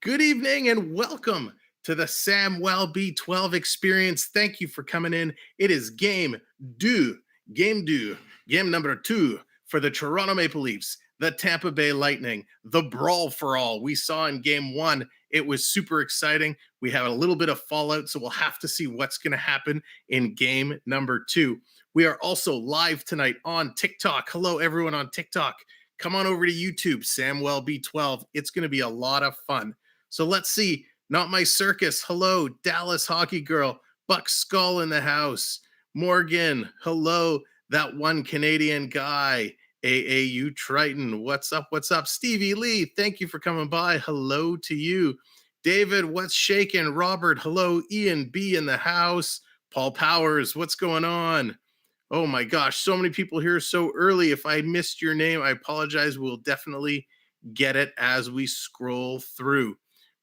Good evening and welcome to the Samwelb12 Experience. Thank you for coming in. It is game number 2 for the Toronto Maple Leafs, the Tampa Bay Lightning, the brawl for all. We saw in game 1, it was super exciting. We have a little bit of fallout, so we'll have to see what's going to happen in game number 2. We are also live tonight on TikTok. Hello, everyone on TikTok. Come on over to YouTube, Samwelb12. It's going to be a lot of fun. So let's see. Not My Circus. Hello, Dallas Hockey Girl. Buck Skull in the house. Morgan. Hello, that one Canadian guy. AAU Triton. What's up? What's up? Stevie Lee, thank you for coming by. Hello to you. David, what's shaking? Robert, hello. Ian B in the house. Paul Powers, what's going on? Oh my gosh, so many people here so early. If I missed your name, I apologize. We'll definitely get it as we scroll through.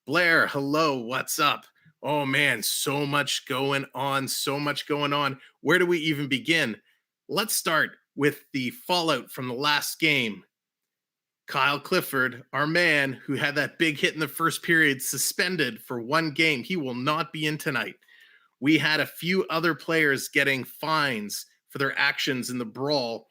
Blair, hello, what's up? Oh man, so much going on, so much going on. Where do we even begin? Let's start with the fallout from the last game. Kyle Clifford, our man who had that big hit in the first period, suspended for one game. He will not be in tonight. We had a few other players getting fines for their actions in the brawl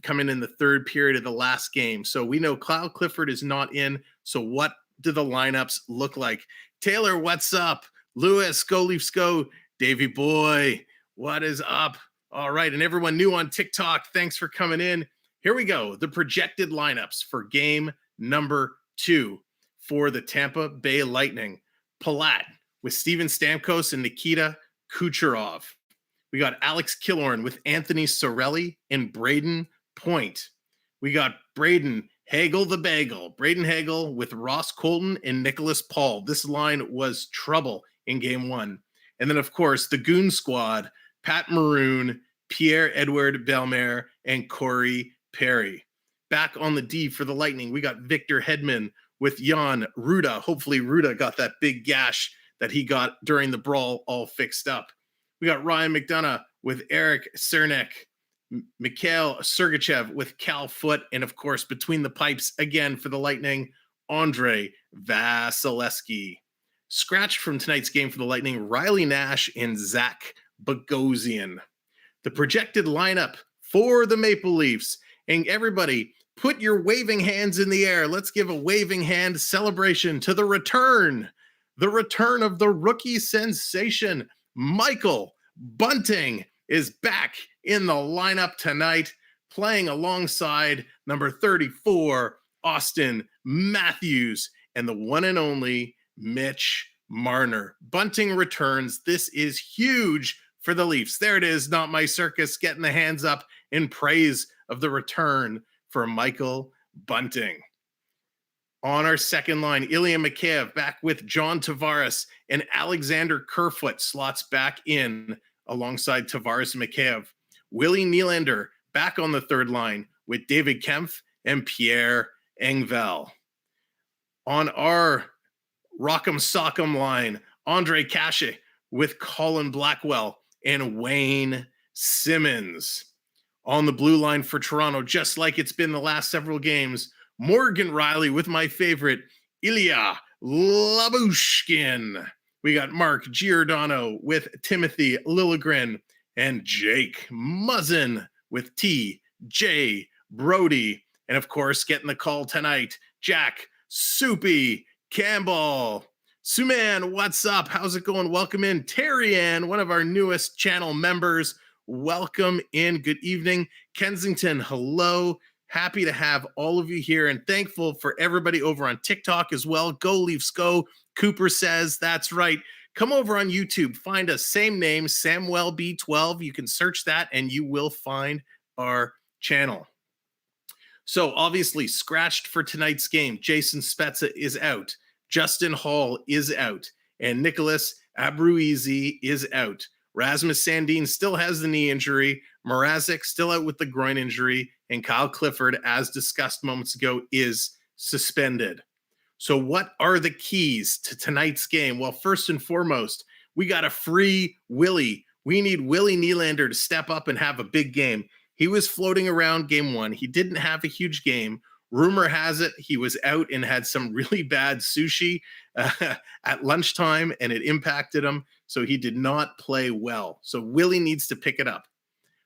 coming in the third period of the last game. So we know Kyle Clifford is not in. So what do the lineups look like? Taylor, what's up? Lewis, go Leafs go. Davey boy, what is up? All right, and everyone new on TikTok, thanks for coming in. Here we go. The projected lineups for game number 2 for the Tampa Bay Lightning. Palat with Steven Stamkos and Nikita Kucherov. We got Alex Killorn with Anthony Cirelli and Brayden Point. We got Brayden Hagel the Bagel. Brayden Hagel with Ross Colton and Nicholas Paul. This line was trouble in game 1. And then, of course, the Goon Squad, Pat Maroon, Pierre-Edouard Bellemare, and Corey Perry. Back on the D for the Lightning, we got Victor Hedman with Jan Ruda. Hopefully Ruda got that big gash that he got during the brawl all fixed up. We got Ryan McDonough with Eric Cernak, Mikhail Sergachev with Cal Foote, and of course, between the pipes again for the Lightning, Andrei Vasilevskiy. Scratched from tonight's game for the Lightning, Riley Nash and Zach Bogosian. The projected lineup for the Maple Leafs. And everybody, put your waving hands in the air. Let's give a waving hand celebration to the return of the rookie sensation. Michael Bunting is back in the lineup tonight, playing alongside number 34, Austin Matthews, and the one and only Mitch Marner. Bunting returns. This is huge for the Leafs. There it is, Not My Circus, getting the hands up in praise of the return for Michael Bunting. On our second line, Ilya Mikheyev back with John Tavares, and Alexander Kerfoot slots back in alongside Tavares and Mikheyev. Willie Nylander back on the third line with David Kempf and Pierre Engvall. On our Rock'em Sock'em line, Andre Kashe with Colin Blackwell and Wayne Simmons. On the blue line for Toronto, just like it's been the last several games, Morgan Riley with my favorite, Ilya Labushkin. We got Mark Giordano with Timothy Liljegren and Jake Muzzin with T.J. Brody. And of course, getting the call tonight, Jack Soupy Campbell. Suman, what's up? How's it going? Welcome in. Terry Ann, one of our newest channel members. Welcome in. Good evening. Kensington, hello. Happy to have all of you here and thankful for everybody over on TikTok as well. Go Leafs go. Cooper says, that's right. Come over on YouTube. Find us. Same name, Samwelb12. You can search that and you will find our channel. So obviously scratched for tonight's game. Jason Spezza is out. Justin Hall is out. And Nicholas Abruizi is out. Rasmus Sandin still has the knee injury. Mrazek still out with the groin injury. And Kyle Clifford, as discussed moments ago, is suspended. So what are the keys to tonight's game? Well, first and foremost, we got a free Willie. We need Willie Nylander to step up and have a big game. He was floating around game 1. He didn't have a huge game. Rumor has it he was out and had some really bad sushi at lunchtime, and it impacted him, so he did not play well. So Willie needs to pick it up.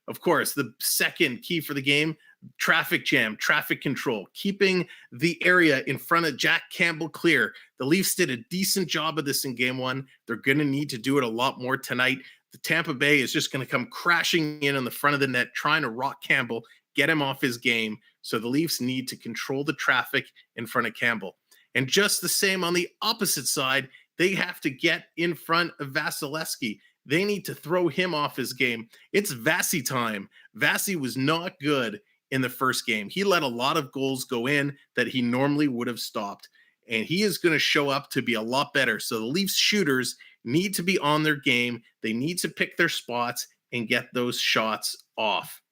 Of course, the second key for the game, traffic jam, traffic control, keeping the area in front of Jack Campbell clear. The Leafs did a decent job of this in game one. They're going to need to do it a lot more tonight. The Tampa Bay is just going to come crashing in on the front of the net, trying to rock Campbell, get him off his game. So the Leafs need to control the traffic in front of Campbell. And just the same on the opposite side, they have to get in front of Vasilevskiy. They need to throw him off his game. It's Vasi time. Vasi was not good in the first game. He let a lot of goals go in that he normally would have stopped. And he is going to show up to be a lot better. So the Leafs shooters need to be on their game. They need to pick their spots and get those shots off.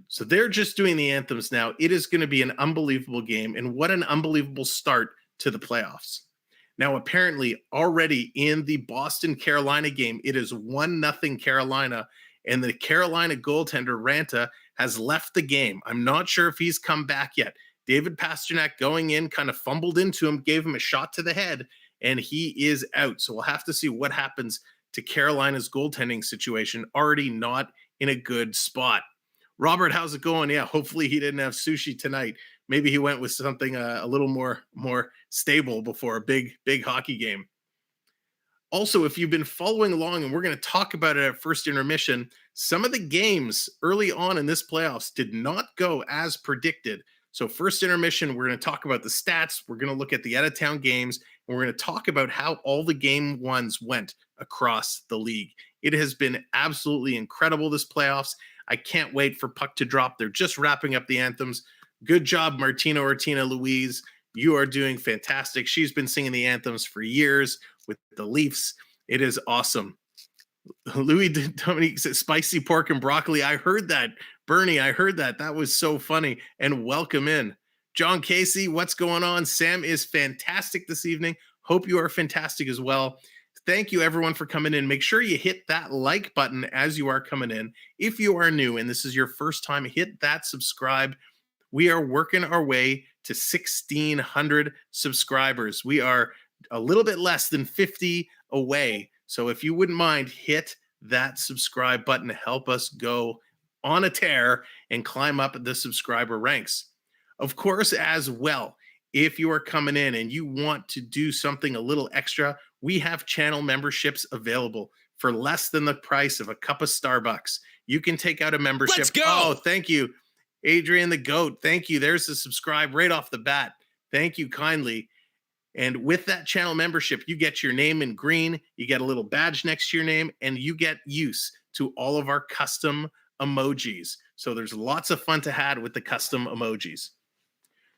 So they're just doing the anthems now. It is going to be an unbelievable game. And what an unbelievable start to the playoffs. Now, apparently, already in the Boston-Carolina game, it is 1-0 Carolina, and the Carolina goaltender, Ranta, has left the game. I'm not sure if he's come back yet. David Pastrnak going in, kind of fumbled into him, gave him a shot to the head, and he is out. So we'll have to see what happens to Carolina's goaltending situation, already not in a good spot. Robert, how's it going? Yeah, hopefully he didn't have sushi tonight. Maybe he went with something a little more stable before a big hockey game. Also, if you've been following along, and we're going to talk about it at first intermission, some of the games early on in this playoffs did not go as predicted. So first intermission, we're going to talk about the stats. We're going to look at the out-of-town games, and we're going to talk about how all the game ones went across the league. It has been absolutely incredible this playoffs. I can't wait for puck to drop. They're just wrapping up the anthems. Good job, Martina Ortina Louise. You are doing fantastic. She's been singing the anthems for years with the Leafs. It is awesome. Louis Dominique says spicy pork and broccoli. I heard that. Bernie, I heard that. That was so funny. And welcome in. John Casey, what's going on? Sam is fantastic this evening. Hope you are fantastic as well. Thank you, everyone, for coming in. Make sure you hit that like button as you are coming in. If you are new and this is your first time, hit that subscribe. We are working our way to 1,600 subscribers. We are a little bit less than 50 away. So if you wouldn't mind, hit that subscribe button to help us go on a tear and climb up the subscriber ranks. Of course, as well, if you are coming in and you want to do something a little extra, we have channel memberships available for less than the price of a cup of Starbucks. You can take out a membership. Let's go. Oh, thank you. Adrian the Goat, thank you. There's the subscribe right off the bat. Thank you kindly. And with that channel membership, you get your name in green, you get a little badge next to your name, and you get use to all of our custom emojis. So there's lots of fun to have with the custom emojis.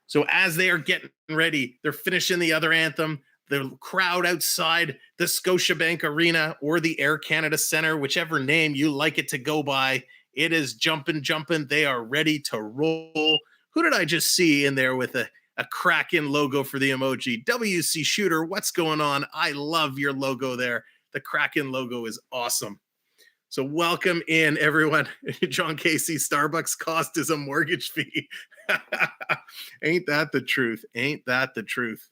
So as they are getting ready, they're finishing the other anthem. The crowd outside the Scotiabank Arena or the Air Canada Center, whichever name you like it to go by, it is jumping. They are ready to roll. Who did I just see in there with a Kraken logo for the emoji? WC Shooter, what's going on? I love your logo there. The Kraken logo is awesome. So welcome in, everyone. John Casey, Starbucks cost is a mortgage fee. Ain't that the truth? Ain't that the truth?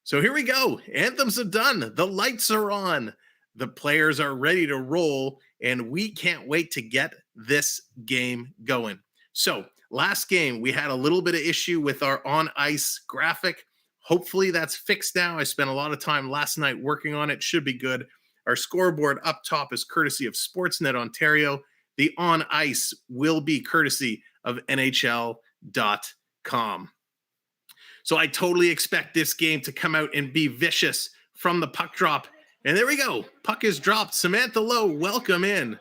So here we go. Anthems are done. The lights are on. The players are ready to roll, and we can't wait to get this game going. So last game, we had a little bit of issue with our on-ice graphic. Hopefully that's fixed now. I spent a lot of time last night working on it. Should be good. Our scoreboard up top is courtesy of Sportsnet Ontario. The on-ice will be courtesy of NHL.com. So I totally expect this game to come out and be vicious from the puck drop. And there we go. Puck is dropped. Samantha Lowe, welcome in.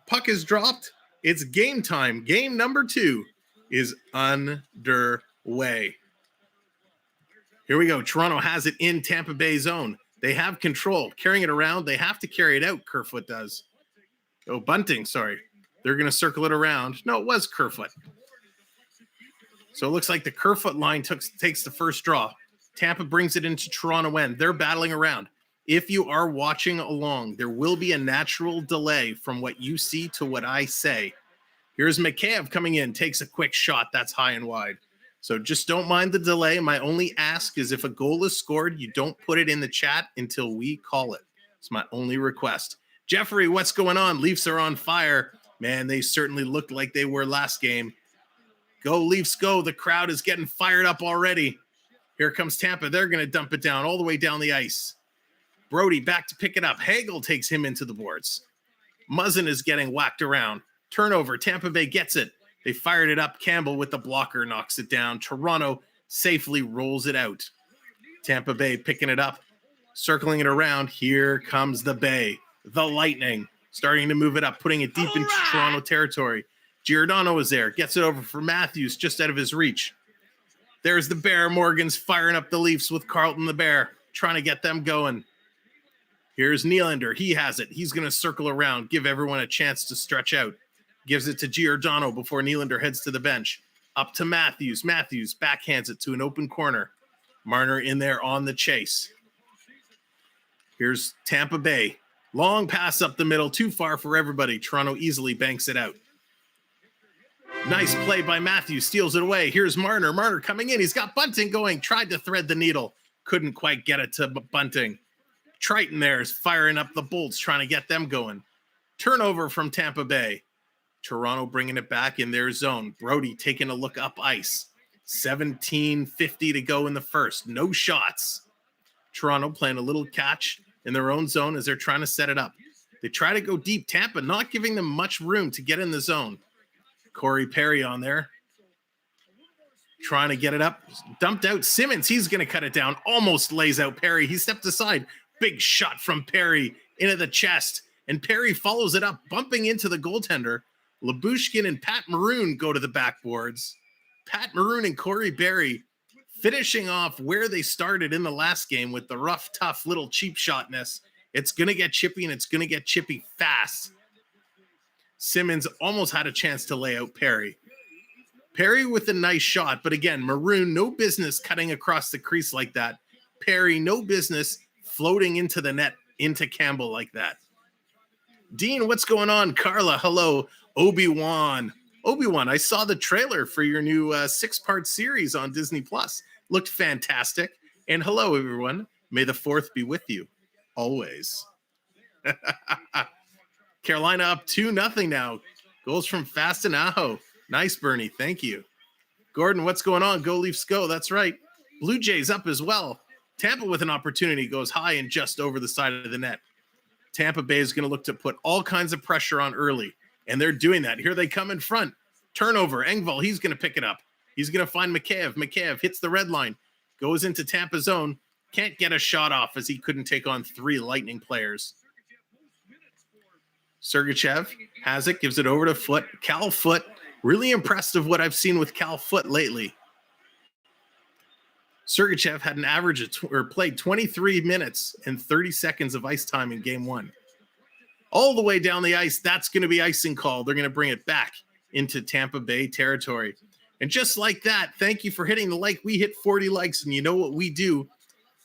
Puck is dropped. It's game time. Game number 2 is underway. Here we go. Toronto has it in Tampa Bay zone. They have control. Carrying it around. They have to carry it out. Kerfoot does. Oh, Bunting, sorry. They're going to circle it around. No, it was Kerfoot. So it looks like the Kerfoot line takes the first draw. Tampa brings it into Toronto end. They're battling around. If you are watching along, there will be a natural delay from what you see to what I say. Here's Mikheyev coming in, takes a quick shot. That's high and wide. So just don't mind the delay. My only ask is if a goal is scored, you don't put it in the chat until we call it. It's my only request. Jeffrey, what's going on? Leafs are on fire. Man, they certainly looked like they were last game. Go Leafs, go. The crowd is getting fired up already. Here comes Tampa. They're going to dump it down all the way down the ice. Brody back to pick it up. Hagel takes him into the boards. Muzzin is getting whacked around. Turnover. Tampa Bay gets it. They fired it up. Campbell with the blocker knocks it down. Toronto safely rolls it out. Tampa Bay picking it up, circling it around. Here comes the Bay. The Lightning starting to move it up, putting it deep into Toronto territory. Giordano is there. Gets it over for Matthews just out of his reach. There's the Bear. Morgan's firing up the Leafs with Carlton the Bear, trying to get them going. Here's Nylander. He has it. He's going to circle around, give everyone a chance to stretch out. Gives it to Giordano before Nylander heads to the bench. Up to Matthews. Matthews backhands it to an open corner. Marner in there on the chase. Here's Tampa Bay. Long pass up the middle. Too far for everybody. Toronto easily banks it out. Nice play by Matthews. Steals it away. Here's Marner. Marner coming in. He's got Bunting going. Tried to thread the needle. Couldn't quite get it to Bunting. Triton there is firing up the bolts, trying to get them going. Turnover from Tampa Bay. Toronto bringing it back in their zone. Brody taking a look up ice. 17:50 to go in the first. No shots. Toronto playing a little catch in their own zone as they're trying to set it up. They try to go deep. Tampa not giving them much room to get in the zone. Corey Perry on there. Trying to get it up. Dumped out Simmons. He's going to cut it down. Almost lays out Perry. He stepped aside. Big shot from Perry into the chest. And Perry follows it up, bumping into the goaltender. Lyubushkin and Pat Maroon go to the backboards. Pat Maroon and Corey Perry finishing off where they started in the last game with the rough, tough, little cheap shotness. It's going to get chippy, and it's going to get chippy fast. Simmons almost had a chance to lay out Perry. Perry with a nice shot, but again, Maroon, no business cutting across the crease like that. Perry, no business floating into the net, into Campbell like that. Dean, what's going on? Carla, hello. Obi-Wan, I saw the trailer for your new 6-part series on Disney Plus. Looked fantastic. And hello, everyone. May the 4th be with you always. Carolina up 2-0 now. Goals from Fast and Aho. Nice, Bernie. Thank you. Gordon, what's going on? Go Leafs, go. That's right. Blue Jays up as well. Tampa with an opportunity goes high and just over the side of the net. Tampa Bay is going to look to put all kinds of pressure on early. And they're doing that. Here they come in front. Turnover. Engvall, he's going to pick it up. He's going to find Mikheyev. Mikheyev hits the red line. Goes into Tampa zone. Can't get a shot off as he couldn't take on 3 Lightning players. Sergachev has it. Gives it over to Foote. Cal Foote. Really impressed of what I've seen with Cal Foote lately. Sergachev had an average of played 23 minutes and 30 seconds of ice time in game 1. All the way down the ice, that's going to be icing call. They're going to bring it back into Tampa Bay territory. And just like that, thank you for hitting the like. We hit 40 likes, and you know what we do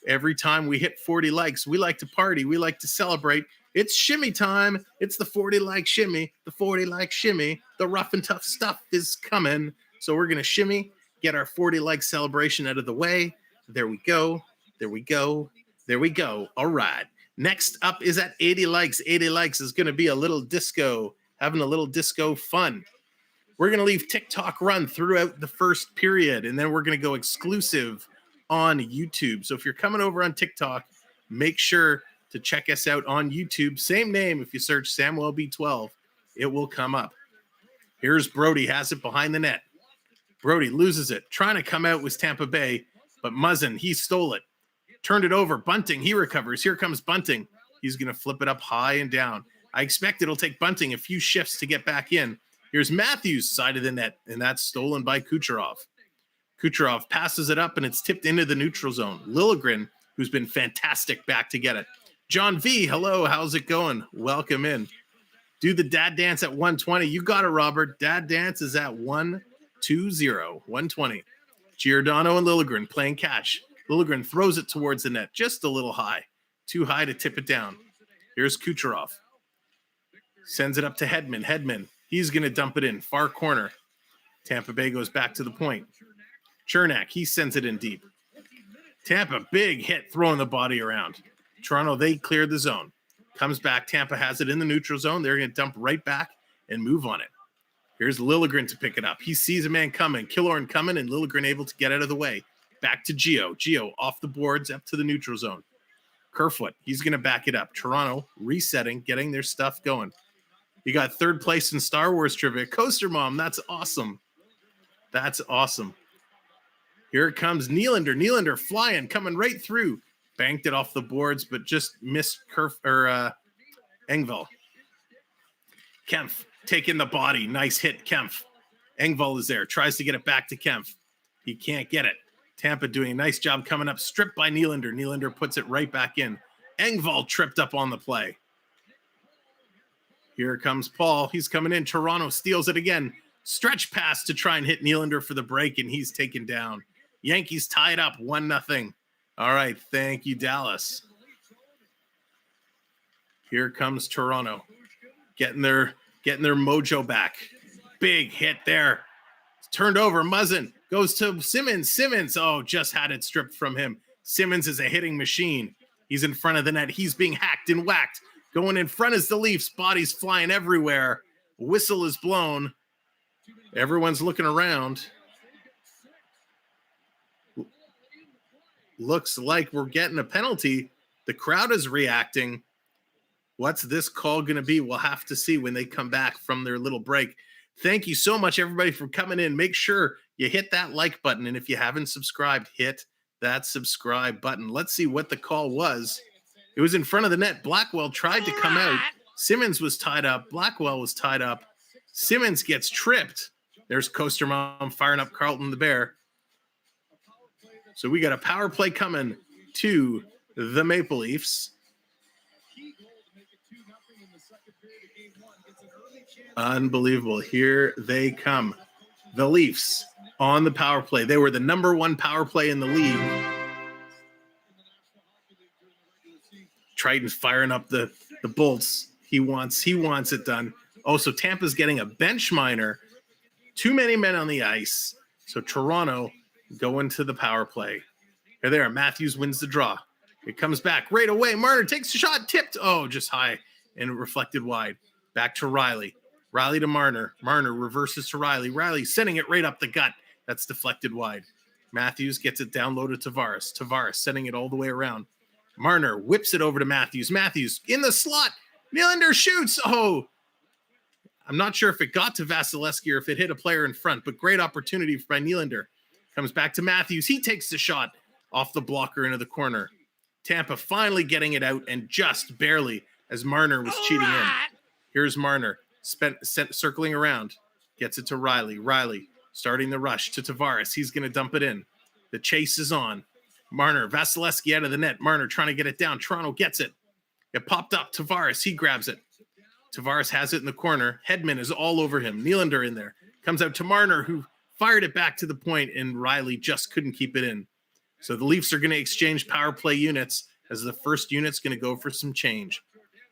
every time we hit 40 likes. We like to party. We like to celebrate. It's shimmy time. It's the 40 like shimmy, the 40 like shimmy. The rough and tough stuff is coming. So we're going to shimmy, get our 40 like celebration out of the way. There we go. There we go. There we go. All right. Next up is at 80 likes. 80 likes is going to be a little disco, having a little disco fun. We're going to leave TikTok run throughout the first period, and then we're going to go exclusive on YouTube. So if you're coming over on TikTok, make sure to check us out on YouTube. Same name. If you search Samwelb12, it will come up. Here's Brody, has it behind the net. Brody loses it, trying to come out with Tampa Bay, but Muzzin, he stole it. Turned it over. Bunting, he recovers. Here comes Bunting. He's going to flip it up high and down. I expect it'll take Bunting a few shifts to get back in. Here's Matthews' side of the net, and that's stolen by Kucherov. Kucherov passes it up, and it's tipped into the neutral zone. Liljegren, who's been fantastic, back to get it. John V, hello. How's it going? Welcome in. Do the dad dance at 120. You got it, Robert. Dad dance is at 120, 120. Giordano and Liljegren playing catch. Liljegren throws it towards the net, just a little high. Too high to tip it down. Here's Kucherov. Sends it up to Hedman. Hedman, he's going to dump it in. Far corner. Tampa Bay goes back to the point. Chernak, he sends it in deep. Tampa, big hit, throwing the body around. Toronto, they cleared the zone. Comes back. Tampa has it in the neutral zone. They're going to dump right back and move on it. Here's Liljegren to pick it up. He sees a man coming. Killorn coming, and Liljegren able to get out of the way. Back to Gio. Gio off the boards, up to the neutral zone. Kerfoot, he's going to back it up. Toronto resetting, getting their stuff going. You got third place in Star Wars trivia. Coaster Mom, that's awesome. That's awesome. Here it comes Nylander. Nylander flying, coming right through. Banked it off the boards, but just missed Engvall. Kempf taking the body. Nice hit, Kempf. Engvall is there. Tries to get it back to Kempf. He can't get it. Tampa doing a nice job coming up. Stripped by Nylander. Nylander puts it right back in. Engvall tripped up on the play. Here comes Paul. He's coming in. Toronto steals it again. Stretch pass to try and hit Nylander for the break, and he's taken down. Yankees tied up 1-0. All right, thank you, Dallas. Here comes Toronto, getting their mojo back. Big hit there. It's turned over. Muzzin goes to Simmons. Simmons, just had it stripped from him. Simmons is a hitting machine. He's in front of the net. He's being hacked and whacked. Going in front is the Leafs. Bodies flying everywhere. Whistle is blown. Everyone's looking around. Looks like we're getting a penalty. The crowd is reacting. What's this call going to be? We'll have to see when they come back from their little break. Thank you so much, everybody, for coming in. Make sure you hit that like button. And if you haven't subscribed, hit that subscribe button. Let's see what the call was. It was in front of the net. Blackwell tried to come out. Simmons was tied up. Blackwell was tied up. Simmons gets tripped. There's Coaster Mom firing up Carlton the Bear. So we got a power play coming to the Maple Leafs. Unbelievable. Here they come. The Leafs on the power play. They were the number one power play in the league. Triton's firing up the bolts. He wants it done. Oh, so Tampa's getting a bench minor. Too many men on the ice. So Toronto going to the power play. There. Matthews wins the draw. It comes back right away. Marner takes a shot, tipped. Oh, just high and reflected wide. Back to Riley. Riley to Marner. Marner reverses to Riley. Riley sending it right up the gut. That's deflected wide. Matthews gets it down low to Tavares. Tavares sending it all the way around. Marner whips it over to Matthews. Matthews in the slot. Nylander shoots. Oh, I'm not sure if it got to Vasilevskiy or if it hit a player in front, but great opportunity by Nylander. Comes back to Matthews. He takes the shot off the blocker into the corner. Tampa finally getting it out and just barely as Marner was cheating in. Here's Marner circling around. Gets it to Riley. Riley starting the rush to Tavares. He's going to dump it in. The chase is on. Marner, Vasilevskiy out of the net. Marner trying to get it down. Toronto gets it. It popped up. Tavares, he grabs it. Tavares has it in the corner. Hedman is all over him. Nylander in there. Comes out to Marner, who fired it back to the point, and Riley just couldn't keep it in. So the Leafs are going to exchange power play units as the first unit's going to go for some change.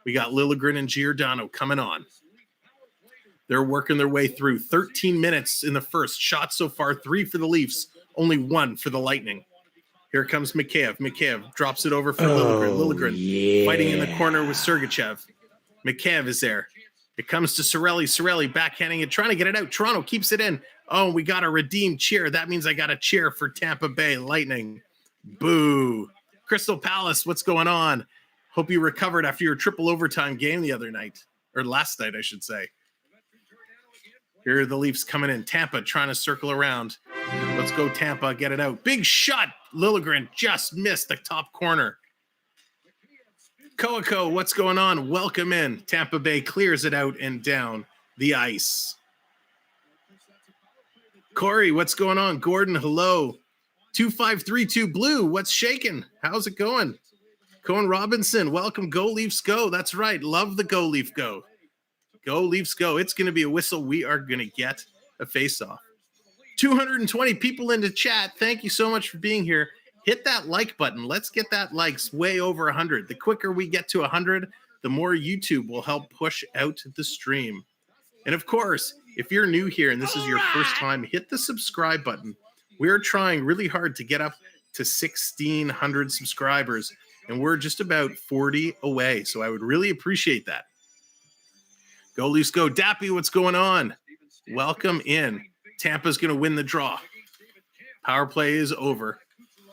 We got Liljegren and Giordano coming on. They're working their way through. 13 minutes in the first. Shots so far, 3 for the Leafs, only 1 for the Lightning. Here comes Mikheyev. Mikheyev drops it over for Liljegren. Liljegren fighting in the corner with Sergachev. Mikheyev is there. It comes to Cirelli. Cirelli backhanding it, trying to get it out. Toronto keeps it in. Oh, we got a redeemed cheer. That means I got a cheer for Tampa Bay Lightning. Boo. Crystal Palace, what's going on? Hope you recovered after your triple overtime game the other night. Or last night, I should say. Here are the Leafs coming in. Tampa trying to circle around. Let's go, Tampa. Get it out. Big shot. Liljegren just missed the top corner. Koako, what's going on? Welcome in. Tampa Bay clears it out and down the ice. Corey, what's going on? Gordon, hello. 2532 Blue, what's shaking? How's it going? Cohen Robinson, welcome. Go Leafs go. That's right. Love the Go Leaf go. Go Leafs go. It's going to be a whistle. We are going to get a face-off. 220 people in the chat. Thank you so much for being here. Hit that like button. Let's get that likes way over 100. The quicker we get to 100, the more YouTube will help push out the stream. And of course, if you're new here and this is your first time, hit the subscribe button. We're trying really hard to get up to 1,600 subscribers, and we're just about 40 away. So I would really appreciate that. Go Leafs, go. Dappy, what's going on? Welcome in. Tampa's going to win the draw. Power play is over.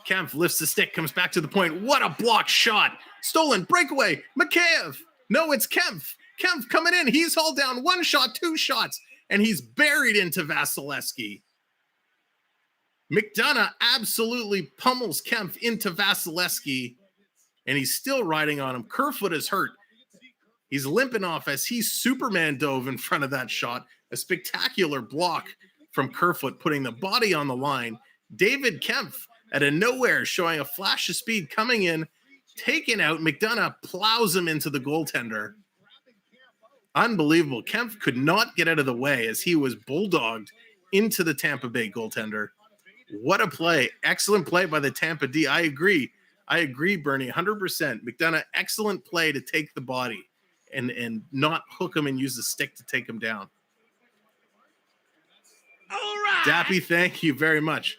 Kempf lifts the stick, comes back to the point. What a blocked shot. Stolen, breakaway. Mikheyev. No, it's Kempf. Kempf coming in. He's hauled down 1 shot, 2 shots, and he's buried into Vasilevskiy. McDonough absolutely pummels Kempf into Vasilevskiy, and he's still riding on him. Kerfoot is hurt. He's limping off as he Superman dove in front of that shot. A spectacular block from Kerfoot, putting the body on the line. David Kempf out of nowhere, showing a flash of speed coming in, taken out. McDonough plows him into the goaltender. Unbelievable. Kempf could not get out of the way as he was bulldogged into the Tampa Bay goaltender. What a play. Excellent play by the Tampa D. I agree, Bernie, 100%. McDonough, excellent play to take the body and not hook him and use the stick to take him down. All right. Dappy, thank you very much.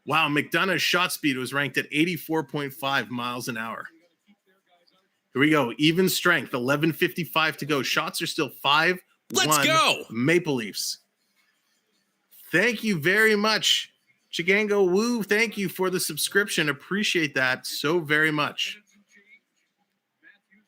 Wow, McDonough's shot speed was ranked at 84.5 miles an hour. Here we go. Even strength, 11:55 to go. Shots are still 5-1. Let's go. Maple Leafs. Thank you very much. Chigango Woo, thank you for the subscription. Appreciate that so very much.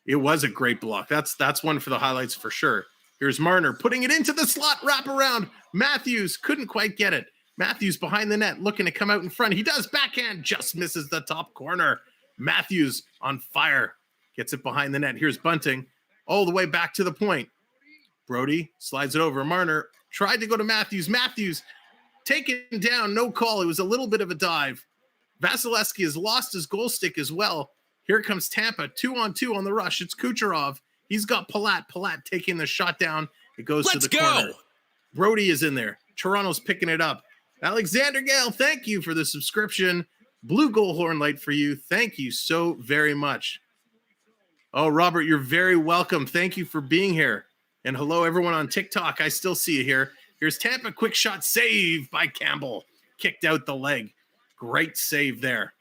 It was a great block. That's one for the highlights for sure. Here's Marner putting it into the slot, wrap around. Matthews couldn't quite get it. Matthews behind the net, looking to come out in front. He does, backhand, just misses the top corner. Matthews on fire, gets it behind the net. Here's Bunting, all the way back to the point. Brody slides it over. Marner tried to go to Matthews. Matthews taken down, no call. It was a little bit of a dive. Vasilevskiy has lost his goal stick as well. Here comes Tampa, 2-on-2 on the rush. It's Kucherov. He's got Palat. Palat taking the shot down. It goes to the corner. Brody is in there. Toronto's picking it up. Alexander Gale, thank you for the subscription. Blue goal horn light for you. Thank you so very much. Oh, Robert, you're very welcome. Thank you for being here. And hello, everyone on TikTok. I still see you here. Here's Tampa, quick shot save by Campbell. Kicked out the leg. Great save there.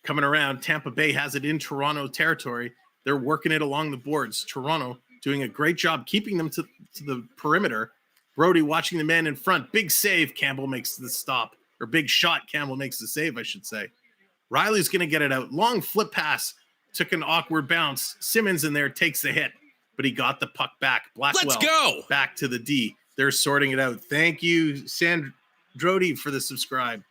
Coming around, Tampa Bay has it in Toronto territory. They're working it along the boards. Toronto doing a great job keeping them to the perimeter. Brody watching the man in front. Big save. Campbell makes the stop. Or big shot. Campbell makes the save, I should say. Riley's going to get it out. Long flip pass. Took an awkward bounce. Simmons in there takes the hit. But he got the puck back. Blackwell. Let's go. Back to the D. They're sorting it out. Thank you, Sandrodi, for the subscribe.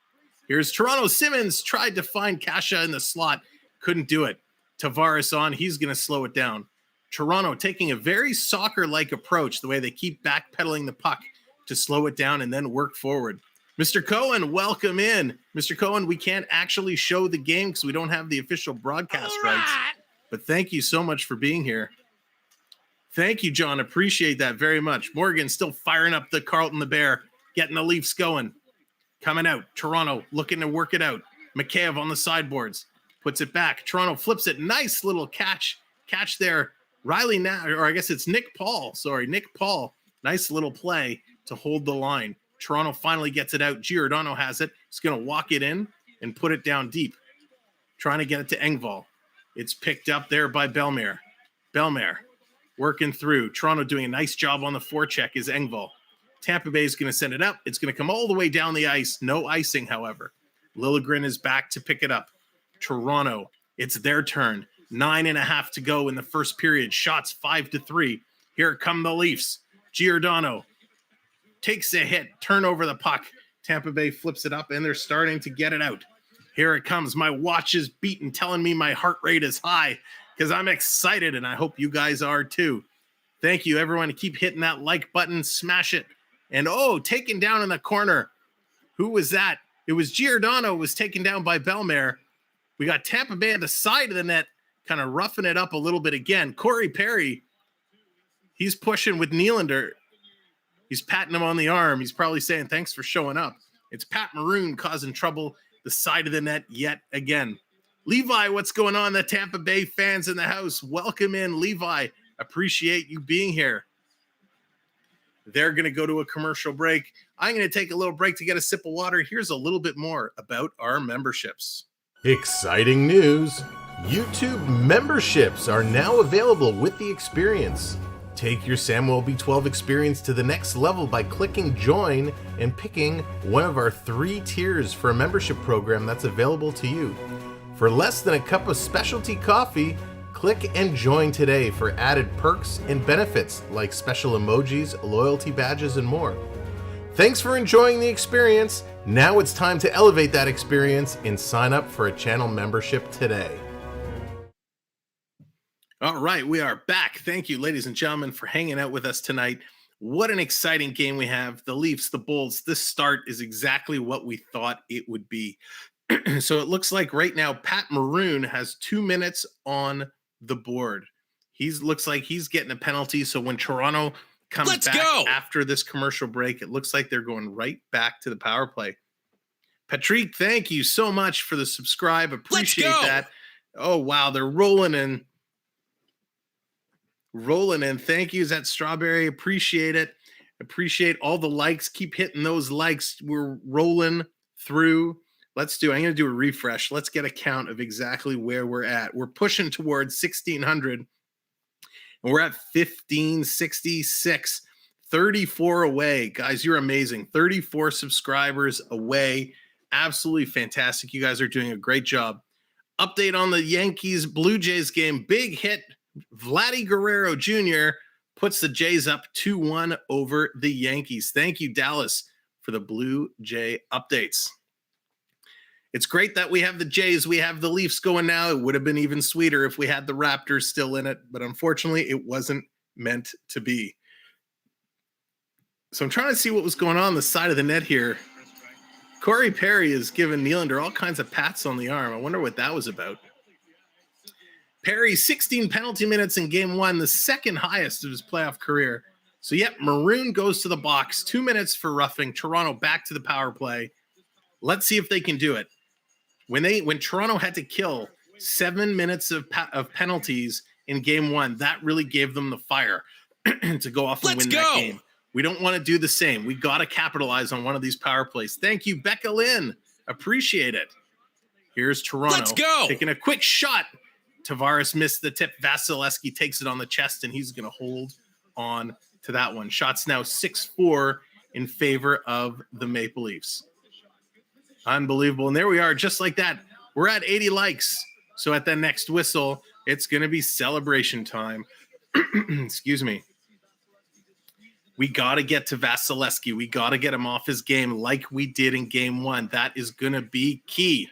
Here's Toronto. Simmons tried to find Kasha in the slot. Couldn't do it. Tavares on. He's going to slow it down. Toronto taking a very soccer-like approach, the way they keep backpedaling the puck to slow it down and then work forward. Mr. Cohen, welcome in. Mr. Cohen, we can't actually show the game because we don't have the official broadcast rights. But thank you so much for being here. Thank you, John. Appreciate that very much. Morgan still firing up the Carlton the Bear, getting the Leafs going. Coming out. Toronto looking to work it out. Mikheyev on the sideboards. Puts it back. Toronto flips it. Nice little catch there. Riley now, or I guess it's Nick Paul. Sorry, Nick Paul. Nice little play to hold the line. Toronto finally gets it out. Giordano has it. He's going to walk it in and put it down deep. Trying to get it to Engvall. It's picked up there by Bellemare. Bellemare working through. Toronto doing a nice job on the forecheck is Engvall. Tampa Bay is going to send it up. It's going to come all the way down the ice. No icing, however. Liljegren is back to pick it up. Toronto, it's their turn. 9.5 to go in the first period. Shots 5-3. Here come the Leafs. Giordano takes a hit. Turn over the puck. Tampa Bay flips it up, and they're starting to get it out. Here it comes. My watch is beating, telling me my heart rate is high because I'm excited, and I hope you guys are too. Thank you, everyone. Keep hitting that like button. Smash it. And, taken down in the corner. Who was that? It was Giordano was taken down by Bellemare. We got Tampa Bay at the side of the net, kind of roughing it up a little bit again. Corey Perry, he's pushing with Nylander. He's patting him on the arm. He's probably saying, thanks for showing up. It's Pat Maroon causing trouble the side of the net yet again. Levi, what's going on? The Tampa Bay fans in the house. Welcome in, Levi. Appreciate you being here. They're going to go to a commercial break. I'm going to take a little break to get a sip of water. Here's a little bit more about our memberships. Exciting news! YouTube memberships are now available with the experience. Take your Samwelb12 experience to the next level by clicking join and picking one of our 3 tiers for a membership program that's available to you. For less than a cup of specialty coffee, click and join today for added perks and benefits like special emojis, loyalty badges, and more. Thanks for enjoying the experience. Now it's time to elevate that experience and sign up for a channel membership today. All right, we are back. Thank you, ladies and gentlemen, for hanging out with us tonight. What an exciting game we have. The Leafs, the Bulls. This start is exactly what we thought it would be. So it looks like right now, Pat Maroon has 2 minutes on the board. Looks like he's getting a penalty. So when Toronto comes back after this commercial break, it looks like they're going right back to the power play. Patrick, thank you so much for the subscribe. Appreciate that. Oh, wow. They're rolling in. Thank you, Zat Strawberry. Appreciate it. Appreciate all the likes. Keep hitting those likes. We're rolling through. I'm going to do a refresh. Let's get a count of exactly where we're at. We're pushing towards 1,600, and we're at 1,566, 34 away. Guys, you're amazing. 34 subscribers away. Absolutely fantastic. You guys are doing a great job. Update on the Yankees Blue Jays game. Big hit. Vladdy Guerrero Jr. puts the Jays up 2-1 over the Yankees. Thank you, Dallas, for the Blue Jay updates. It's great that we have the Jays. We have the Leafs going now. It would have been even sweeter if we had the Raptors still in it, but unfortunately, it wasn't meant to be. So I'm trying to see what was going on the side of the net here. Corey Perry is giving Nylander all kinds of pats on the arm. I wonder what that was about. Perry, 16 penalty minutes in game 1, the second highest of his playoff career. So, yep, Maroon goes to the box. 2 minutes for roughing. Toronto back to the power play. Let's see if they can do it. When Toronto had to kill 7 minutes of penalties in game 1, that really gave them the fire to go off and win that game. We don't want to do the same. We got to capitalize on one of these power plays. Thank you, Becca Lynn. Appreciate it. Here's Toronto taking a quick shot. Tavares missed the tip. Vasilevskiy takes it on the chest, and he's going to hold on to that one. Shots now 6-4 in favor of the Maple Leafs. Unbelievable. And there we are, just like that. We're at 80 likes. So at the next whistle, it's going to be celebration time. Excuse me. We got to get to Vasilevskiy. We got to get him off his game like we did in game 1. That is going to be key.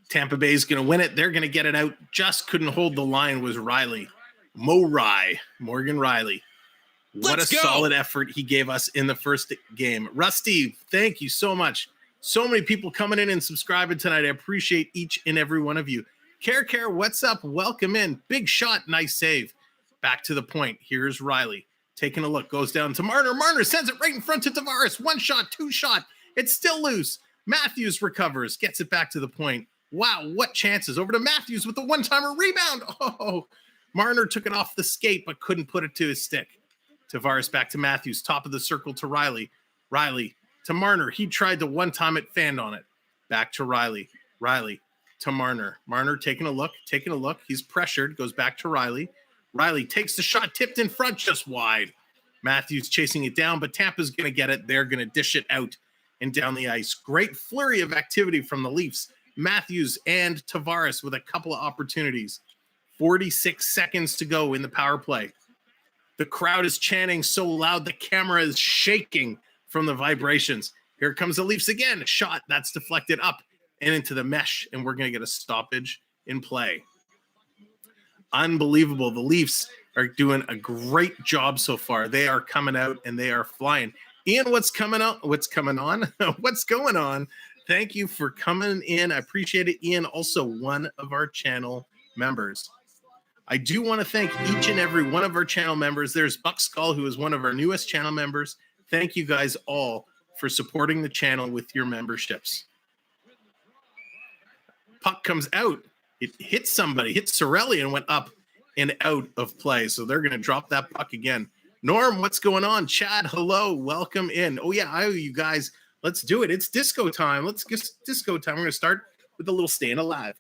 Tampa Bay is going to win it. They're going to get it out. Just couldn't hold the line was Riley. Morgan Riley. What a solid effort he gave us in the first game. Rusty, thank you so much. So many people coming in and subscribing tonight. I appreciate each and every one of you. Care, what's up? Welcome in. Big shot. Nice save. Back to the point. Here's Riley. Taking a look. Goes down to Marner. Marner sends it right in front to Tavares. 1 shot, 2 shot. It's still loose. Matthews recovers. Gets it back to the point. Wow, what chances. Over to Matthews with the one-timer rebound. Oh, Marner took it off the skate, but couldn't put it to his stick. Tavares back to Matthews. Top of the circle to Riley. Riley to Marner. He tried to one-time it, fanned on it. Back to Riley. Riley to Marner. Marner taking a look. He's pressured. Goes back to Riley. Riley takes the shot, tipped in front, just wide. Matthews chasing it down, but Tampa's going to get it. They're going to dish it out and down the ice. Great flurry of activity from the Leafs. Matthews and Tavares with a couple of opportunities. 46 seconds to go in the power play. The crowd is chanting so loud the camera is shaking from the vibrations. Here comes the Leafs again. A shot that's deflected up and into the mesh, and we're going to get a stoppage in play. Unbelievable. The Leafs are doing a great job so far. They are coming out and they are flying. Ian, what's coming on? What's going on? Thank you for coming in. I appreciate it. Ian, also one of our channel members. I do want to thank each and every one of our channel members. There's Buck Skull, who is one of our newest channel members. Thank you guys all for supporting the channel with your memberships. Puck comes out. It hit somebody, hit Sorelli, and went up and out of play. So they're going to drop that puck again. Norm, what's going on? Chad, hello, welcome in. Oh yeah, I owe you guys. Let's do it. It's disco time. Let's get disco time. We're going to start with a little Staying Alive.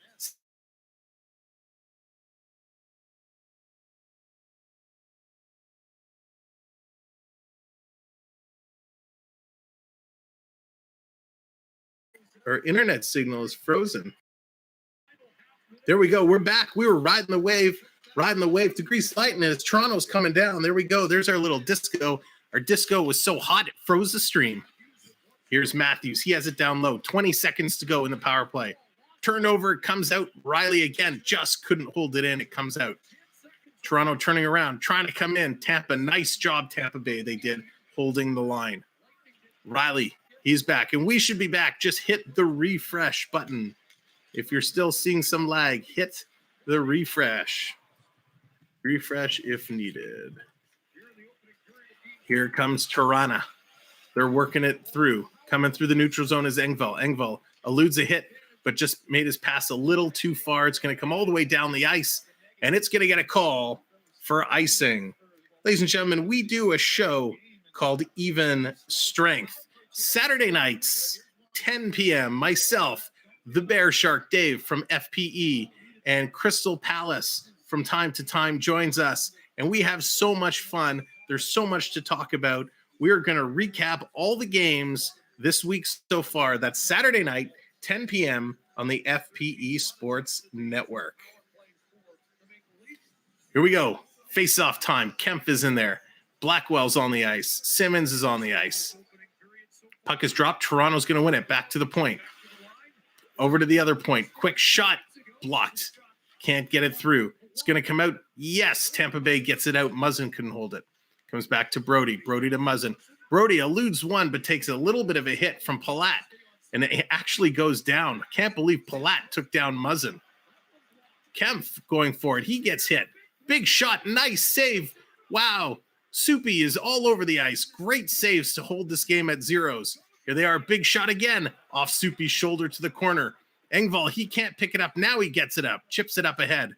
Our internet signal is frozen. There we go. We're back. We were riding the wave to Grease Lightning as Toronto's coming down. There we go. There's our little disco. Our disco was so hot it froze the stream. Here's Matthews. He has it down low. 20 seconds to go in the power play. Turnover comes out. Riley again just couldn't hold it in. It comes out. Toronto turning around, trying to come in. Tampa, nice job, Tampa Bay. They did holding the line. Riley, he's back, and we should be back. Just hit the refresh button. If you're still seeing some lag, hit the refresh. Refresh if needed. Here comes Toronto. They're working it through. Coming through the neutral zone is Engvall. Engvall eludes a hit, but just made his pass a little too far. It's going to come all the way down the ice, and it's going to get a call for icing. Ladies and gentlemen, we do a show called Even Strength. Saturday nights, 10 p.m., myself, the Bear Shark Dave from FPE, and Crystal Palace from time to time joins us, and we have so much fun. There's so much to talk about. We're going to recap all the games this week so far. That's Saturday night, 10 p.m. on the FPE Sports Network. Here we go. Face-off time. Kempf is in there. Blackwell's on the ice. Simmons is on the ice. Puck is dropped. Toronto's going to win it. Back to the point. Over to the other point. Quick shot. Blocked. Can't get it through. It's going to come out. Yes, Tampa Bay gets it out. Muzzin couldn't hold it. Comes back to Brody. Brody to Muzzin. Brody eludes one, but takes a little bit of a hit from Palat. And it actually goes down. Can't believe Palat took down Muzzin. Kempf going for it. He gets hit. Big shot. Nice save. Wow. Soupy is all over the ice. Great saves to hold this game at zeros. Here they are. Big shot again. Off Soupy's shoulder to the corner. Engvall, he can't pick it up. Now he gets it up. Chips it up ahead.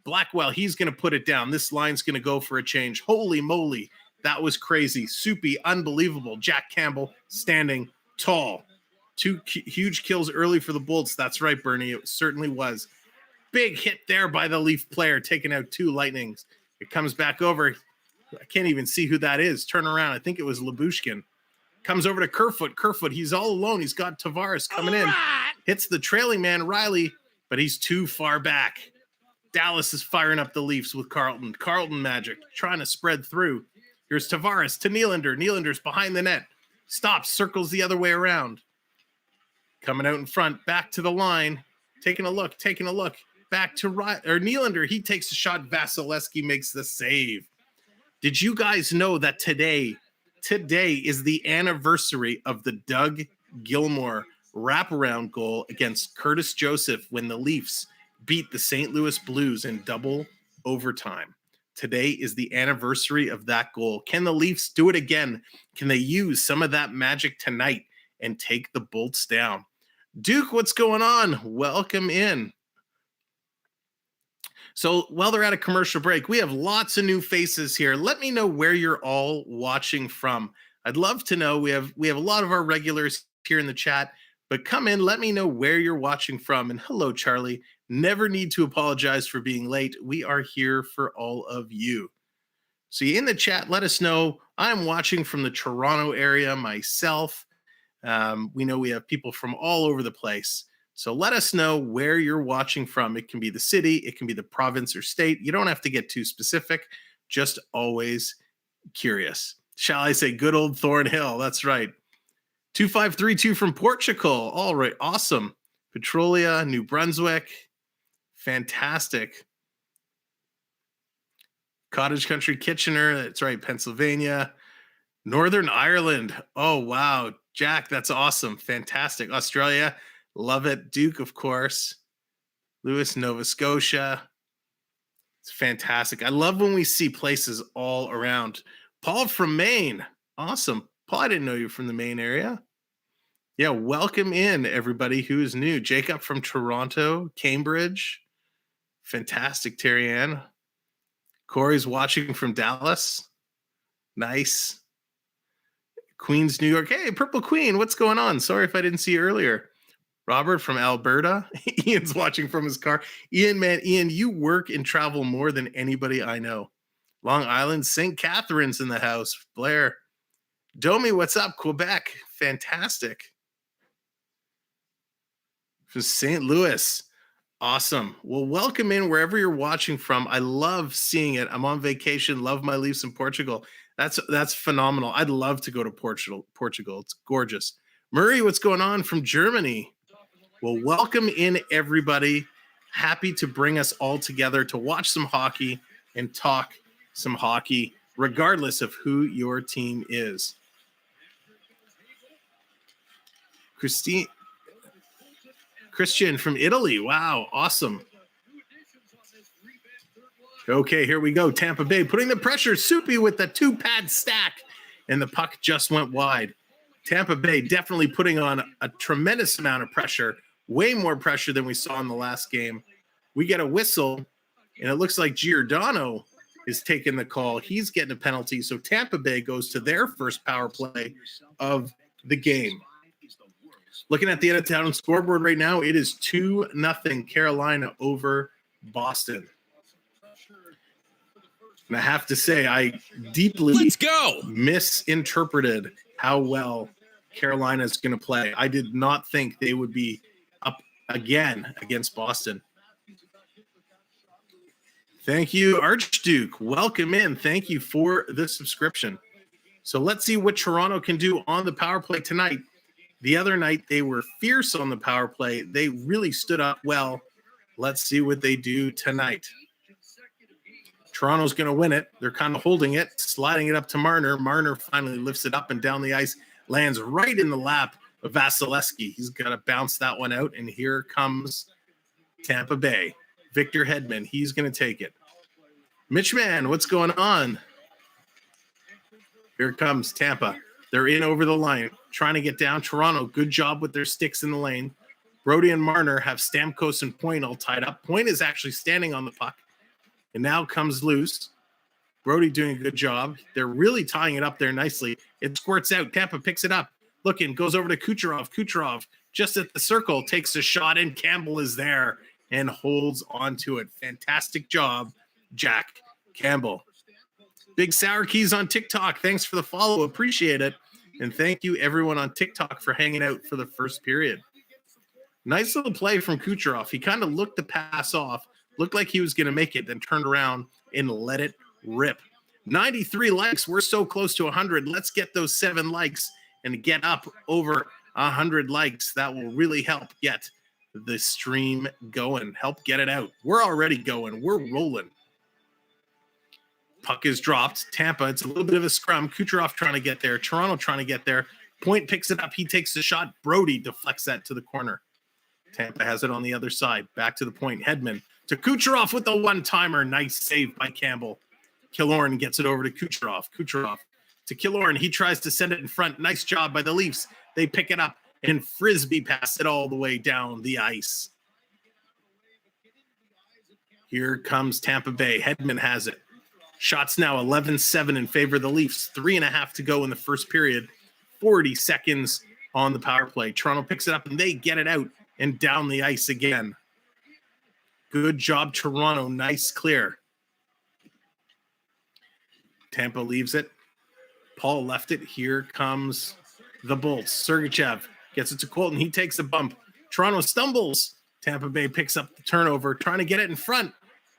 Blackwell, he's going to put it down. This line's going to go for a change. Holy moly. That was crazy. Soupy, unbelievable. Jack Campbell standing tall. Two huge kills early for the Bolts. That's right, Bernie. It certainly was. Big hit there by the Leaf player, taking out two Lightnings. It comes back over. I can't even see who that is. Turn around. I think it was Lyubushkin. Comes over to Kerfoot. Kerfoot, he's all alone. He's got Tavares coming in. Hits the trailing man, Riley, but he's too far back. Dallas is firing up the Leafs with Carlton. Carlton magic, trying to spread through. Here's Tavares to Nylander. Nylander's behind the net. Stops, circles the other way around. Coming out in front, back to the line. Taking a look. Back to Nylander. He takes a shot. Vasilevskiy makes the save. Did you guys know that today is the anniversary of the Doug Gilmour wraparound goal against Curtis Joseph when the Leafs beat the St. Louis Blues in double overtime? Today is the anniversary of that goal. Can the Leafs do it again? Can they use some of that magic tonight and take the Bolts down? Duke, what's going on? Welcome in. So while they're at a commercial break, we have lots of new faces here. Let me know where you're all watching from. I'd love to know. We have a lot of our regulars here in the chat, but come in, let me know where you're watching from. And hello, Charlie. Never need to apologize for being late. We are here for all of you. So in the chat, let us know. I'm watching from the Toronto area myself. We know we have people from all over the place. So let us know where you're watching from. It can be the city, it can be the province or state. You don't have to get too specific, just always curious. Shall I say good old Thornhill? That's right. 2532 from Portugal. All right, awesome. Petrolia, New Brunswick. Fantastic. Cottage Country, Kitchener. That's right, Pennsylvania. Northern Ireland. Oh, wow. Jack, that's awesome. Fantastic. Australia. Love it. Duke, of course. Lewis, Nova Scotia. It's fantastic. I love when we see places all around. Paul from Maine. Awesome. Paul, I didn't know you were from the Maine area. Yeah, welcome in, everybody who is new. Jacob from Toronto, Cambridge. Fantastic, Terry Ann. Corey's watching from Dallas. Nice. Queens, New York. Hey, Purple Queen, what's going on? Sorry if I didn't see you earlier. Robert from Alberta. Ian's watching from his car. Ian, you work and travel more than anybody I know. Long Island, St. Catharines in the house. Blair. Domi, what's up? Quebec. Fantastic. From St. Louis. Awesome. Well, welcome in wherever you're watching from. I love seeing it. I'm on vacation. Love my Leafs in Portugal. That's phenomenal. I'd love to go to Portugal. It's gorgeous. Murray, what's going on from Germany? Well, welcome in, everybody. Happy to bring us all together to watch some hockey and talk some hockey, regardless of who your team is. Christian from Italy. Wow, awesome. Okay, here we go. Tampa Bay putting the pressure. Soupy with the 2-pad stack, and the puck just went wide. Tampa Bay definitely putting on a tremendous amount of pressure, way more pressure than we saw in the last game. We get a whistle, and it looks like Giordano is taking the call. He's getting a penalty, so Tampa Bay goes to their first power play of the game. Looking at the out-of-town scoreboard right now, it is 2-0 Carolina over Boston. And I have to say, I deeply misinterpreted how well Carolina is going to play. I did not think they would be up again against Boston. Thank you, Archduke. Welcome in. Thank you for the subscription. So let's see what Toronto can do on the power play tonight. The other night, they were fierce on the power play. They really stood up well. Let's see what they do tonight. Toronto's going to win it. They're kind of holding it, sliding it up to Marner. Marner finally lifts it up and down the ice, lands right in the lap of Vasilevskiy. He's got to bounce that one out, and here comes Tampa Bay. Victor Hedman, he's going to take it. Mitch Man, what's going on? Here comes Tampa. They're in over the line, trying to get down. Toronto, good job with their sticks in the lane. Brody and Marner have Stamkos and Point all tied up. Point is actually standing on the puck. And now comes loose. Brody doing a good job. They're really tying it up there nicely. It squirts out. Tampa picks it up. Looking, goes over to Kucherov. Kucherov just at the circle, takes a shot, and Campbell is there and holds onto it. Fantastic job, Jack Campbell. Big Sour Keys on TikTok. Thanks for the follow. Appreciate it. And thank you, everyone on TikTok, for hanging out for the first period. Nice little play from Kucherov. He kind of looked the pass off. Looked like he was going to make it, then turned around and let it rip. 93 likes. We're so close to 100. Let's get those 7 likes and get up over 100 likes. That will really help get the stream going. Help get it out. We're already going. We're rolling. Puck is dropped. Tampa, it's a little bit of a scrum. Kucherov trying to get there. Toronto trying to get there. Point picks it up. He takes the shot. Brody deflects that to the corner. Tampa has it on the other side. Back to the point. Hedman to Kucherov with the one-timer. Nice save by Campbell. Killorn gets it over to Kucherov. Kucherov to Killorn. He tries to send it in front. Nice job by the Leafs. They pick it up and Frisbee pass it all the way down the ice. Here comes Tampa Bay. Hedman has it. Shots now 11-7 in favor of the Leafs. 3.5 to go in the first period. 40 seconds on the power play. Toronto picks it up and they get it out and down the ice again. Good job, Toronto. Nice clear. Tampa leaves it. Paul left it. Here comes the Bolts. Sergachev gets it to Colton. He takes a bump. Toronto stumbles. Tampa Bay picks up the turnover, trying to get it in front.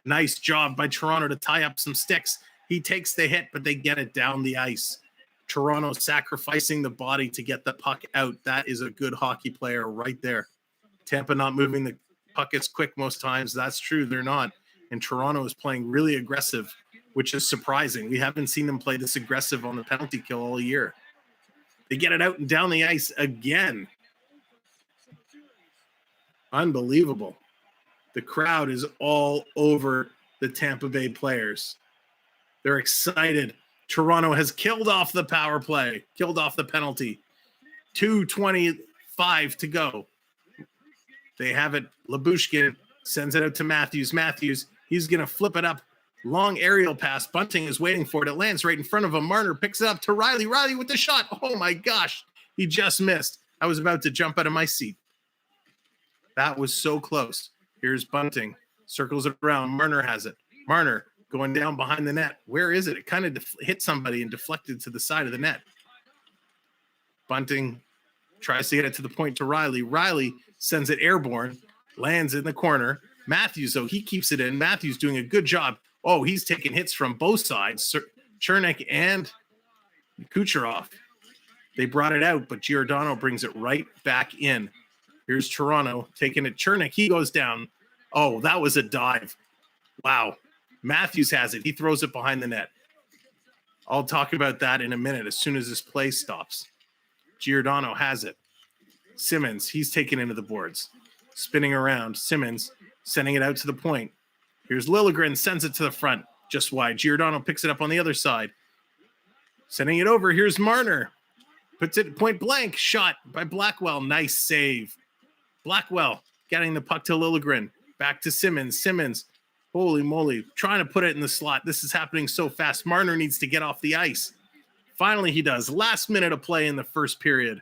Nice job by Toronto to tie up some sticks. He takes the hit, but they get it down the ice. Toronto sacrificing the body to get the puck out. That is a good hockey player right there. Tampa not moving the puck as quick most times. That's true. They're not. And Toronto is playing really aggressive, which is surprising. We haven't seen them play this aggressive on the penalty kill all year. They get it out and down the ice again. Unbelievable. The crowd is all over the Tampa Bay players. They're excited. Toronto has killed off the power play, killed off the penalty. 2:25 to go. They have it. Labushkin sends it out to Matthews. Matthews, he's going to flip it up Long aerial pass. Bunting is waiting for it. It lands right in front of him. Marner picks it up to Riley. Riley with the shot. Oh my gosh. He just missed. I was about to jump out of my seat. That was so close. Here's Bunting. Circles it around. Marner has it. Marner going down behind the net. Where is it? It kind of hit somebody and deflected to the side of the net. Bunting tries to get it to the point to Riley. Riley sends it airborne. Lands in the corner. Matthews, though, he keeps it in. Matthews doing a good job. Oh, he's taking hits from both sides. Chernik and Kucherov. They brought it out, but Giordano brings it right back in. Here's Toronto taking it. Chernik, he goes down. Oh, that was a dive. Wow. Matthews has it. He throws it behind the net. I'll talk about that in a minute as soon as this play stops. Giordano has it. Simmons, he's taken into the boards. Spinning around. Simmons sending it out to the point. Here's Liljegren, sends it to the front. Just wide. Giordano picks it up on the other side. Sending it over. Here's Marner. Puts it point blank. Shot by Blackwell. Nice save. Blackwell getting the puck to Liljegren. Back to Simmons. Simmons. Holy moly. Trying to put it in the slot. This is happening so fast. Marner needs to get off the ice. Finally, he does. Last minute of play in the first period.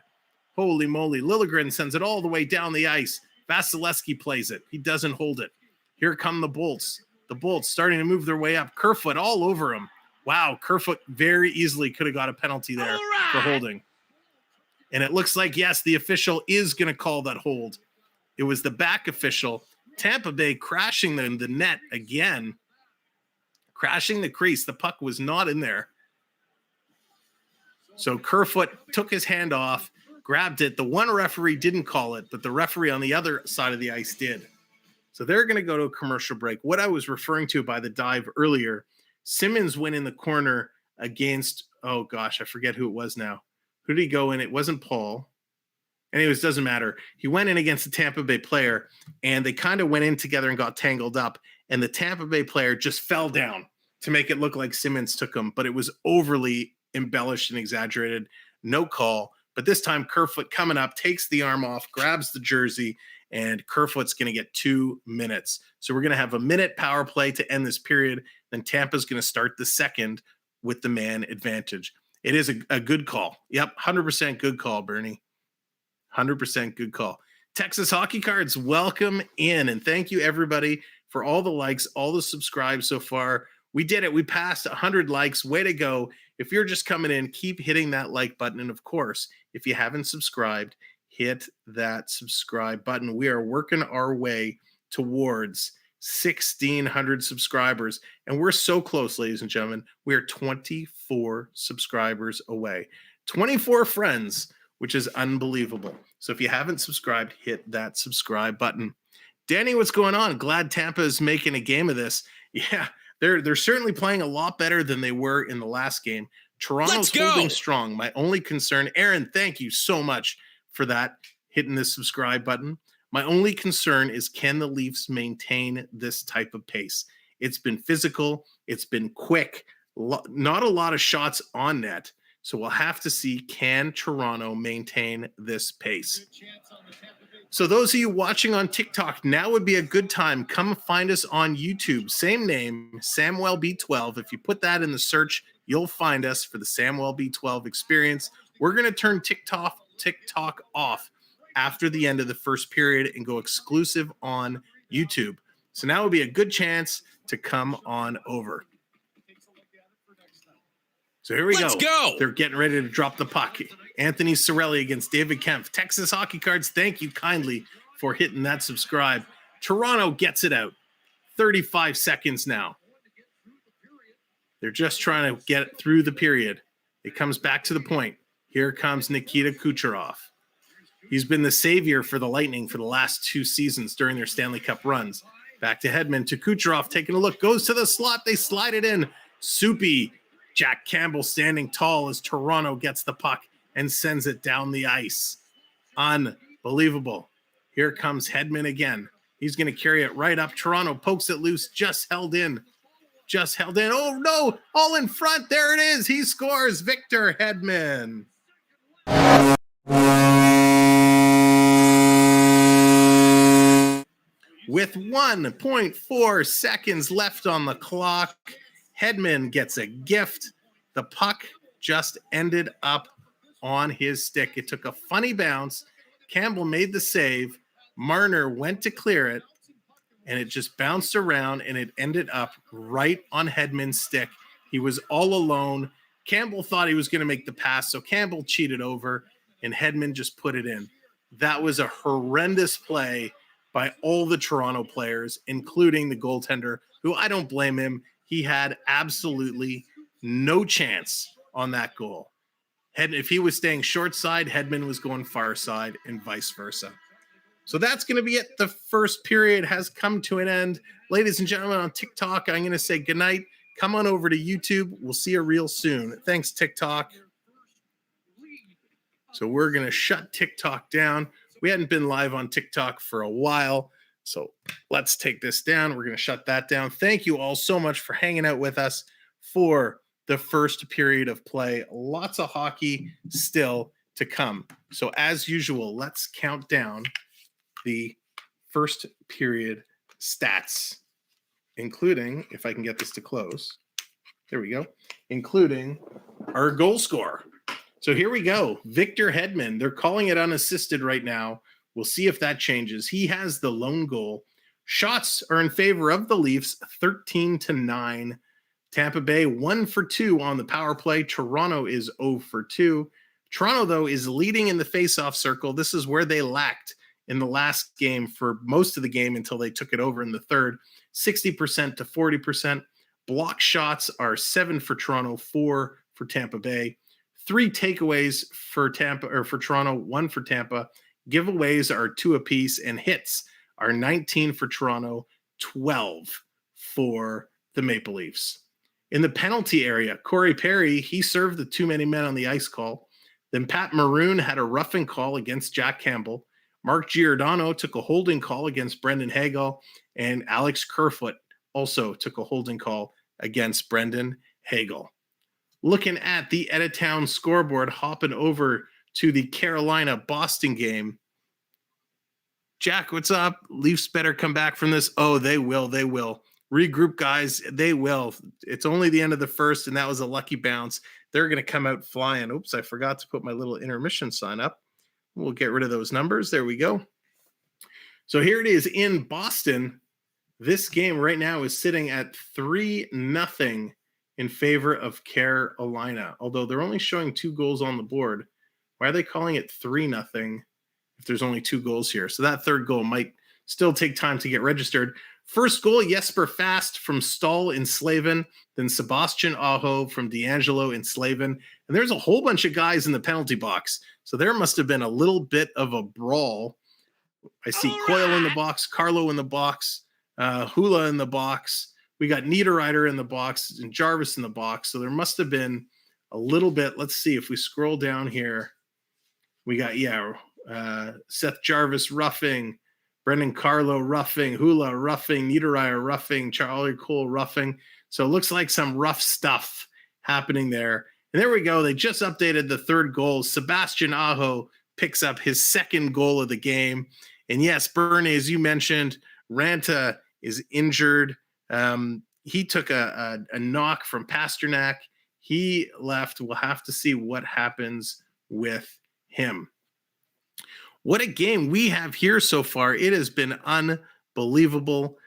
Holy moly. Liljegren sends it all the way down the ice. Vasilevskiy plays it. He doesn't hold it. Here come the Bolts. The Bolts starting to move their way up. Kerfoot all over him. Wow, Kerfoot very easily could have got a penalty there for holding. And it looks like, yes, the official is going to call that hold. It was the back official. Tampa Bay crashing the net again. Crashing the crease. The puck was not in there. So Kerfoot took his hand off, grabbed it. The one referee didn't call it, but the referee on the other side of the ice did. So they're going to go to a commercial break. What I was referring to by the dive earlier, Simmons went in the corner against, oh gosh, I forget who it was now. Who did he go in? It wasn't Paul. Anyways, doesn't matter. He went in against the Tampa Bay player, and they kind of went in together and got tangled up, and the Tampa Bay player just fell down to make it look like Simmons took him, but it was overly embellished and exaggerated. No call. But this time, Kerfoot coming up, takes the arm off, grabs the jersey, and Kerfoot's going to get 2 minutes. So we're going to have a minute power play to end this period. Then Tampa's going to start the second with the man advantage. It is a good call. Yep, 100% good call, Bernie. 100% good call. Texas Hockey Cards, welcome in. And thank you, everybody, for all the likes, all the subscribes so far. We did it. We passed 100 likes. Way to go. If you're just coming in, keep hitting that like button. And of course, if you haven't subscribed, hit that subscribe button. We are working our way towards 1,600 subscribers. And we're so close, ladies and gentlemen. We are 24 subscribers away. 24 friends, which is unbelievable. So if you haven't subscribed, hit that subscribe button. Danny, what's going on? Glad Tampa is making a game of this. Yeah, they're certainly playing a lot better than they were in the last game. Toronto's holding strong. My only concern, Aaron, thank you so much for that, hitting the subscribe button. My only concern is, can the Leafs maintain this type of pace? It's been physical. It's been quick. Not a lot of shots on net. So we'll have to see, can Toronto maintain this pace? So those of you watching on TikTok, now would be a good time. Come find us on YouTube. Same name, Samwelb12. If you put that in the search, you'll find us for the Samwelb12 Experience. We're going to turn TikTok off after the end of the first period and go exclusive on YouTube. So now would be a good chance to come on over. So here we go. They're getting ready to drop the puck. Anthony Cirelli against David Kempf. Texas Hockey Cards, thank you kindly for hitting that subscribe. Toronto gets it out. 35 seconds now. They're just trying to get through the period. It comes back to the point. Here comes Nikita Kucherov. He's been the savior for the Lightning for the last 2 seasons during their Stanley Cup runs. Back to Hedman, to Kucherov, taking a look, goes to the slot. They slide it in. Soupy. Jack Campbell standing tall as Toronto gets the puck and sends it down the ice. Unbelievable. Here comes Hedman again. He's going to carry it right up. Toronto pokes it loose, just held in. Oh, no, all in front. There it is. He scores. Victor Hedman. with 1.4 seconds left on the clock. Hedman gets a gift. The puck just ended up on his stick. It took a funny bounce. Campbell made the save. Marner went to clear it, and it just bounced around, and it ended up right on Hedman's stick. He was all alone. Campbell thought he was going to make the pass, so Campbell cheated over, and Hedman just put it in. That was a horrendous play by all the Toronto players, including the goaltender, who I don't blame him. He had absolutely no chance on that goal. If he was staying short side, Hedman was going far side, and vice versa. So that's going to be it. The first period has come to an end. Ladies and gentlemen, on TikTok, I'm going to say goodnight. Come on over to YouTube. We'll see you real soon. Thanks, TikTok. So we're going to shut TikTok down. We hadn't been live on TikTok for a while, so let's take this down. We're going to shut that down. Thank you all so much for hanging out with us for the first period of play. Lots of hockey still to come. So as usual, let's count down the first period stats, including, if I can get this to close, there we go, including our goal scorer. So here we go. Victor Hedman. They're calling it unassisted right now. We'll see if that changes. He has the lone goal. Shots are in favor of the Leafs, 13-9. Tampa Bay 1 for 2 on the power play. Toronto is 0 for 2. Toronto, though, is leading in the faceoff circle. This is where they lacked in the last game for most of the game until they took it over in the third, 60% to 40%. Block shots are 7 for Toronto, 4 for Tampa Bay. 3 takeaways for Toronto, 1 for Tampa. Giveaways are 2 apiece, and hits are 19 for Toronto, 12 for the Maple Leafs. In the penalty area, Corey Perry, he served the too many men on the ice call. Then Pat Maroon had a roughing call against Jack Campbell. Mark Giordano took a holding call against Brendan Hagel, and Alex Kerfoot also took a holding call against Brendan Hagel. Looking at the Editown scoreboard, hopping over to the Carolina-Boston game. Jack, what's up? Leafs better come back from this. Oh, they will. They will. Regroup, guys. They will. It's only the end of the first, and that was a lucky bounce. They're going to come out flying. Oops, I forgot to put my little intermission sign up. We'll get rid of those numbers. There we go. So here it is in Boston. This game right now is sitting at 3-0 in favor of Carolina, although they're only showing 2 goals on the board. Why are they calling it 3-0 if there's only 2 goals here? So that third goal might still take time to get registered. First goal, Jesper Fast from Stahl in Slavin, then Sebastian Aho from D'Angelo in Slavin. And there's a whole bunch of guys in the penalty box. So there must have been a little bit of a brawl. I see Coyle in the box, Carlo in the box, Hula in the box. We got Niederreiter in the box and Jarvis in the box. So there must have been a little bit. Let's see if we scroll down here. We got, Seth Jarvis roughing, Brendan Carlo roughing, Hula roughing, Niederreiter roughing, Charlie Cole roughing. So it looks like some rough stuff happening there. And there we go. They just updated the third goal. Sebastian Aho picks up his second goal of the game. And yes, Bernie, as you mentioned, Ranta is injured. He took a knock from Pasternak. He left. We'll have to see what happens with him. What a game we have here so far. It has been unbelievable.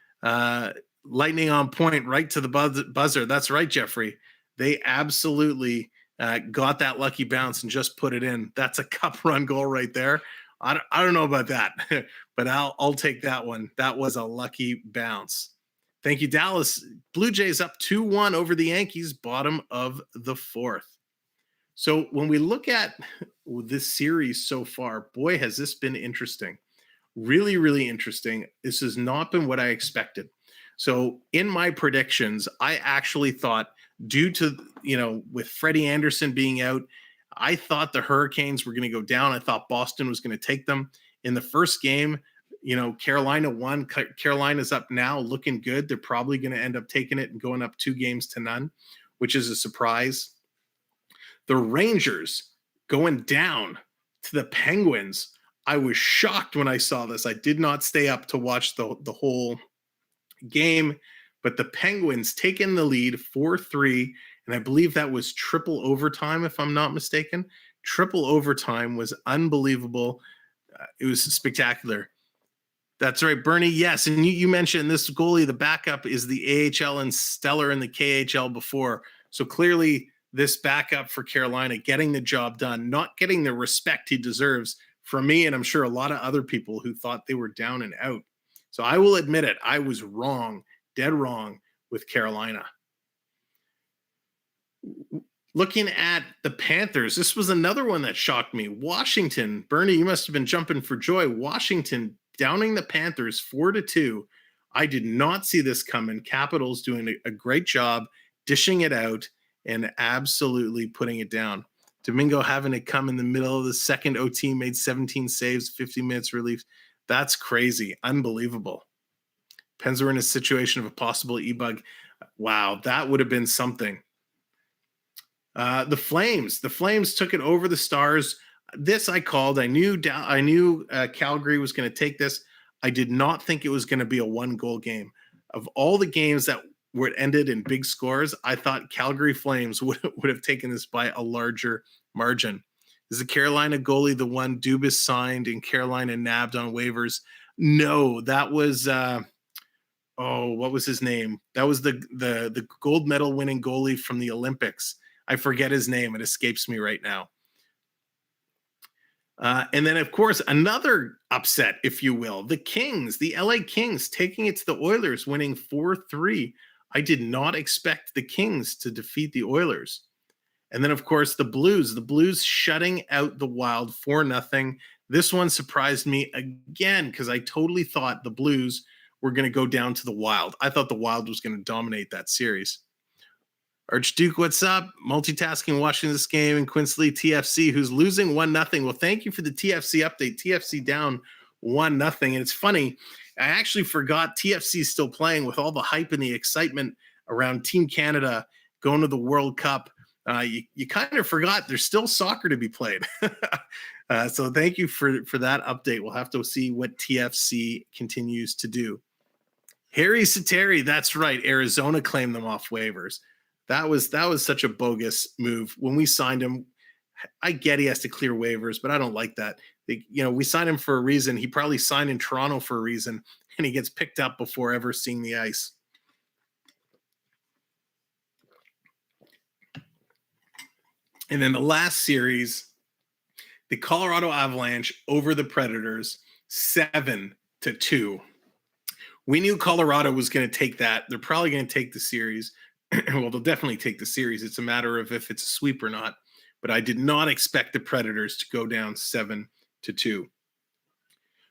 Lightning on point right to the buzzer. That's right, Jeffrey. They absolutely got that lucky bounce and just put it in. That's a cup run goal right there. I don't know about that, but I'll take that one. That was a lucky bounce. Thank you, Dallas. Blue Jays up 2-1 over the Yankees, bottom of the fourth. So when we look at this series so far, boy, has this been interesting. Really, really interesting. This has not been what I expected. So in my predictions, I actually thought due to, with Freddie Anderson being out, I thought the Hurricanes were going to go down. I thought Boston was going to take them. In the first game, Carolina won. Carolina's up now, looking good. They're probably going to end up taking it and going up 2-0, which is a surprise. The Rangers going down to the Penguins. I was shocked when I saw this. I did not stay up to watch the whole game, but the Penguins taking the lead 4-3, and I believe that was triple overtime, if I'm not mistaken. Triple overtime was unbelievable. It was spectacular. That's right, Bernie. Yes, and you mentioned this goalie, the backup is the AHL and stellar in the KHL before. So clearly this backup for Carolina getting the job done, not getting the respect he deserves from me, and I'm sure a lot of other people who thought they were down and out. So I will admit it, I was wrong, dead wrong with Carolina. Looking at the Panthers, this was another one that shocked me. Washington, Bernie, you must have been jumping for joy. Washington downing the Panthers 4-2. I did not see this coming. Capitals doing a great job dishing it out and absolutely putting it down. Domingo having it come in the middle of the second OT, made 17 saves, 50 minutes relief. That's crazy. Unbelievable. Pens were in a situation of a possible e-bug. Wow, that would have been something. The Flames took it over the Stars. This I called. I knew Calgary was going to take this. I did not think it was going to be a 1-goal game. Of all the games that were ended in big scores, I thought Calgary Flames would have taken this by a larger margin. Is the Carolina goalie the one Dubas signed and Carolina nabbed on waivers? No, that was what was his name? That was the gold medal winning goalie from the Olympics. I forget his name. It escapes me right now. And then, of course, another upset, if you will, the Kings, the LA Kings taking it to the Oilers, winning 4-3. I did not expect the Kings to defeat the Oilers. And then, of course, the Blues shutting out the Wild 4-0. This one surprised me again because I totally thought the Blues were going to go down to the Wild. I thought the Wild was going to dominate that series. Archduke, what's up? Multitasking, watching this game, and Quincy TFC, who's losing 1-0. Well, thank you for the TFC update. TFC down 1-0. And it's funny, I actually forgot TFC is still playing with all the hype and the excitement around Team Canada going to the World Cup. You kind of forgot there's still soccer to be played. So thank you for that update. We'll have to see what TFC continues to do. Harry Sateri, that's right. Arizona claimed them off waivers. That was such a bogus move. When we signed him, I get he has to clear waivers, but I don't like that. We signed him for a reason. He probably signed in Toronto for a reason, and he gets picked up before ever seeing the ice. And then the last series, the Colorado Avalanche over the Predators, 7-2. We knew Colorado was going to take that. They're probably going to take the series. Well, they'll definitely take the series. It's a matter of if it's a sweep or not. But I did not expect the Predators to go down 7-2.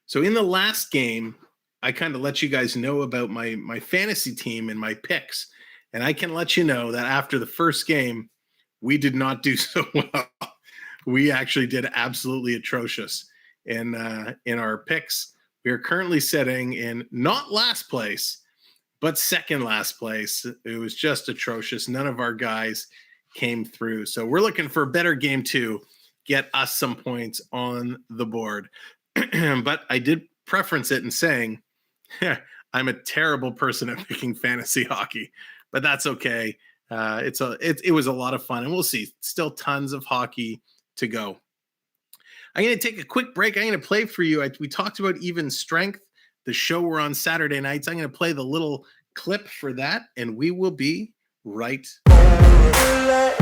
So in the last game, I kind of let you guys know about my fantasy team and my picks. And I can let you know that after the first game, we did not do so well. We actually did absolutely atrocious in our picks. We are currently sitting in not last place, but second last place. It was just atrocious. None of our guys came through. So we're looking for a better game to get us some points on the board. But I did preference it in saying I'm a terrible person at picking fantasy hockey, but that's okay. It was a lot of fun, and we'll see. Still tons of hockey to go. I'm going to take a quick break. I'm going to play for you. We talked about Even Strength, the show we're on Saturday nights. I'm going to play the little clip for that, and we will be right back.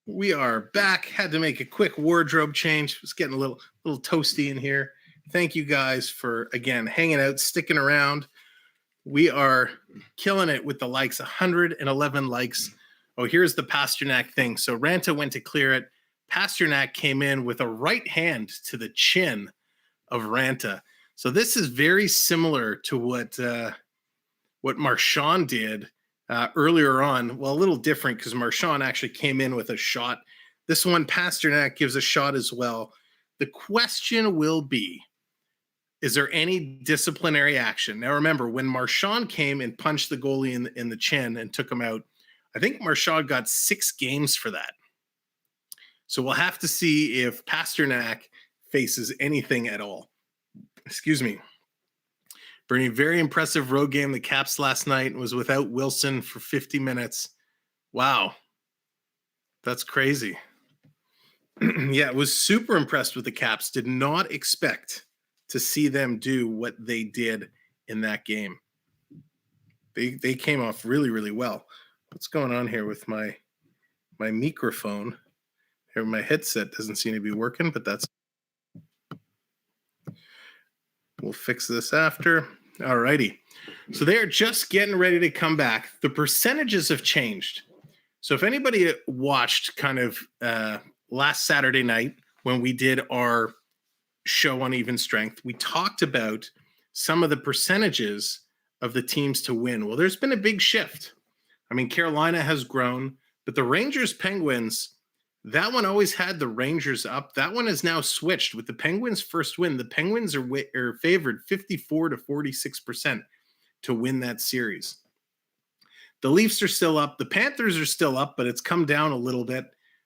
We are back. Had to make a quick wardrobe change. It's getting a little toasty in here. Thank you guys for, again, hanging out, sticking around. We are killing it with the likes, 111 likes Oh, here's the Pasternak thing. So Ranta went to clear it. Pasternak came in with a right hand to the chin of Ranta. So this is very similar to what Marchand did earlier on. Well, a little different because Marchand actually came in with a shot. This one, Pasternak gives a shot as well. The question will be, is there any disciplinary action? Now, remember, when Marchand came and punched the goalie in the chin and took him out, I think Marchand got 6 games for that. So we'll have to see if Pasternak faces anything at all. Excuse me. Bernie, very impressive road game. The Caps last night was without Wilson for 50 minutes. Wow. That's crazy. Yeah, I was super impressed with the Caps. Did not expect to see them do what they did in that game. They came off really, really well. What's going on here with my microphone? Here, my headset doesn't seem to be working, but we'll fix this after. All righty. So they are just getting ready to come back. The percentages have changed. So if anybody watched kind of last Saturday night when we did our show on even strength, we talked about some of the percentages of the teams to win. Well, there's been a big shift. I mean, Carolina has grown, but the Rangers Penguins, that one always had the Rangers up. That one has now switched with the Penguins' first win. The Penguins are favored 54 to 46% to win that series. The Leafs are still up. The Panthers are still up, but it's come down a little bit.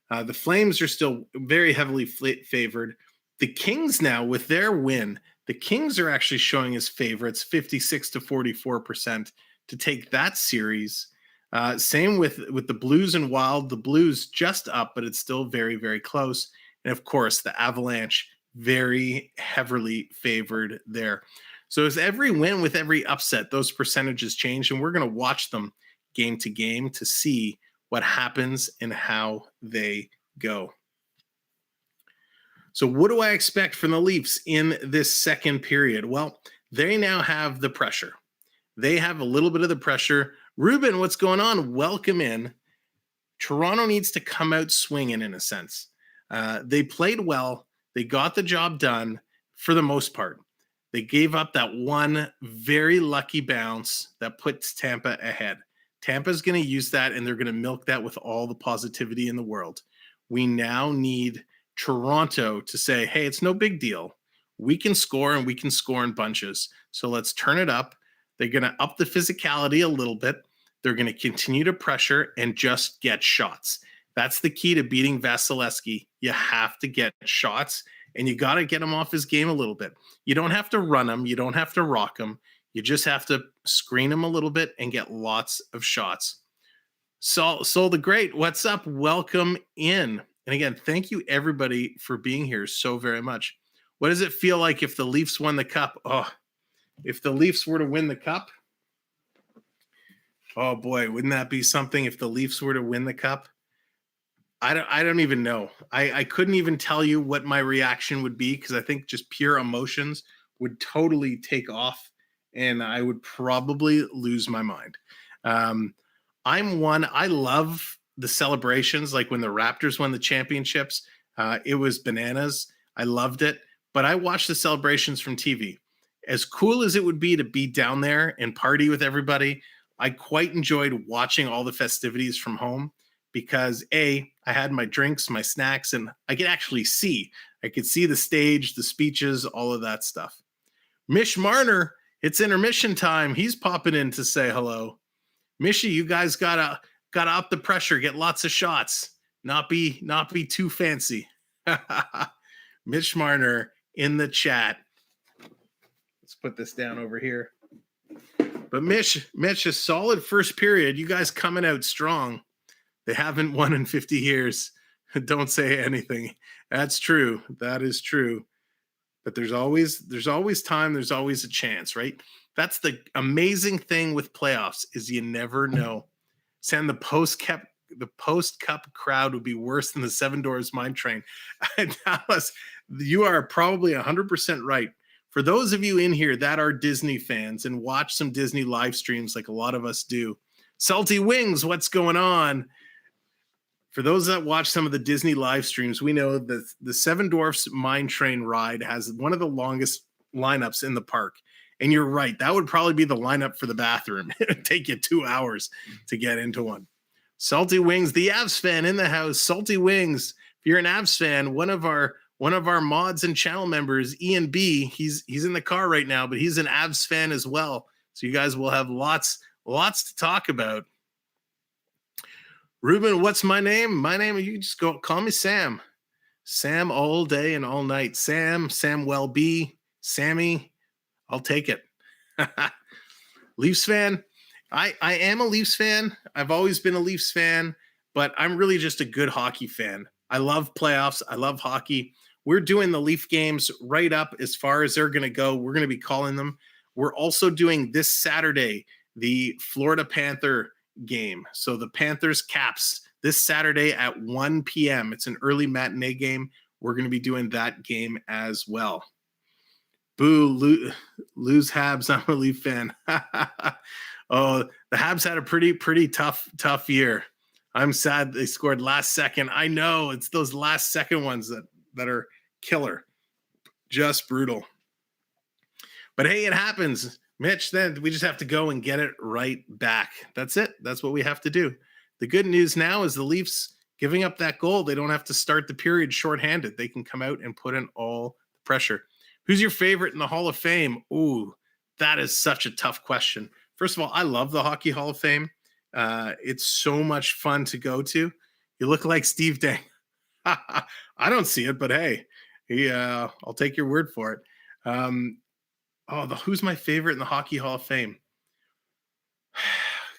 The Flames are still very heavily favored. The Kings now, with their win, the Kings are actually showing as favorites 56 to 44% to take that series. Same with the Blues and Wild. The Blues just up, but it's still very, very close. And of course, the Avalanche very heavily favored there. So as every win with every upset, those percentages change, and we're going to watch them game to game to see what happens and how they go. So what do I expect from the Leafs in this second period? Well, they now have the pressure. They have a little bit of the pressure. Ruben, what's going on? Welcome in. Toronto needs to come out swinging in a sense. They played well. They got the job done for the most part. They gave up that one very lucky bounce that puts Tampa ahead. Tampa's going to use that, and they're going to milk that with all the positivity in the world. We now need Toronto to say, hey, it's no big deal. We can score, and we can score in bunches. So let's turn it up. They're going to up the physicality a little bit. They're going to continue to pressure and just get shots. That's the key to beating Vasilevskiy. You have to get shots, and you got to get him off his game a little bit. You don't have to run him. You don't have to rock him. You just have to screen him a little bit and get lots of shots. Sol the Great, what's up? Welcome in. And again, thank you everybody for being here so very much. What does it feel like if the Leafs won the cup? Oh, if the Leafs were to win the cup, oh boy, wouldn't that be something if the Leafs were to win the cup? I don't even know. I couldn't even tell you what my reaction would be because I think just pure emotions would totally take off and I would probably lose my mind. I love the celebrations, like when the Raptors won the championships. It was bananas. I loved it, but I watched the celebrations from TV. As cool as it would be to be down there and party with everybody, I quite enjoyed watching all the festivities from home because I had my drinks, my snacks, and I could actually see. I could see the stage, the speeches, all of that stuff. Mitch Marner, it's intermission time. He's popping in to say hello. Mishy, you guys gotta up the pressure, get lots of shots, not be too fancy. Mitch Marner in the chat. Let's put this down over here. But Mitch, a solid first period. You guys coming out strong. They haven't won in 50 years. Don't say anything. That's true. That is true. But there's always time. There's always a chance, right? That's the amazing thing with playoffs is you never know. Sam, the post-cup crowd would be worse than the Seven Doors Mine Train. Dallas, you are probably 100% right. For those of you in here that are Disney fans and watch some Disney live streams like a lot of us do, Salty Wings, what's going on? For those that watch some of the Disney live streams, we know that the Seven Dwarfs Mine Train ride has one of the longest lineups in the park. And you're right. That would probably be the lineup for the bathroom. It would take you 2 hours to get into one. Salty Wings, the Avs fan in the house. Salty Wings, if you're an Avs fan, one of our mods and channel members, Ian B, he's in the car right now, but he's an Avs fan as well. So you guys will have lots to talk about. Ruben, what's my name? My name, you just call me Sam. Sam all day and all night. Samwelb, Sammy, I'll take it. Leafs fan. I am a Leafs fan. I've always been a Leafs fan, but I'm really just a good hockey fan. I love playoffs. I love hockey. We're doing the Leaf games right up as far as they're going to go. We're going to be calling them. We're also doing this Saturday the Florida Panther game. So the Panthers Caps this Saturday at 1 p.m. It's an early matinee game. We're going to be doing that game as well. Boo, lose Habs. I'm a Leaf fan. Oh, the Habs had a pretty tough year. I'm sad they scored last second. I know it's those last second ones that are killer. Just brutal. But hey, it happens. Mitch, then we just have to go and get it right back. That's it. That's what we have to do. The good news now is the Leafs giving up that goal. They don't have to start the period shorthanded. They can come out and put in all the pressure. Who's your favorite in the Hall of Fame? Ooh, that is such a tough question. First of all, I love the Hockey Hall of Fame. It's so much fun to go to. You look like Steve Dang. I don't see it, but hey, I'll take your word for it. Who's my favorite in the Hockey Hall of Fame?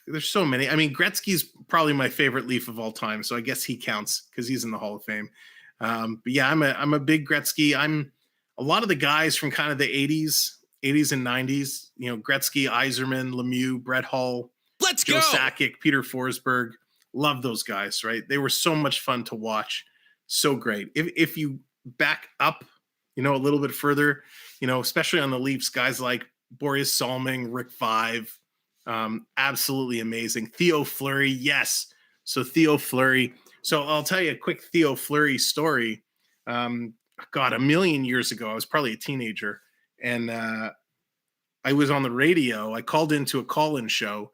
There's so many. I mean, Gretzky's probably my favorite Leaf of all time, so I guess he counts because he's in the Hall of Fame. But yeah, I'm a big Gretzky. I'm a lot of the guys from kind of the 80s and 90s. You know, Gretzky, Yzerman, Lemieux, Brett Hull, Joe Sakic, Peter Forsberg. Love those guys, right? They were so much fun to watch. So great. If you back up, a little bit further, especially on the Leafs, guys like Boris Salming, Rick Vaive, absolutely amazing. Theo Fleury, yes. So Theo Fleury. So I'll tell you a quick Theo Fleury story. A million years ago, I was probably a teenager, and I was on the radio. I called into a call-in show,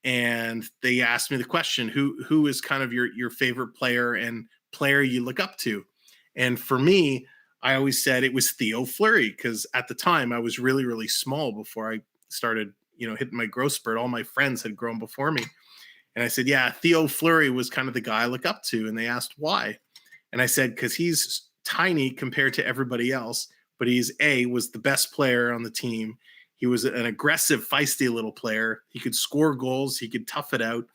and they asked me the question, who is kind of your favorite player and player you look up to? And for me, I always said it was Theo Fleury, because at the time I was really, really small before I started, hitting my growth spurt. All my friends had grown before me. And I said, yeah, Theo Fleury was kind of the guy I look up to. And they asked why. And I said, because he's tiny compared to everybody else, but was the best player on the team. He was an aggressive, feisty little player. He could score goals. He could tough it out.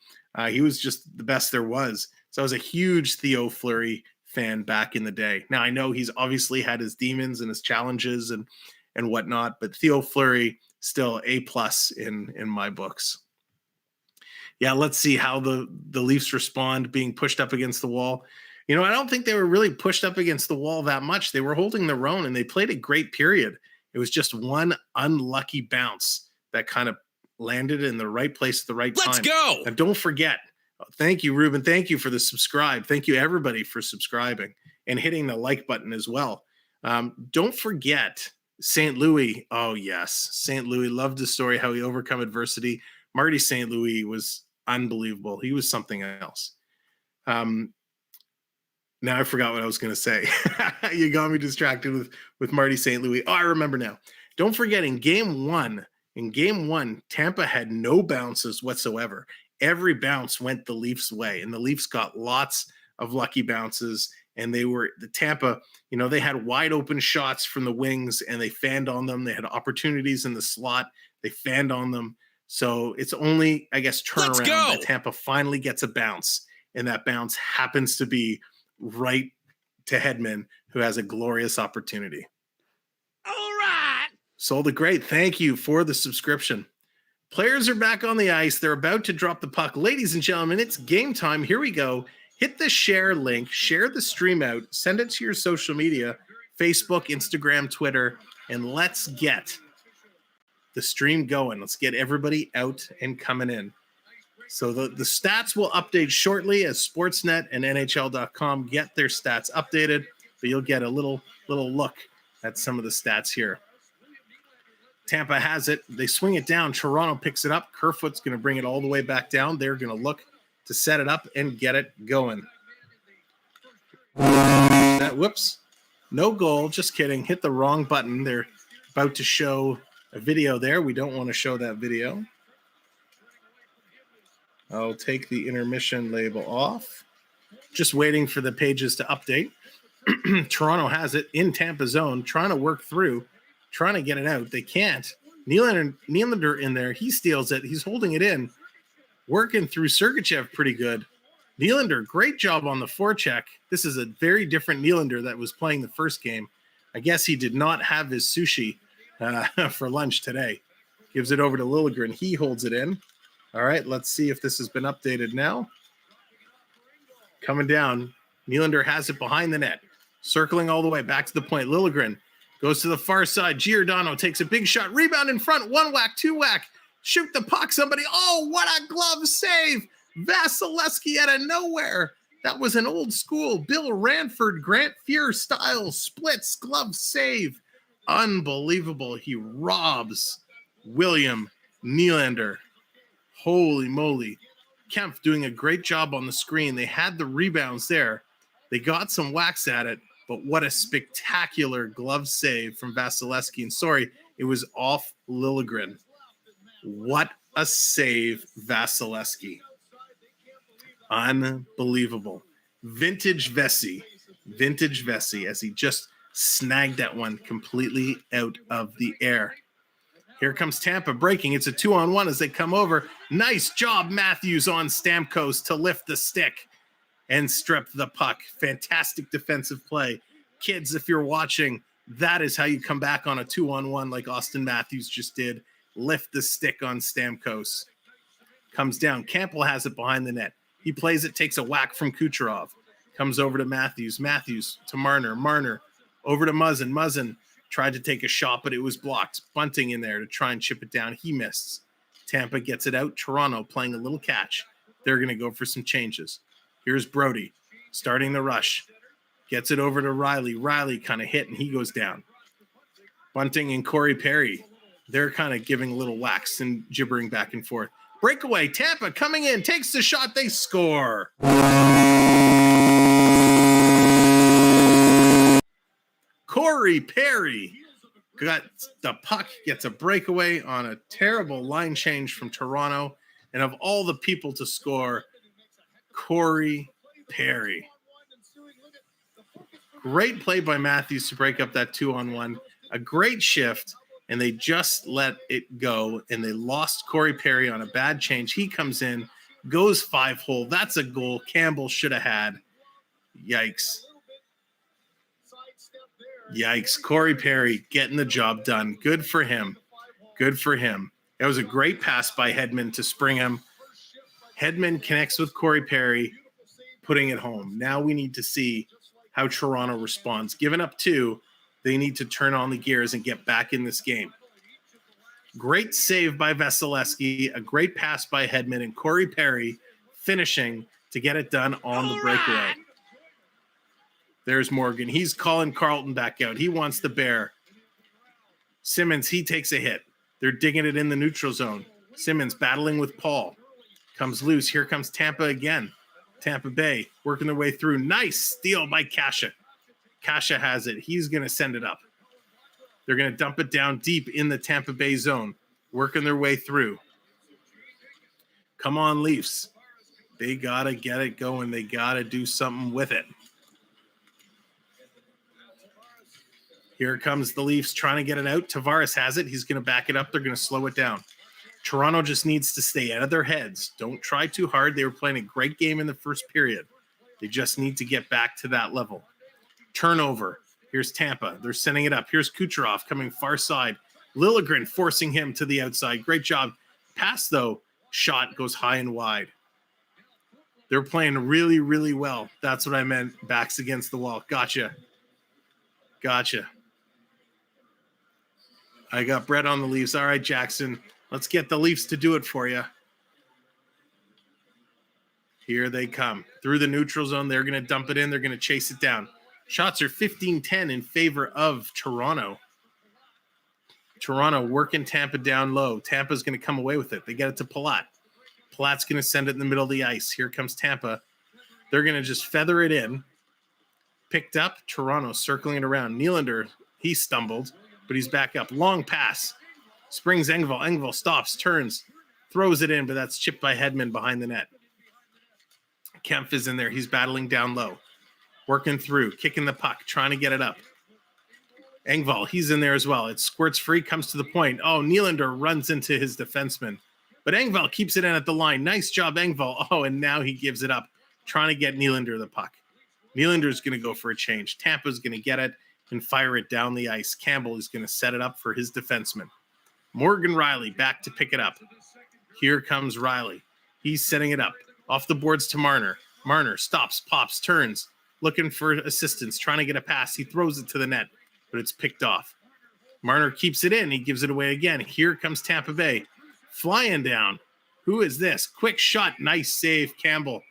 He was just the best there was. So I was a huge Theo Fleury fan back in the day. Now I know he's obviously had his demons and his challenges and whatnot, but Theo Fleury still A+ in my books. Yeah, let's see how the Leafs respond being pushed up against the wall. I don't think they were really pushed up against the wall that much. They were holding their own, and they played a great period. It was just one unlucky bounce that kind of landed in the right place at the right time. Let's go! And don't forget, thank you, Ruben. Thank you for the subscribe. Thank you, everybody, for subscribing and hitting the like button as well. Don't forget St. Louis. Oh, yes. St. Louis. Loved the story, how he overcome adversity. Marty St. Louis was unbelievable. He was something else. Now I forgot what I was going to say. You got me distracted with Marty St. Louis. Oh, I remember now. Don't forget, in game one, Tampa had no bounces whatsoever. Every bounce went the Leafs' way, and the Leafs got lots of lucky bounces. And the Tampa, they had wide open shots from the wings, and they fanned on them. They had opportunities in the slot. They fanned on them. So it's only, I guess, turnaround that Tampa finally gets a bounce, and that bounce happens to be right to Hedman, who has a glorious opportunity. All right. Sold it great. Thank you for the subscription. Players are back on the ice. They're about to drop the puck. Ladies and gentlemen, it's game time. Here we go. Hit the share link. Share the stream out. Send it to your social media, Facebook, Instagram, Twitter, and let's get the stream going. Let's get everybody out and coming in. So the stats will update shortly as Sportsnet and NHL.com get their stats updated, but you'll get a little look at some of the stats here. Tampa has it. They swing it down. Toronto picks it up. Kerfoot's going to bring it all the way back down. They're going to look to set it up and get it going. Whoops. No goal. Just kidding. Hit the wrong button. They're about to show a video there. We don't want to show that video. I'll take the intermission label off. Just waiting for the pages to update. Toronto has it in Tampa zone, trying to work through, trying to get it out. They can't. Nylander in there. He steals it. He's holding it in. Working through Sergachev pretty good. Nylander, great job on the forecheck. This is a very different Nylander that was playing the first game. I guess he did not have his sushi for lunch today. Gives it over to Liljegren. He holds it in. All right, let's see if this has been updated now. Coming down. Nylander has it behind the net. Circling all the way back to the point. Liljegren goes to the far side. Giordano takes a big shot. Rebound in front. One whack, two whack. Shoot the puck, somebody. Oh, what a glove save. Vasilevskiy out of nowhere. That was an old school Bill Ranford, Grant Fuhr style splits glove save. Unbelievable. He robs William Nylander. Holy moly. Kempf doing a great job on the screen. They had the rebounds there. They got some whacks at it, but what a spectacular glove save from Vasilevskiy. And sorry, it was off Liljegren. What a save, Vasilevskiy. Unbelievable. Vintage Vesey as he just snagged that one completely out of the air. Here comes Tampa breaking. It's a 2-on-1 as they come over. Nice job, Matthews on Stamkos to lift the stick and strip the puck. Fantastic defensive play. Kids, if you're watching, that is how you come back on a 2-on-1 like Austin Matthews just did. Lift the stick on Stamkos. Comes down. Campbell has it behind the net. He plays it, takes a whack from Kucherov. Comes over to Matthews. Matthews to Marner. Marner over to Muzzin. Muzzin tried to take a shot, but it was blocked. Bunting in there to try and chip it down. He missed. Tampa gets it out. Toronto playing a little catch. They're going to go for some changes. Here's Brody starting the rush. Gets it over to Riley. Riley kind of hit, and he goes down. Bunting and Corey Perry, they're kind of giving little whacks and gibbering back and forth. Breakaway. Tampa coming in. Takes the shot. They score. Corey Perry got the puck, gets a breakaway on a terrible line change from Toronto. And of all the people to score, Corey Perry. Great play by Matthews to break up that 2-on-1. A great shift, and they just let it go, and they lost Corey Perry on a bad change. He comes in, goes 5-hole. That's a goal Campbell should have had. Yikes. Yikes. Corey Perry getting the job done. Good for him. Good for him. It was a great pass by Hedman to Springham. Hedman connects with Corey Perry, putting it home. Now we need to see how Toronto responds. Given up 2, they need to turn on the gears and get back in this game. Great save by Vasilevskiy, a great pass by Hedman, and Corey Perry finishing to get it done on the breakaway. There's Morgan. He's calling Carlton back out. He wants the bear. Simmons, he takes a hit. They're digging it in the neutral zone. Simmons battling with Paul. Comes loose. Here comes Tampa again. Tampa Bay working their way through. Nice steal by Kasha. Kasha has it. He's going to send it up. They're going to dump it down deep in the Tampa Bay zone. Working their way through. Come on, Leafs. They got to get it going. They got to do something with it. Here comes the Leafs trying to get it out. Tavares has it. He's going to back it up. They're going to slow it down. Toronto just needs to stay out of their heads. Don't try too hard. They were playing a great game in the first period. They just need to get back to that level. Turnover. Here's Tampa. They're sending it up. Here's Kucherov coming far side. Liljegren forcing him to the outside. Great job. Pass, though. Shot goes high and wide. They're playing really, really well. That's what I meant. Backs against the wall. Gotcha. Gotcha. I got Brett on the Leafs. All right, Jackson. Let's get the Leafs to do it for you. Here they come. Through the neutral zone, they're going to dump it in. They're going to chase it down. Shots are 15-10 in favor of Toronto. Toronto working Tampa down low. Tampa's going to come away with it. They get it to Palat. Palat's going to send it in the middle of the ice. Here comes Tampa. They're going to just feather it in. Picked up. Toronto circling it around. Nylander, he stumbled, but he's back up. Long pass. Springs Engvall. Engvall stops, turns, throws it in, but that's chipped by Hedman behind the net. Kempf is in there. He's battling down low. Working through, kicking the puck, trying to get it up. Engvall, he's in there as well. It squirts free, comes to the point. Oh, Nylander runs into his defenseman. But Engvall keeps it in at the line. Nice job, Engvall. Oh, and now he gives it up, trying to get Nylander the puck. Nylander's going to go for a change. Tampa's going to get it and fire it down the ice. Campbell is going to set it up for his defenseman. Morgan Rielly back to pick it up. Here comes Rielly. He's setting it up. Off the boards to Marner. Marner stops, pops, turns, looking for assistance, trying to get a pass. He throws it to the net, but it's picked off. Marner keeps it in. He gives it away again. Here comes Tampa Bay. Flying down. Who is this? Quick shot. Nice save, Campbell.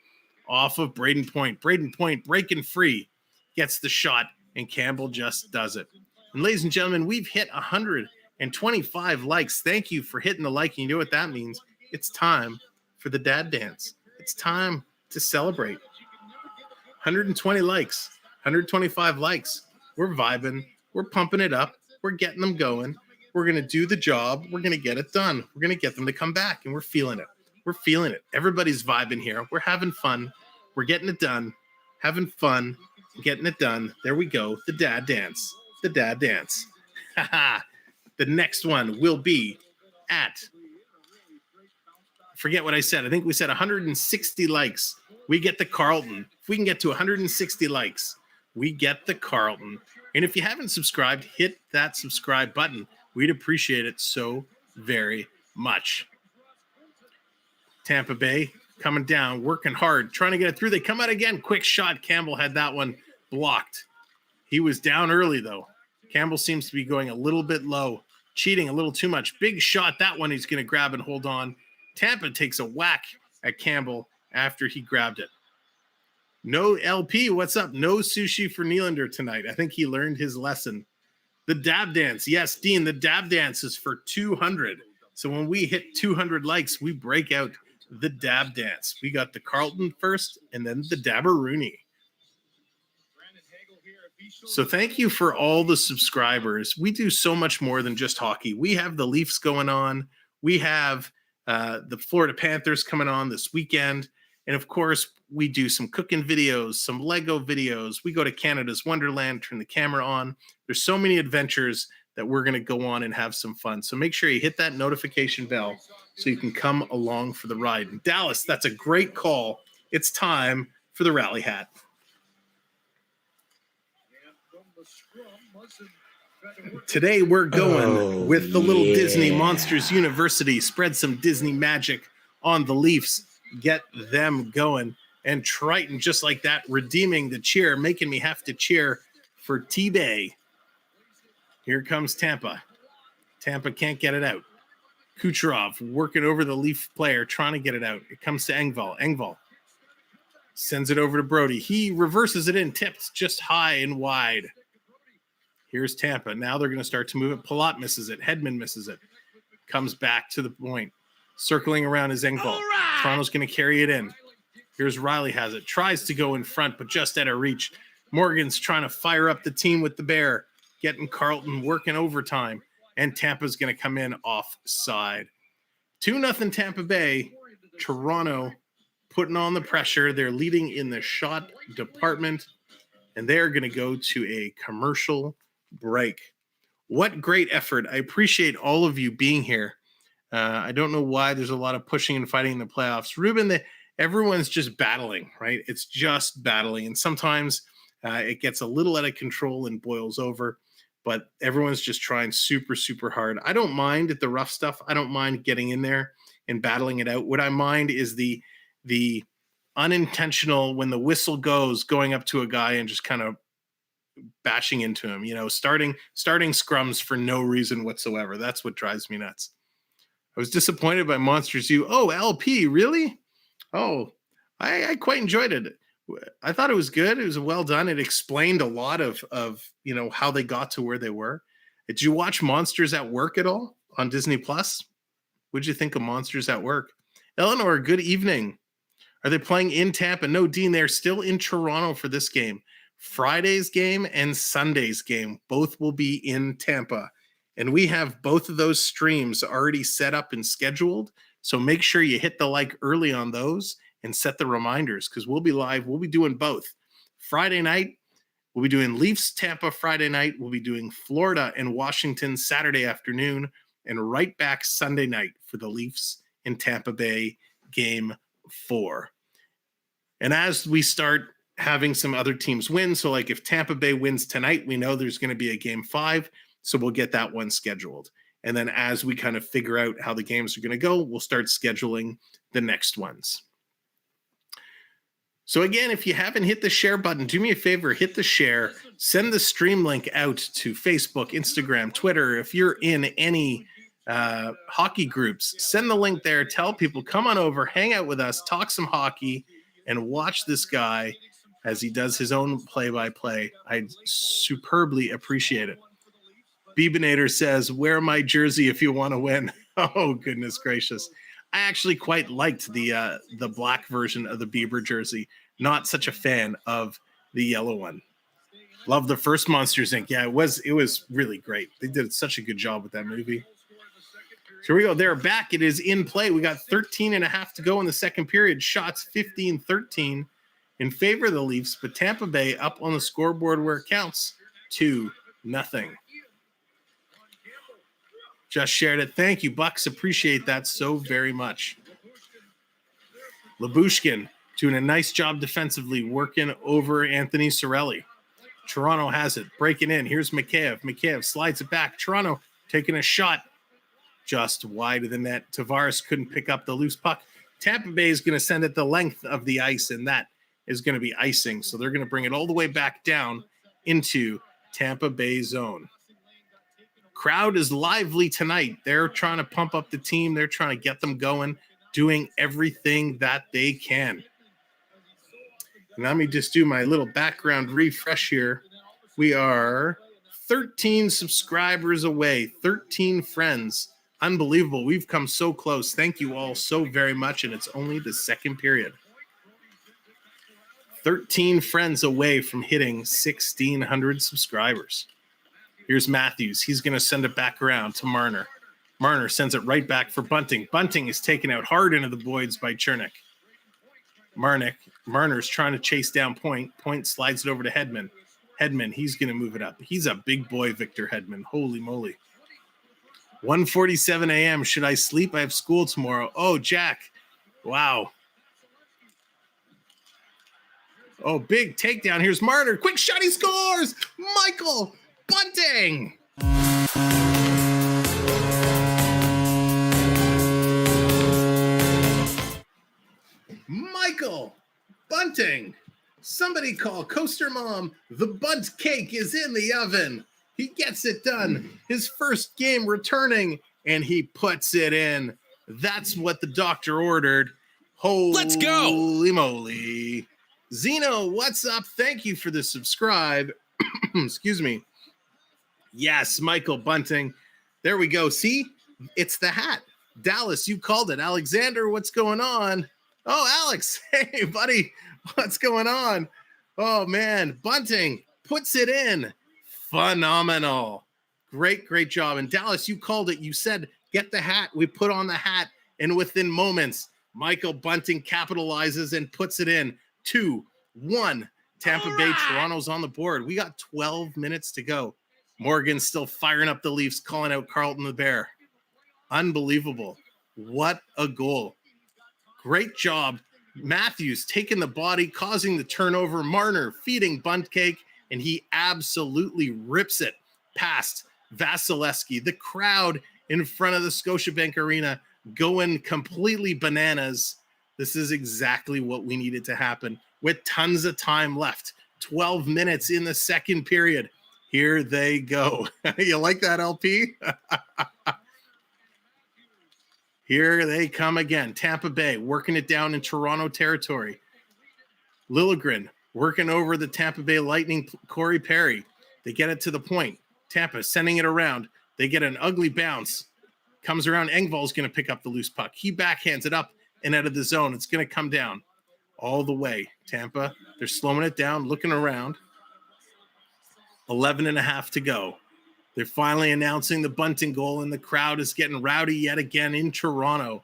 Off of Brayden Point. Brayden Point breaking free. Gets the shot, and Campbell just does it. And ladies and gentlemen, we've hit 125 likes. Thank you for hitting the like. And you know what that means? It's time for the dad dance. It's time to celebrate. 120 likes, 125 likes. We're vibing. We're pumping it up. We're getting them going. We're going to do the job. We're going to get it done. We're going to get them to come back, and we're feeling it. We're feeling it. Everybody's vibing here. We're having fun. We're getting it done. Having fun. Getting it done. There we go. The dad dance. The dad dance. The next one will be at... Forget what I said. I think we said 160 likes. We get the Carlton. If we can get to 160 likes, we get the Carlton. And if you haven't subscribed, hit that subscribe button. We'd appreciate it so very much. Tampa Bay coming down, working hard, trying to get it through. They come out again. Quick shot. Campbell had that one blocked. He was down early, though. Campbell seems to be going a little bit low, cheating a little too much. Big shot. That one he's going to grab and hold on. Tampa takes a whack at Campbell after he grabbed it. No LP, what's up? No sushi for Nylander tonight. I think he learned his lesson. The dab dance. Yes, Dean, the dab dance is for 200. So when we hit 200 likes, we break out the dab dance. We got the Carlton first and then the Dabberoonie. So thank you for all the subscribers. We do so much more than just hockey. We have the Leafs going on. We have the Florida Panthers coming on this weekend. And of course, we do some cooking videos, some Lego videos. We go to Canada's Wonderland, turn the camera on. There's so many adventures that we're going to go on and have some fun. So make sure you hit that notification bell so you can come along for the ride. In Dallas, that's a great call. It's time for the rally hat. Today we're going with the little Disney Monsters University. Spread some Disney magic on the Leafs. Get them going. And Triton, just like that, redeeming the cheer, making me have to cheer for T-Bay. Here comes Tampa. Tampa can't get it out. Kucherov working over the Leaf player, trying to get it out. It comes to Engvall. Engvall sends it over to Brody. He reverses it in, tipped just high and wide. Here's Tampa. Now they're going to start to move it. Palat misses it. Hedman misses it. Comes back to the point. Circling around is Engvall. Right. Toronto's going to carry it in. Here's Rielly has it. Tries to go in front, but just out of reach. Morgan's trying to fire up the team with the bear. Getting Carlton working overtime. And Tampa's going to come in offside. 2-0 Tampa Bay. Toronto putting on the pressure. They're leading in the shot department. And they're going to go to a commercial break. What great effort. I appreciate all of you being here. I don't know why there's a lot of pushing and fighting in the playoffs. Ruben, everyone's just battling, right? It's just battling. And sometimes it gets a little out of control and boils over, but everyone's just trying super, super hard. I don't mind the rough stuff. I don't mind getting in there and battling it out. What I mind is the unintentional, when the whistle goes, going up to a guy and just kind of bashing into him, starting scrums for no reason whatsoever. That's what drives me nuts. I was disappointed by Monsters U. Oh, LP, really? Oh, I quite enjoyed it. I thought it was good. It was well done. It explained a lot of how they got to where they were. Did you watch Monsters at Work at all on Disney Plus? What'd you think of Monsters at Work? Eleanor, good evening. Are they playing in Tampa? No, Dean, they're still in Toronto for this game. Friday's game and Sunday's game both will be in Tampa. And we have both of those streams already set up and scheduled. So make sure you hit the like early on those and set the reminders because we'll be live. We'll be doing both. Friday night, we'll be doing Leafs Tampa Friday night. We'll be doing Florida and Washington Saturday afternoon. And right back Sunday night for the Leafs in Tampa Bay game 4. And as we start having some other teams win, so like if Tampa Bay wins tonight, we know there's going to be a game 5, so we'll get that one scheduled. And then as we kind of figure out how the games are going to go, we'll start scheduling the next ones. So again, if you haven't hit the share button, do me a favor, hit the share, send the stream link out to Facebook, Instagram, Twitter. If you're in any hockey groups, send the link there, tell people, come on over, hang out with us, talk some hockey, and watch this guy as he does his own play-by-play. I superbly appreciate it. Beebinator says, wear my jersey if you want to win. Oh, goodness gracious. I actually quite liked the black version of the Bieber jersey. Not such a fan of the yellow one. Love the first Monsters, Inc. Yeah, it was really great. They did such a good job with that movie. So here we go. They're back. It is in play. We got 13 and a half to go in the second period. Shots 15-13 in favor of the Leafs, but Tampa Bay up on the scoreboard where it counts, 2-0. Just shared it. Thank you, Bucks. Appreciate that so very much. Labushkin doing a nice job defensively, working over Anthony Cirelli. Toronto has it. Breaking in. Here's Mikheyev. Mikheyev slides it back. Toronto taking a shot just wide of the net. Tavares couldn't pick up the loose puck. Tampa Bay is going to send it the length of the ice, and that is going to be icing. So they're going to bring it all the way back down into Tampa Bay zone. Crowd is lively tonight. They're trying to pump up the team. They're trying to get them going, doing everything that they can. And let me just do my little background refresh here. We are 13 subscribers away, 13 friends. Unbelievable. We've come so close. Thank you all so very much. And it's only the second period. 13 friends away from hitting 1,600 subscribers. Here's Matthews. He's going to send it back around to Marner. Marner sends it right back for Bunting. Bunting is taken out hard into the voids by Chernik. Marner's trying to chase down Point. Point slides it over to Hedman. Hedman, he's going to move it up. He's a big boy, Victor Hedman. Holy moly. 1:47 a.m. Should I sleep? I have school tomorrow. Oh, Jack. Wow. Oh, big takedown. Here's Marner. Quick shot. He scores. Michael Bunting. Michael Bunting. Somebody call Coaster Mom. The bunt cake is in the oven. He gets it done. His first game returning, and he puts it in. That's what the doctor ordered. Let's go. Holy moly. Zeno, what's up? Thank you for the subscribe. Excuse me. Yes, Michael Bunting. There we go. See? It's the hat. Dallas, you called it. Alexander, what's going on? Oh, Alex. Hey, buddy. What's going on? Oh, man. Bunting puts it in. Phenomenal. Great job. And Dallas, you called it. You said, get the hat. We put on the hat. And within moments, Michael Bunting capitalizes and puts it in. 2-1. Tampa Bay, Toronto's on the board. We got 12 minutes to go. Morgan's still firing up the Leafs, calling out Carlton the Bear. Unbelievable. What a goal. Great job. Matthews taking the body, causing the turnover. Marner feeding bunt cake, and he absolutely rips it past Vasilevskiy. The crowd in front of the Scotiabank Arena going completely bananas. This is exactly what we needed to happen with tons of time left. 12 minutes in the second period. Here they go. You like that, LP? Here they come again. Tampa Bay working it down in Toronto territory. Liljegren working over the Tampa Bay Lightning, Corey Perry. They get it to the point. Tampa sending it around. They get an ugly bounce. Comes around. Engvall's going to pick up the loose puck. He backhands it up and out of the zone. It's going to come down all the way. Tampa, they're slowing it down, looking around. 11 and a half to go. They're finally announcing the bunting goal, and the crowd is getting rowdy yet again in Toronto.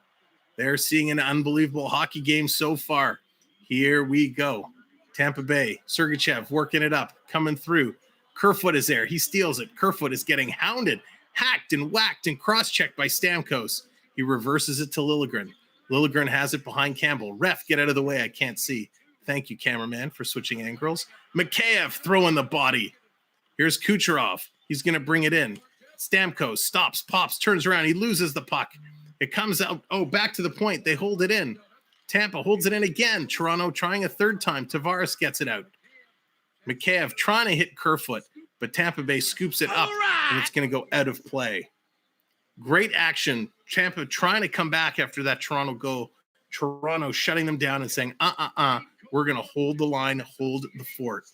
They're seeing an unbelievable hockey game so far. Here we go. Tampa Bay, Sergachev working it up, coming through. Kerfoot is there. He steals it. Kerfoot is getting hounded, hacked and whacked and cross-checked by Stamkos. He reverses it to Liljegren. Liljegren has it behind Campbell. Ref, get out of the way. I can't see. Thank you, cameraman, for switching angles. Mikheyev throwing the body. Here's Kucherov. He's going to bring it in. Stamkos stops, pops, turns around. He loses the puck. It comes out. Oh, back to the point. They hold it in. Tampa holds it in again. Toronto trying a third time. Tavares gets it out. Mikheyev trying to hit Kerfoot, but Tampa Bay scoops it up, and it's going to go out of play. Great action. Tampa trying to come back after that Toronto goal. Toronto shutting them down and saying, we're going to hold the line, hold the fort.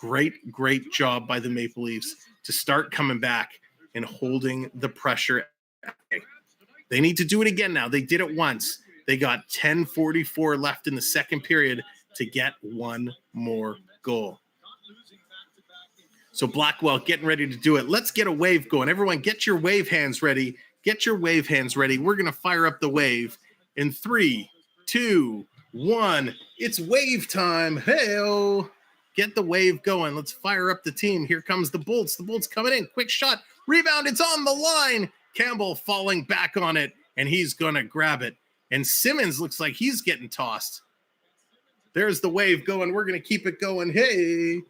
Great job by the Maple Leafs to start coming back and holding the pressure. They need to do it again now. They did it once. They got 10:44 left in the second period to get one more goal. So Blackwell getting ready to do it. Let's get a wave going. Everyone, get your wave hands ready. Get your wave hands ready. We're going to fire up the wave in 3, 2, 1. It's wave time. Hey-o. Get the wave going. Let's fire up the team. Here comes the Bolts. The Bolts coming in. Quick shot. Rebound. It's on the line. Campbell falling back on it, and he's going to grab it. And Simmons looks like he's getting tossed. There's the wave going. We're going to keep it going. Hey.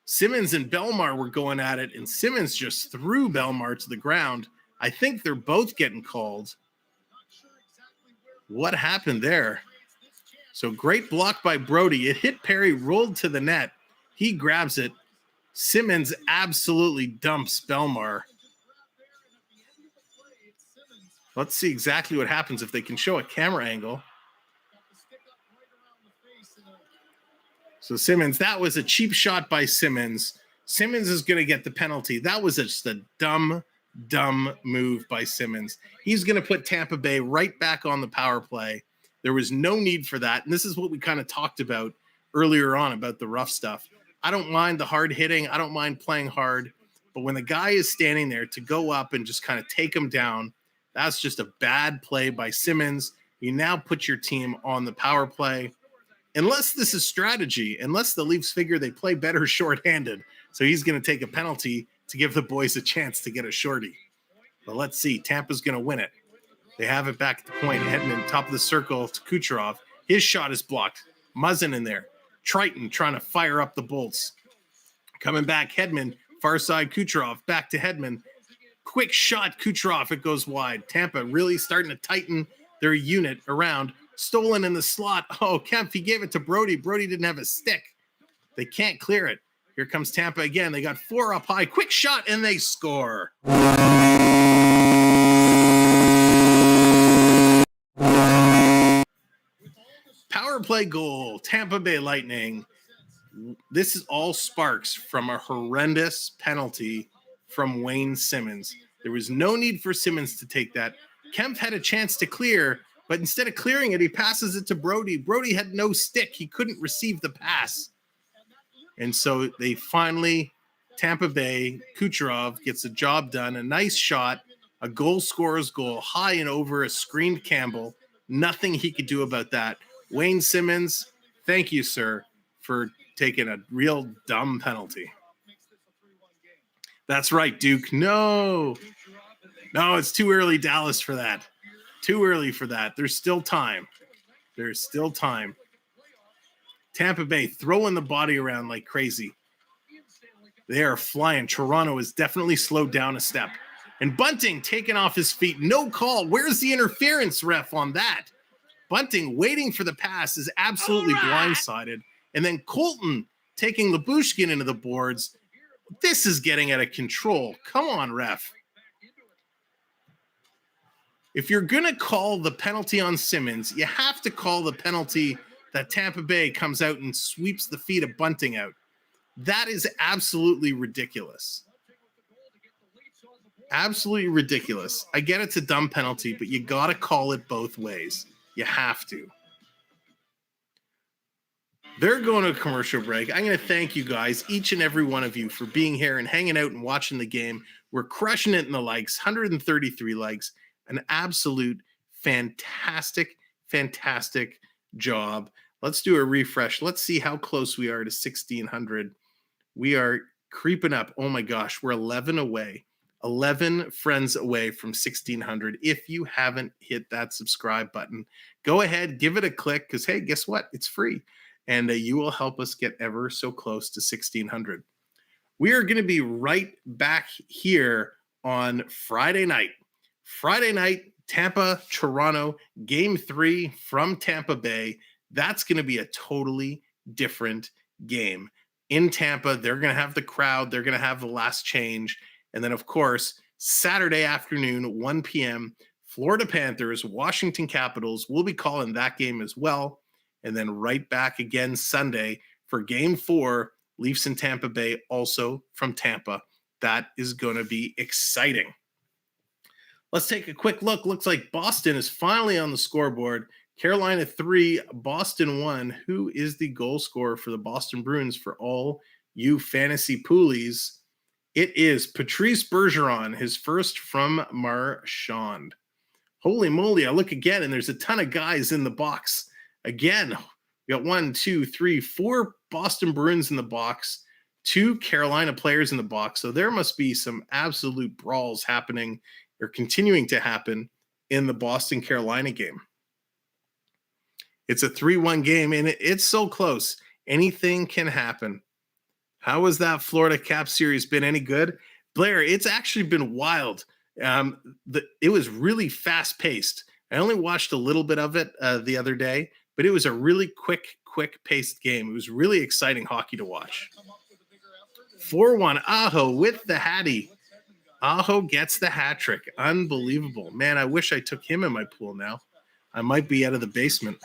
Simmons and Belmar were going at it, and Simmons just threw Belmar to the ground. I think they're both getting called. What happened there? So great block by Brody. It hit Perry, rolled to the net. He grabs it. Simmons absolutely dumps Belmar. Let's see exactly what happens if they can show a camera angle. So Simmons, that was a cheap shot by Simmons. Simmons is going to get the penalty. That was just a dumb move by Simmons. He's going to put Tampa Bay right back on the power play. There was no need for that. And this is what we kind of talked about earlier on about the rough stuff. I don't mind the hard hitting. I don't mind playing hard. But when the guy is standing there to go up and just kind of take him down, that's just a bad play by Simmons. You now put your team on the power play. Unless this is strategy, unless the Leafs figure they play better shorthanded. So he's going to take a penalty to give the boys a chance to get a shorty. But let's see. Tampa's going to win it. They have it back at the point. Hedman, top of the circle to Kucherov. His shot is blocked. Muzzin in there. Triton trying to fire up the Bolts. Coming back, Hedman. Far side, Kucherov. Back to Hedman. Quick shot, Kucherov. It goes wide. Tampa really starting to tighten their unit around. Stolen in the slot. Oh, Kemp, he gave it to Brody. Brody didn't have a stick. They can't clear it. Here comes Tampa again. They got 4 up high. Quick shot, and they score. Power play goal, Tampa Bay Lightning. This is all sparks from a horrendous penalty from Wayne Simmons. There was no need for Simmons to take that. Kemp had a chance to clear, but instead of clearing it, he passes it to Brody. Brody had no stick. He couldn't receive the pass. And so they finally, Tampa Bay, Kucherov gets the job done. A nice shot, a goal scorer's goal, high and over a screened Campbell. Nothing he could do about that. Wayne Simmons, thank you, sir, for taking a real dumb penalty. That's right, Duke. No, it's too early, Dallas, for that. Too early for that. There's still time. There's still time. Tampa Bay throwing the body around like crazy. They are flying. Toronto is definitely slowed down a step. And Bunting taking off his feet. No call. Where's the interference ref on that? Bunting waiting for the pass is absolutely blindsided. And then Colton taking Lyubushkin into the boards. This is getting out of control. Come on, ref. If you're going to call the penalty on Simmons, you have to call the penalty that Tampa Bay comes out and sweeps the feet of Bunting out. That is absolutely ridiculous. Absolutely ridiculous. I get it's a dumb penalty, but you got to call it both ways. You have to. They're going to a commercial break. I'm going to thank you guys, each and every one of you, for being here and hanging out and watching the game. We're crushing it in the likes, 133 likes. An absolute fantastic, fantastic job. Let's do a refresh. Let's see how close we are to 1,600. We are creeping up. Oh my gosh, we're 11 away. 11 friends away from 1,600. If you haven't hit that subscribe button, go ahead, give it a click, because hey, guess what? It's free. And you will help us get ever so close to 1,600. We are going to be right back here on Friday night. Friday night, Tampa, Toronto, Game 3 from Tampa Bay. That's going to be a totally different game. In Tampa, they're going to have the crowd. They're going to have the last change. And then, of course, Saturday afternoon, 1 p.m., Florida Panthers, Washington Capitals. We'll be calling that game as well. And then right back again Sunday for Game 4, Leafs and Tampa Bay, also from Tampa. That is going to be exciting. Let's take a quick look. Looks like Boston is finally on the scoreboard. Carolina 3, Boston 1. Who is the goal scorer for the Boston Bruins for all you fantasy poolies? It is Patrice Bergeron, his first from Marchand. Holy moly, I look again, and there's a ton of guys in the box. Again, we got 1, 2, 3, 4 Boston Bruins in the box, 2 Carolina players in the box. So there must be some absolute brawls happening or continuing to happen in the Boston-Carolina game. It's a 3-1 game, and it's so close. Anything can happen. How has that Florida Cap series been any good? Blair, it's actually been wild. It was really fast-paced. I only watched a little bit of it the other day, but it was a really quick-paced game. It was really exciting hockey to watch. 4-1, Aho with the Hattie. Aho gets the hat trick. Unbelievable. Man, I wish I took him in my pool now. I might be out of the basement.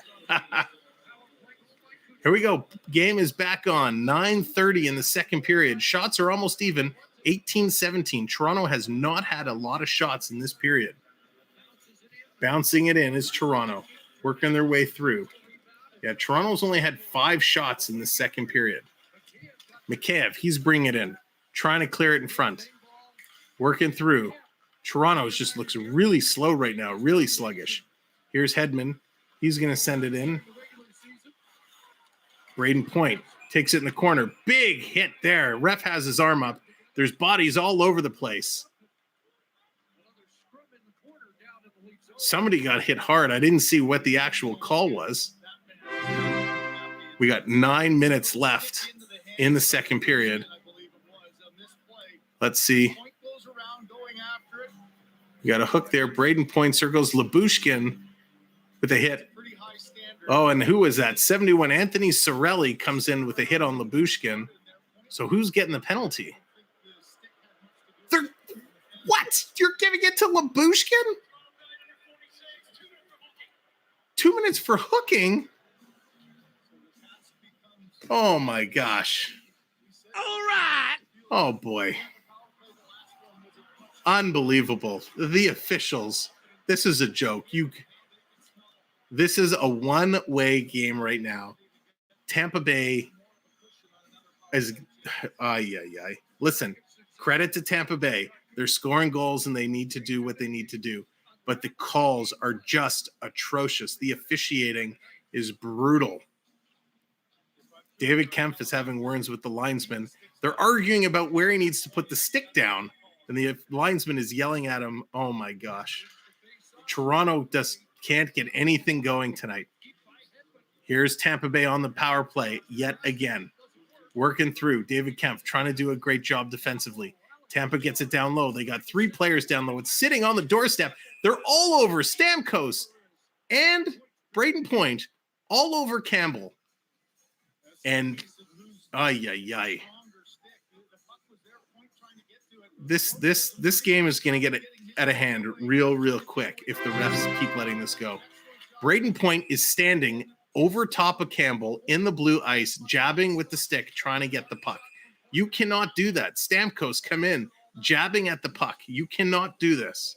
Here we go. Game is back on. 9:30 in the second period. Shots are almost even. 18-17. Toronto has not had a lot of shots in this period. Bouncing it in is Toronto. Working their way through. Yeah, Toronto's only had 5 shots in the second period. Mikheyev, he's bringing it in. Trying to clear it in front. Working through. Toronto just looks really slow right now. Really sluggish. Here's Hedman. He's going to send it in. Brayden Point takes it in the corner. Big hit there. Ref has his arm up. There's bodies all over the place. Somebody got hit hard. I didn't see what the actual call was. We got 9 minutes left in the second period. Let's see. We got a hook there. Brayden Point circles Lyubushkin with a hit. Oh, and who was that? 71. Anthony Cirelli comes in with a hit on Lyubushkin. So who's getting the penalty? What? You're giving it to Lyubushkin? 2 minutes for hooking? Oh, my gosh. All right. Oh, boy. Unbelievable. The officials. This is a joke. This is a one-way game right now. Tampa Bay is Listen, credit to Tampa Bay. They're scoring goals and they need to do what they need to do. But the calls are just atrocious. The officiating is brutal. David Kempf is having words with the linesman. They're arguing about where he needs to put the stick down. And the linesman is yelling at him. Oh, my gosh. Toronto just can't get anything going tonight. Here's Tampa Bay on the power play yet again. Working through. David Kempf trying to do a great job defensively. Tampa gets it down low. They got 3 players down low. It's sitting on the doorstep. They're all over Stamkos and Brayden Point, all over Campbell. And This game is going to get out of hand real quick if the refs keep letting this go. Brayden Point is standing over top of Campbell in the blue ice, jabbing with the stick, trying to get the puck. You cannot do that. Stamkos come in, jabbing at the puck. You cannot do this.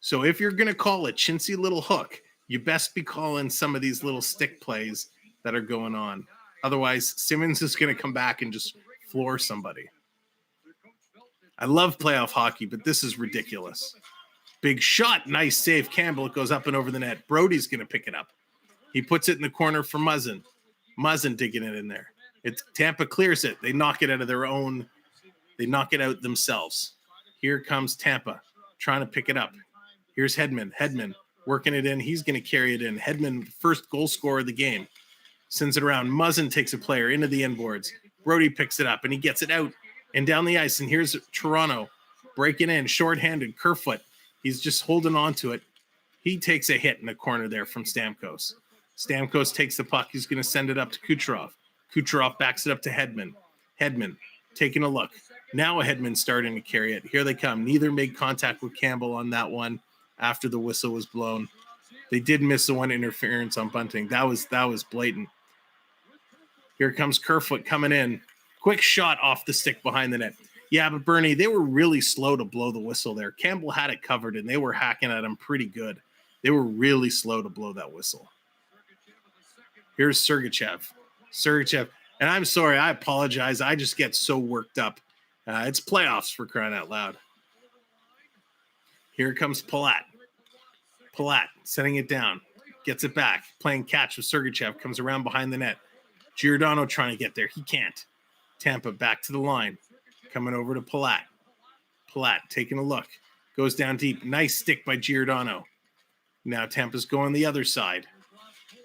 So if you're going to call a chintzy little hook, you best be calling some of these little stick plays that are going on. Otherwise, Simmons is going to come back and just floor somebody. I love playoff hockey, but this is ridiculous. Big shot. Nice save. Campbell. It goes up and over the net. Brody's going to pick it up. He puts it in the corner for Muzzin. Muzzin digging it in there. Tampa clears it. They knock it out of their own. They knock it out themselves. Here comes Tampa trying to pick it up. Here's Hedman. Hedman working it in. He's going to carry it in. Hedman, first goal scorer of the game. Sends it around. Muzzin takes a player into the end boards. Brody picks it up, and he gets it out and down the ice. And here's Toronto breaking in, shorthanded. Kerfoot. He's just holding on to it. He takes a hit in the corner there from Stamkos. Stamkos takes the puck. He's going to send it up to Kucherov. Kucherov backs it up to Hedman. Hedman taking a look. Now Hedman starting to carry it. Here they come. Neither made contact with Campbell on that one after the whistle was blown. They did miss the one interference on Bunting. That was blatant. Here comes Kerfoot coming in. Quick shot off the stick behind the net. Yeah, but Bernie, they were really slow to blow the whistle there. Campbell had it covered, and they were hacking at him pretty good. They were really slow to blow that whistle. Here's Sergachev. And I'm sorry, I apologize. I just get so worked up. It's playoffs, for crying out loud. Here comes Palat. Palat setting it down. Gets it back. Playing catch with Sergachev. Comes around behind the net. Giordano trying to get there. He can't. Tampa back to the line. Coming over to Palat. Palat taking a look. Goes down deep. Nice stick by Giordano. Now Tampa's going the other side.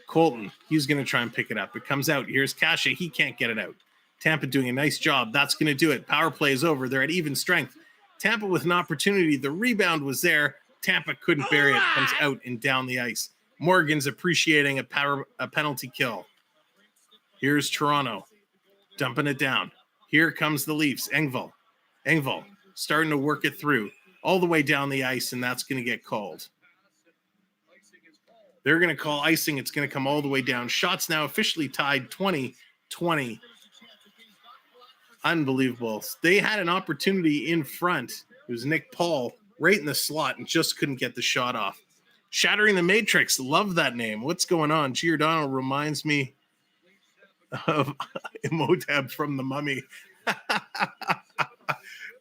Colton, he's going to try and pick it up. It comes out. Here's Kasha. He can't get it out. Tampa doing a nice job. That's going to do it. Power play is over. They're at even strength. Tampa with an opportunity. The rebound was there. Tampa couldn't bury it. Comes out and down the ice. Morgan's appreciating a penalty kill. Here's Toronto. Dumping it down. Here comes the Leafs. Engvall starting to work it through all the way down the ice, and that's going to get called. They're going to call icing. It's going to come all the way down. Shots now officially tied 20-20. Unbelievable. They had an opportunity in front. It was Nick Paul right in the slot and just couldn't get the shot off. Shattering the Matrix. Love that name. What's going on? Giordano reminds me of Imhotep from The Mummy.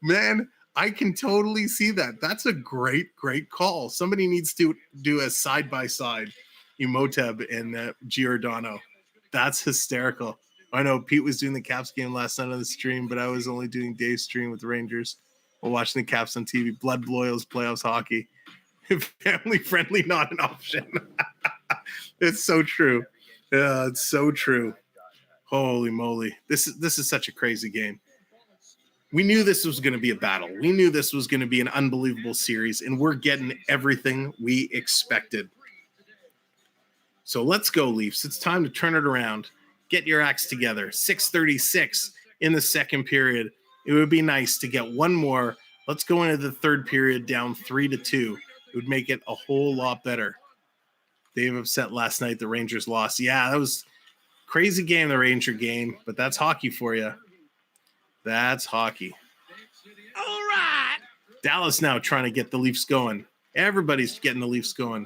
Man, I can totally see that. That's a great call. Somebody needs to do a side-by-side Imhotep and Giordano. That's hysterical. I know Pete was doing the Caps game last night on the stream, but I was only doing Dave's stream with the Rangers while watching the Caps on TV. Blood Boils playoffs hockey. Family friendly, not an option. It's so true. Yeah, it's so true. Holy moly. This is such a crazy game. We knew this was going to be a battle. We knew this was going to be an unbelievable series, and we're getting everything we expected. So let's go, Leafs. It's time to turn it around. Get your acts together. 6:36 in the second period. It would be nice to get one more. Let's go into the third period down 3-2. It would make it a whole lot better. Dave upset last night the Rangers lost. Yeah, that was a crazy game, the Ranger game, but that's hockey for you. That's hockey. All right. Dallas now trying to get the Leafs going. Everybody's getting the Leafs going.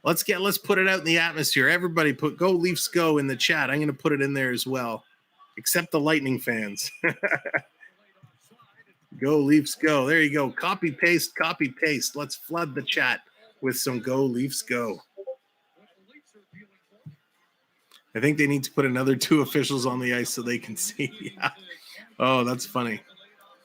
Let's put it out in the atmosphere. Everybody put "Go Leafs Go" in the chat. I'm going to put it in there as well, except the Lightning fans. Go Leafs Go. There you go. Copy paste. Let's flood the chat with some "Go Leafs Go." I think they need to put another 2 officials on the ice so they can see. Yeah. Oh, that's funny.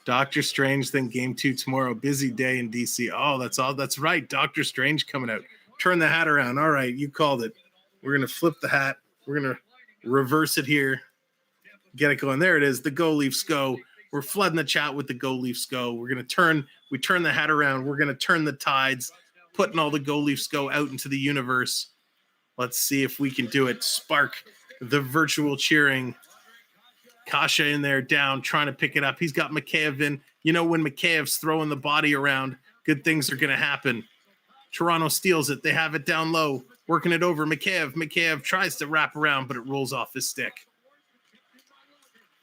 Doctor Strange, then game 2 tomorrow. Busy day in DC. Oh, that's all. That's right. Doctor Strange coming out. Turn the hat around. All right, you called it. We're going to flip the hat. We're going to reverse it here. Get it going. There it is. The Go Leafs Go. We're flooding the chat with the Go Leafs Go. We're going to turn the hat around. We're going to turn the tides, putting all the Go Leafs Go out into the universe. Let's see if we can do it. Spark the virtual cheering. Kasha in there down, trying to pick it up. He's got Mikheyev in. You know, when Mikheyev's throwing the body around, good things are going to happen. Toronto steals it. They have it down low. Working it over Mikheyev. Mikheyev tries to wrap around, but it rolls off his stick.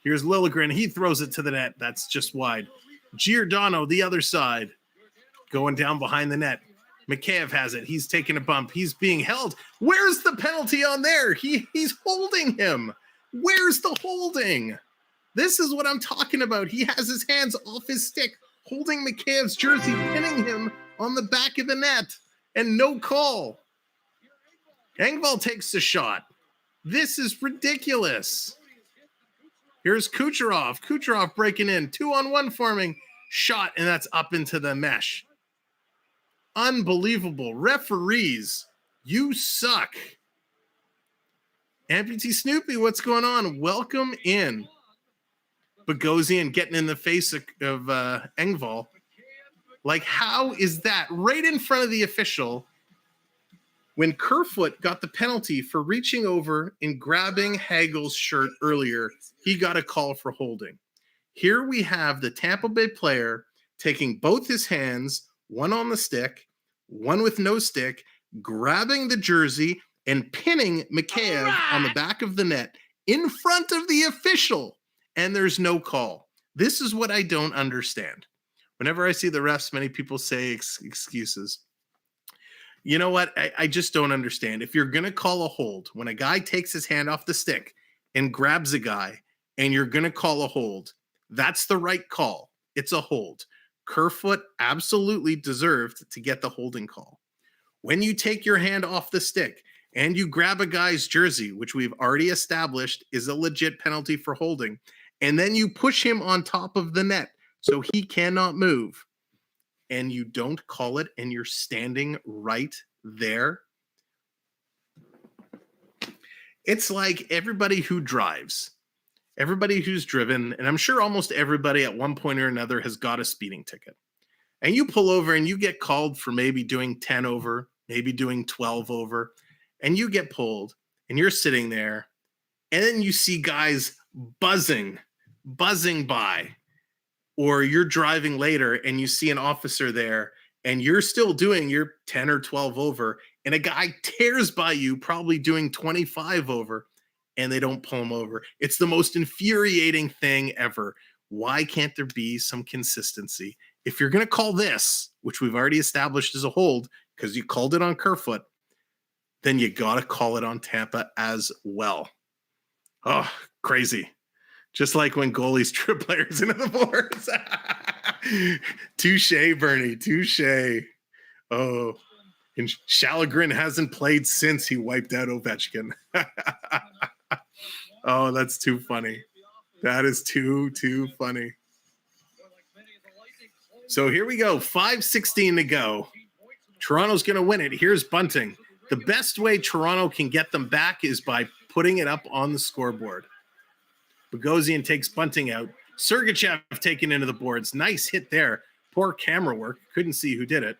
Here's Liljegren. He throws it to the net. That's just wide. Giordano, the other side, going down behind the net. Mikheyev has it. He's taking a bump. He's being held. Where's the penalty on there? He's holding him. Where's the holding? This is what I'm talking about. He has his hands off his stick, holding Mikheyev's jersey, pinning him on the back of the net, and no call. Engvall takes the shot. This is ridiculous. Here's Kucherov. Kucherov breaking in. 2-on-1 forming. Shot, and that's up into the mesh. Unbelievable. Referees, you suck. Amputee Snoopy, what's going on? Welcome in. Bogosian getting in the face of Engvall. Like, how is that right in front of the official when Kerfoot got the penalty for reaching over and grabbing Hagel's shirt earlier? He got a call for holding. Here we have the Tampa Bay player taking both his hands, one on the stick, one with no stick, grabbing the jersey and pinning Mikheyev on the back of the net in front of the official, and there's no call. This is what I don't understand. Whenever I see the refs, many people say excuses. You know what? I just don't understand. If you're going to call a hold, when a guy takes his hand off the stick and grabs a guy, and you're going to call a hold, that's the right call. It's a hold. Kerfoot absolutely deserved to get the holding call. When you take your hand off the stick and you grab a guy's jersey, which we've already established is a legit penalty for holding, and then you push him on top of the net so he cannot move, and you don't call it, and you're standing right there, it's like everybody who drives, everybody who's driven, and I'm sure almost everybody at one point or another has got a speeding ticket. And you pull over and you get called for maybe doing 10 over, maybe doing 12 over, and you get pulled and you're sitting there, and then you see guys buzzing by, or you're driving later and you see an officer there and you're still doing your 10 or 12 over, and a guy tears by you probably doing 25 over, and they don't pull him over. It's the most infuriating thing ever. Why can't there be some consistency? If you're going to call this, which we've already established as a hold because you called it on Kerfoot, then you got to call it on Tampa as well. Oh, crazy. Just like when goalies trip players into the boards. Touche, Bernie, touche. Oh, and Shalagrin hasn't played since he wiped out Ovechkin. Oh, that's too funny. That is too funny. So here we go. 5:16 to go. Toronto's going to win it. Here's Bunting. The best way Toronto can get them back is by putting it up on the scoreboard. Bogosian takes Bunting out. Sergachev taken into the boards. Nice hit there. Poor camera work. Couldn't see who did it.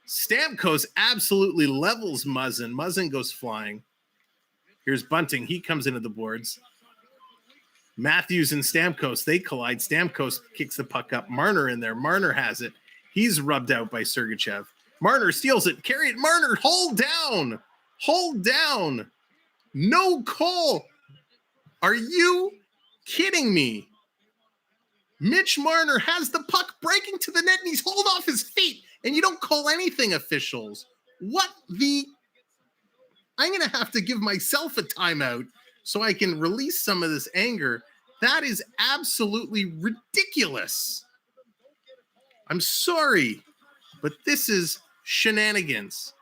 Stamkos absolutely levels Muzzin. Muzzin goes flying. Here's Bunting. He comes into the boards. Matthews and Stamkos, they collide. Stamkos kicks the puck up. Marner in there. Marner has it. He's rubbed out by Sergachev. Marner steals it. Carry it. Marner, hold down. Hold down. No call. Are you kidding me? Mitch Marner has the puck breaking to the net, and he's hauled off his feet, and you don't call anything, officials. What the... I'm going to have to give myself a timeout so I can release some of this anger. That is absolutely ridiculous. I'm sorry, but this is shenanigans.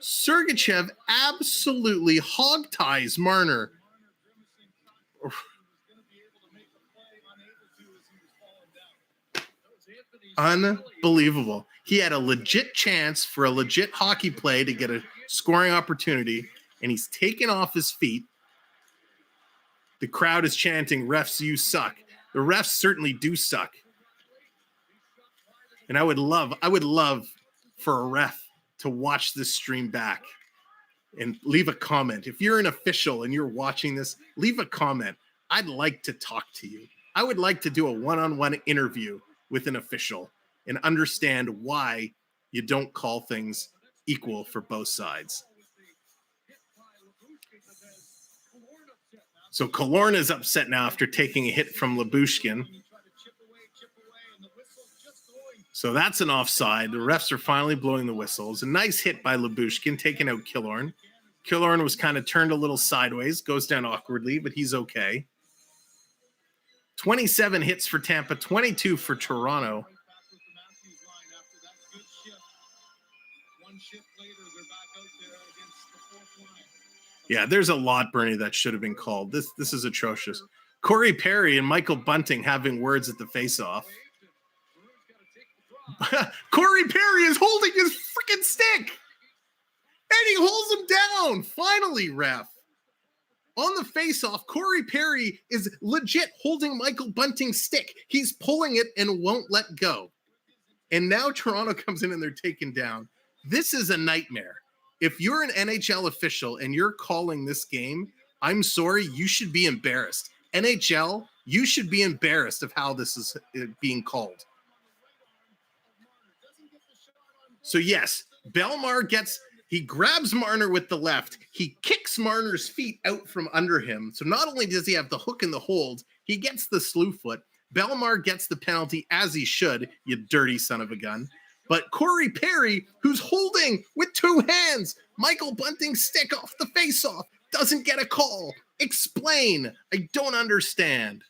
Sergachev absolutely hog-ties Marner. Unbelievable. He had a legit chance for a legit hockey play to get a scoring opportunity, and he's taken off his feet. The crowd is chanting, "Refs, you suck." The refs certainly do suck. And I would love for a ref to watch this stream back and leave a comment. If you're an official and you're watching this, leave a comment. I'd like to talk to you. I would like to do a one-on-one interview with an official and understand why you don't call things equal for both sides. So Killorn is upset now after taking a hit from Lyubushkin. So that's an offside. The refs are finally blowing the whistles. A nice hit by Lyubushkin, taking out Killorn. Killorn was kind of turned a little sideways, goes down awkwardly, but he's okay. 27 hits for Tampa, 22 for Toronto. Yeah, there's a lot, Bernie, that should have been called. This is atrocious. Corey Perry and Michael Bunting having words at the face-off. Corey Perry is holding his freaking stick. And he holds him down. Finally, ref. On the face-off, Corey Perry is legit holding Michael Bunting's stick. He's pulling it and won't let go. And now Toronto comes in and they're taken down. This is a nightmare. If you're an NHL official and you're calling this game, I'm sorry, you should be embarrassed. NHL, you should be embarrassed of how this is being called. So yes, Bellemare he grabs Marner with the left. He kicks Marner's feet out from under him. So not only does he have the hook and the hold, he gets the slew foot. Bellemare gets the penalty as he should, you dirty son of a gun. But Corey Perry, who's holding with two hands Michael Bunting's stick off the face-off, doesn't get a call. Explain. I don't understand.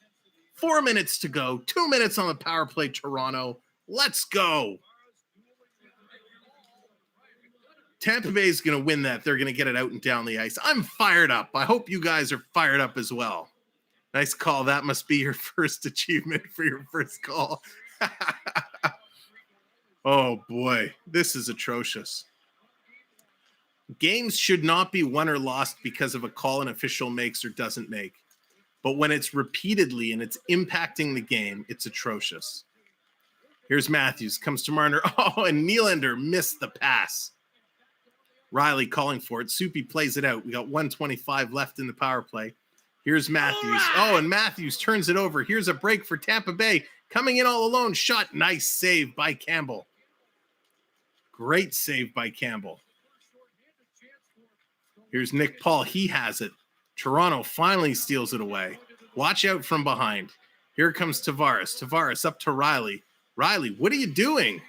4 minutes to go. 2 minutes on the power play, Toronto. Let's go. Tampa Bay is going to win that. They're going to get it out and down the ice. I'm fired up. I hope you guys are fired up as well. Nice call. That must be your first achievement for your first call. Oh, boy. This is atrocious. Games should not be won or lost because of a call an official makes or doesn't make. But when it's repeatedly and it's impacting the game, it's atrocious. Here's Matthews. Comes to Marner. Oh, and Nylander missed the pass. Riley calling for it. Soupy plays it out. We got 1:25 left in the power play. Here's Matthews. Right. Oh, and Matthews turns it over. Here's a break for Tampa Bay. Coming in all alone. Shot. Nice save by Campbell. Great save by Campbell. Here's Nick Paul. He has it. Toronto finally steals it away. Watch out from behind. Here comes Tavares. Tavares up to Riley. Riley, what are you doing?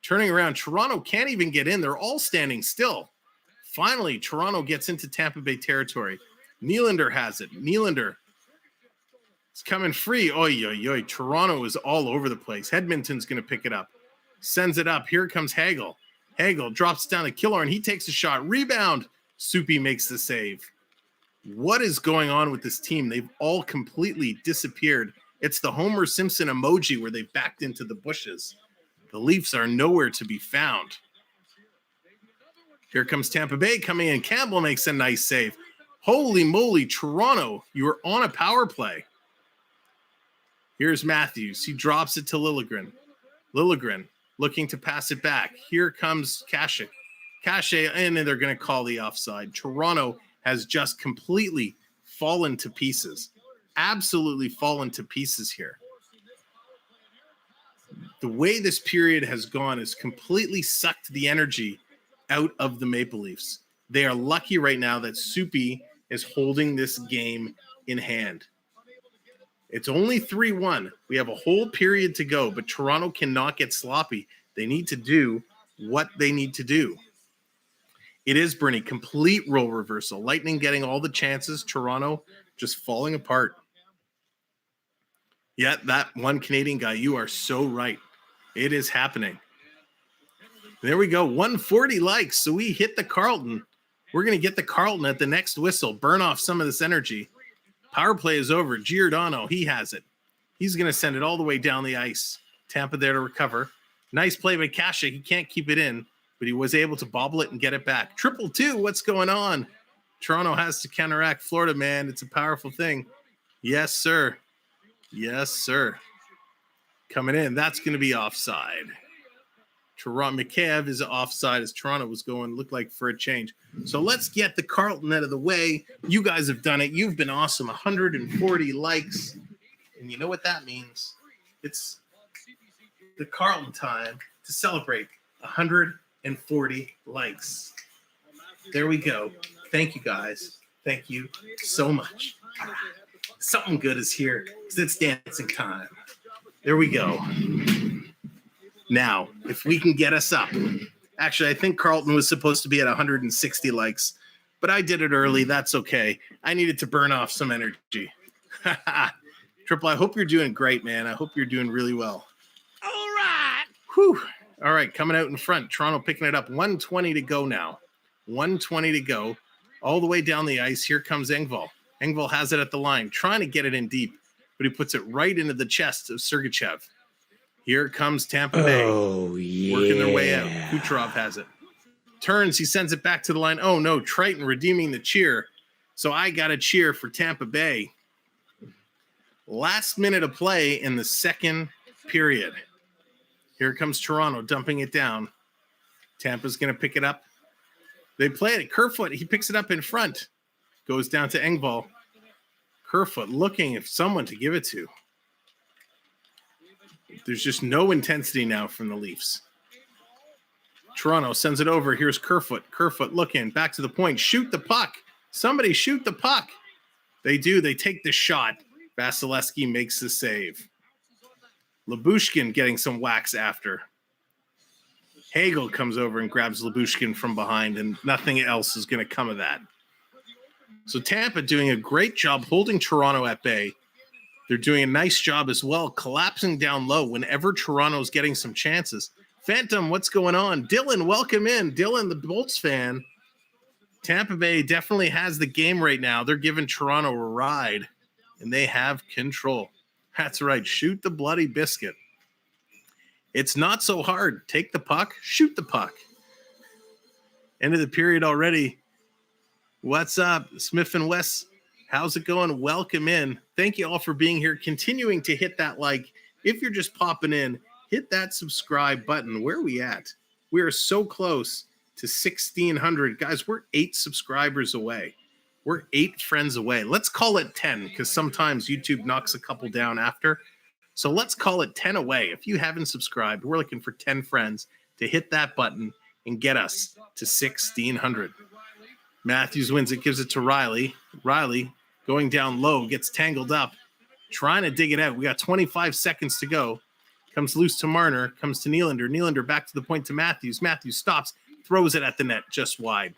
Turning around. Toronto can't even get in. They're all standing still. Finally, Toronto gets into Tampa Bay territory. Nylander has it. Nylander is coming free. Oy, oy, oy. Toronto is all over the place. Edmonton's going to pick it up. Sends it up. Here comes Hagel. Hagel drops down to Killorn. He takes a shot. Rebound. Soupy makes the save. What is going on with this team? They've all completely disappeared. It's the Homer Simpson emoji where they backed into the bushes. The Leafs are nowhere to be found. Here comes Tampa Bay coming in. Campbell makes a nice save. Holy moly, Toronto, you are on a power play. Here's Matthews. He drops it to Liljegren. Liljegren looking to pass it back. Here comes Kasich. Kasich, and they're going to call the offside. Toronto has just completely fallen to pieces. Absolutely fallen to pieces here. The way this period has gone has completely sucked the energy out of the Maple Leafs. They are lucky right now that Soupy is holding this game in hand. It's only 3-1. We have a whole period to go, but Toronto cannot get sloppy. They need to do what they need to do. It is, Bernie, complete role reversal. Lightning getting all the chances. Toronto just falling apart. Yeah, that one Canadian guy, you are so right. It is happening. There we go. 140 likes. So we hit the Carlton. We're going to get the Carlton at the next whistle. Burn off some of this energy. Power play is over. Giordano, he has it. He's going to send it all the way down the ice. Tampa there to recover. Nice play by Kasich. He can't keep it in, but he was able to bobble it and get it back. 2-2. What's going on? Toronto has to counteract Florida, man. It's a powerful thing. Yes, sir. Yes, sir. Coming in. That's going to be offside. Toronto Mikheyev is offside as Toronto was going, looked like for a change. So let's get the Carlton out of the way. You guys have done it. You've been awesome. 140 likes. And you know what that means? It's the Carlton time to celebrate 140 likes. There we go. Thank you, guys. Thank you so much. Something good is here because it's dancing time. There we go. Now, if we can get us up. Actually, I think Carlton was supposed to be at 160 likes, but I did it early. That's okay. I needed to burn off some energy. Triple, I hope you're doing great, man. I hope you're doing really well. All right. Whew. All right, coming out in front. Toronto picking it up. 1:20 to go now. 1:20 to go. All the way down the ice. Here comes Engvall. Engvall has it at the line, trying to get it in deep, but he puts it right into the chest of Sergachev. Here comes Tampa Bay. Oh, yeah. Working their way out. Kucherov has it. Turns, he sends it back to the line. Oh, no, Triton redeeming the cheer. So I got a cheer for Tampa Bay. Last minute of play in the second period. Here comes Toronto dumping it down. Tampa's going to pick it up. They play it. Kerfoot, he picks it up in front. Goes down to Engvall. Kerfoot looking for someone to give it to. There's just no intensity now from the Leafs. Toronto sends it over. Here's Kerfoot. Kerfoot looking. Back to the point. Shoot the puck. Somebody shoot the puck. They do. They take the shot. Vasilevskiy makes the save. Lyubushkin getting some whacks after. Hagel comes over and grabs Lyubushkin from behind, and nothing else is going to come of that. So Tampa doing a great job holding Toronto at bay. They're doing a nice job as well, collapsing down low whenever Toronto's getting some chances. Phantom, what's going on? Dylan, welcome in. Dylan, the Bolts fan. Tampa Bay definitely has the game right now. They're giving Toronto a ride, and they have control. That's right. Shoot the bloody biscuit. It's not so hard. Take the puck, shoot the puck. End of the period already. What's up, Smith and West? How's it going? Welcome in. Thank you all for being here. Continuing to hit that like. If you're just popping in, hit that subscribe button. Where are we at? We are so close to 1,600. Guys, we're 8 subscribers away. We're 8 friends away. Let's call it 10 because sometimes YouTube knocks a couple down after. So let's call it 10 away. If you haven't subscribed, we're looking for 10 friends to hit that button and get us to 1,600. Matthews wins it, gives it to Riley. Riley going down low, gets tangled up, trying to dig it out. We got 25 seconds to go. Comes loose to Marner, comes to Nylander. Nylander back to the point to Matthews. Matthews stops, throws it at the net just wide.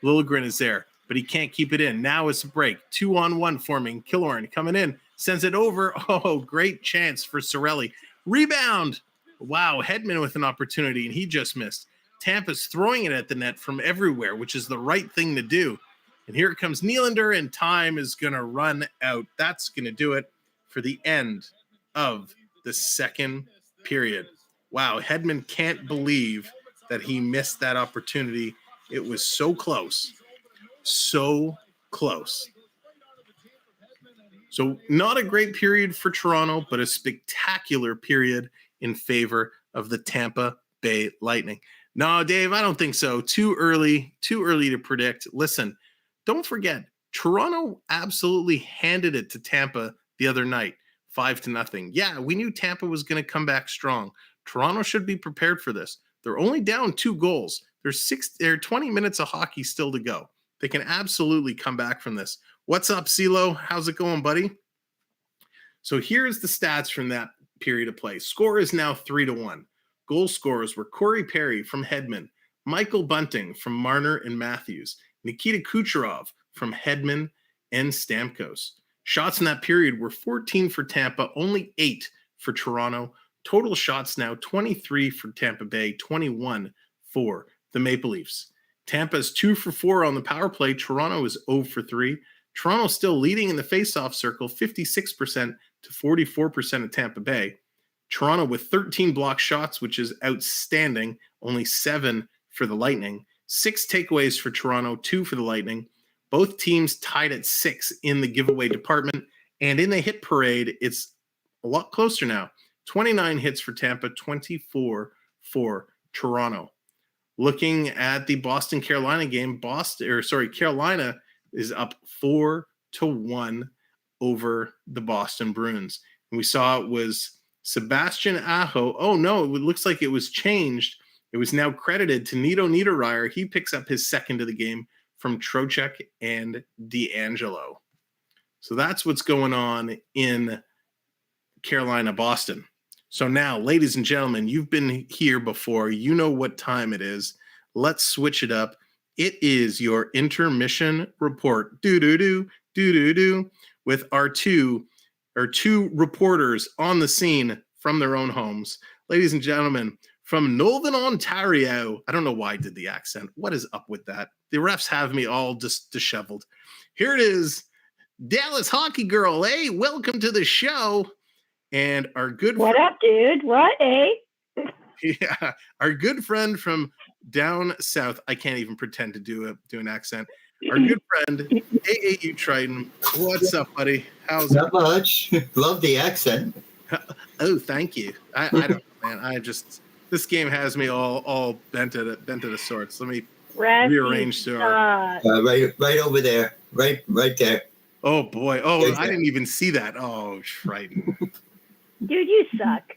Liljegren is there, but he can't keep it in. Now it's a break. 2-on-1 forming. Killorn coming in, sends it over. Oh, great chance for Cirelli. Rebound. Wow, Hedman with an opportunity, and he just missed. Tampa's throwing it at the net from everywhere, which is the right thing to do. And here comes Nylander, and time is going to run out. That's going to do it for the end of the second period. Wow, Hedman can't believe that he missed that opportunity. It was so close. So close. So not a great period for Toronto, but a spectacular period in favor of the Tampa Bay Lightning. No, Dave, I don't think so. Too early to predict. Listen, don't forget, Toronto absolutely handed it to Tampa the other night, 5-0. Yeah, we knew Tampa was going to come back strong. Toronto should be prepared for this. They're only down 2 goals. There's 20 minutes of hockey still to go. They can absolutely come back from this. What's up, CeeLo? How's it going, buddy? So here's the stats from that period of play. Score is now 3-1. Goal scorers were Corey Perry from Hedman, Michael Bunting from Marner and Matthews, Nikita Kucherov from Hedman and Stamkos. Shots in that period were 14 for Tampa, only 8 for Toronto. Total shots now 23 for Tampa Bay, 21 for the Maple Leafs. Tampa is 2 for 4 on the power play. Toronto is 0 for 3. Toronto still leading in the faceoff circle, 56% to 44% of Tampa Bay. Toronto with 13 block shots, which is outstanding, only 7 for the Lightning. 6 takeaways for Toronto, 2 for the Lightning. Both teams tied at 6 in the giveaway department. And in the hit parade, it's a lot closer now. 29 hits for Tampa, 24 for Toronto. Looking at the Boston-Carolina game, Carolina is up 4-1 over the Boston Bruins. And we saw it was Sebastian Aho. Oh, no, it looks like it was changed. It was now credited to Nito Niederreiter. He picks up his second of the game from Trocheck and D'Angelo. So that's what's going on in Carolina, Boston. So now, ladies and gentlemen, you've been here before. You know what time it is. Let's switch it up. It is your intermission report. Do with our two reporters on the scene from their own homes. Ladies and gentlemen, from Northern Ontario. I don't know why I did the accent. What is up with that? The refs have me all just disheveled. Here it is. Dallas Hockey Girl, hey, welcome to the show. And our good What up, dude? What, eh? Yeah, our good friend from down south. I can't even pretend to do an accent. Our good friend, AAU Triton. What's up, buddy? How's Not much. Love the accent. Oh, thank you. I don't know, man. This game has me all bent at a sorts. Let me rearrange to our right over there. Right there. Oh boy. Oh, I didn't even see that. Oh, Triton. Dude, you suck.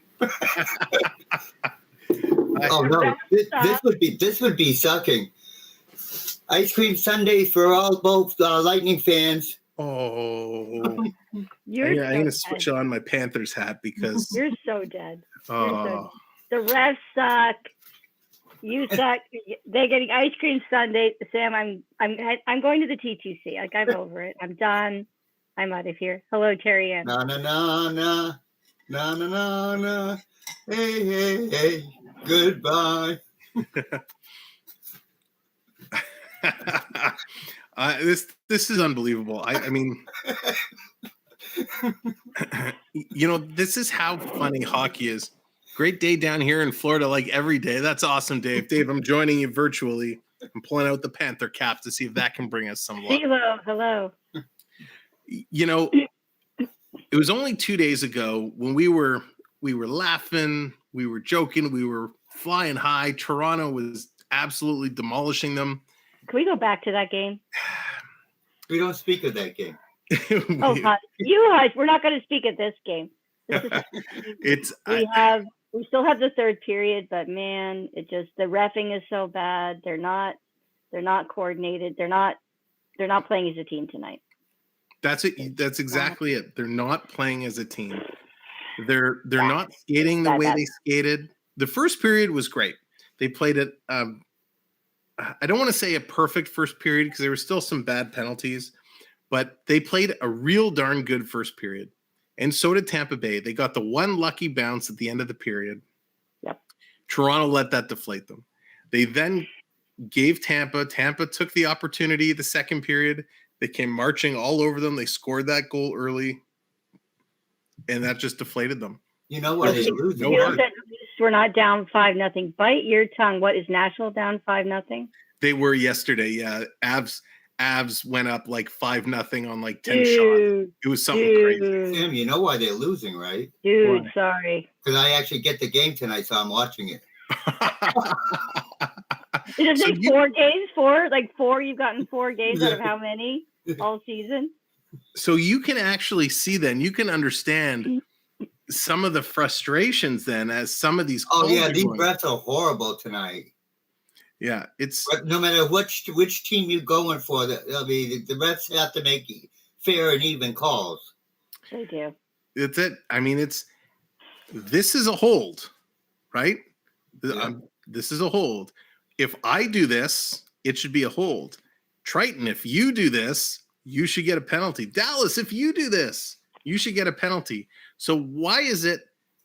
Oh no. This would be sucking. Ice cream sundae for both Lightning fans. Oh. You're I'm gonna switch on my Panthers hat because you're so dead. Oh. The refs suck. You suck. They're getting ice cream sundae. Sam, I'm going to the TTC. Like, I'm over it. I'm done. I'm out of here. Hello, Terry Ann. Na. Hey. Goodbye. This is unbelievable. I mean, this is how funny hockey is. Great day down here in Florida, like every day. That's awesome, Dave. Dave, I'm joining you virtually. I'm pulling out the Panther cap to see if that can bring us some luck. Hello. It was only 2 days ago when we were laughing, we were joking, we were flying high. Toronto was absolutely demolishing them. Can we go back to that game? We don't speak of that game. Oh, hush. We're not going to speak of this game. We still have the third period, but man, the reffing is so bad. They're not coordinated. They're not playing as a team tonight. That's it. That's exactly it. They're not playing as a team. They're not skating the way they skated. The first period was great. They played it. I don't want to say a perfect first period because there were still some bad penalties, but they played a real darn good first period. And so did Tampa Bay. They got the one lucky bounce at the end of the period. Yep. Toronto let that deflate them. They then gave Tampa. Tampa took the opportunity the second period. They came marching all over them. They scored that goal early, and that just deflated them. You know why they're losing? We're not down 5-0. Bite your tongue. What is Nashville down 5-0? They were yesterday. Yeah, Avs went up like 5-0 on like 10 shots. It was something crazy. Sam, you know why they're losing, right? Dude, sorry. Because I actually get the game tonight, so I'm watching it. Did it say 4 games? Four? You've gotten 4 games out of how many all season? So you can actually see then, you can understand some of the frustrations then as some of these. Oh yeah, these refs are horrible tonight. Yeah, but no matter which team you're going for, the refs have to make fair and even calls. They do. It's it. I mean, this is a hold, right? Yeah. This is a hold. If I do this, it should be a hold. Triton, if you do this, you should get a penalty. Dallas, if you do this, you should get a penalty. So why is it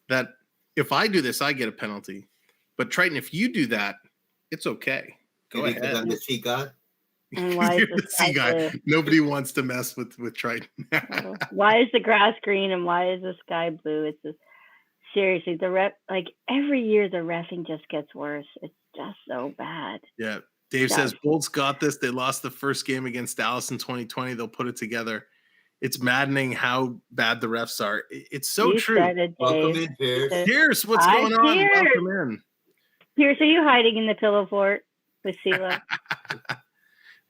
that if I do this, I get a penalty? But Triton, if you do that, it's okay. Go ahead. Because I'm the sea god. And why is the sea guy? Nobody wants to mess with Triton. Why is the grass green and why is the sky blue? It's just seriously every year the reffing just gets worse. It's just so bad. Yeah. Dave says Bolts got this. They lost the first game against Dallas in 2020. They'll put it together. It's maddening how bad the refs are. It's so true. Welcome in, Pierce. Pierce, what's going on? Welcome in. Pierce, are you hiding in the pillow fort with CeeLo?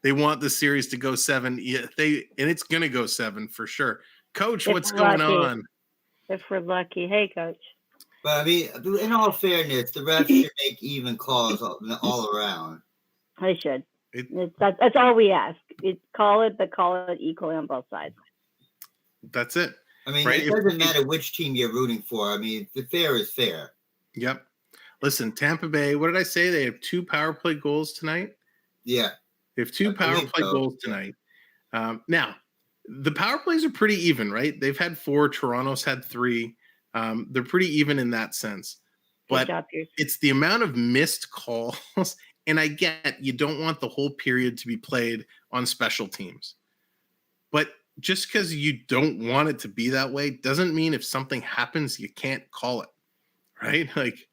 They want the series to go 7. Yeah, and it's going to go 7 for sure. Coach, what's going on? If we're lucky. Hey, Coach. But I mean, in all fairness, the refs should make even calls all around. They should. That's all we ask. Call it equally on both sides. That's it. I mean, Right? it doesn't matter which team you're rooting for. I mean, the fair is fair. Yep. Listen, Tampa Bay, what did I say? They have 2 power play goals tonight? Yeah. They have 2 power play goals tonight. Now, the power plays are pretty even, right? They've had 4. Toronto's had 3. They're pretty even in that sense. But it's the amount of missed calls. And I get you don't want the whole period to be played on special teams. But just because you don't want it to be that way doesn't mean if something happens, you can't call it. Right? Like,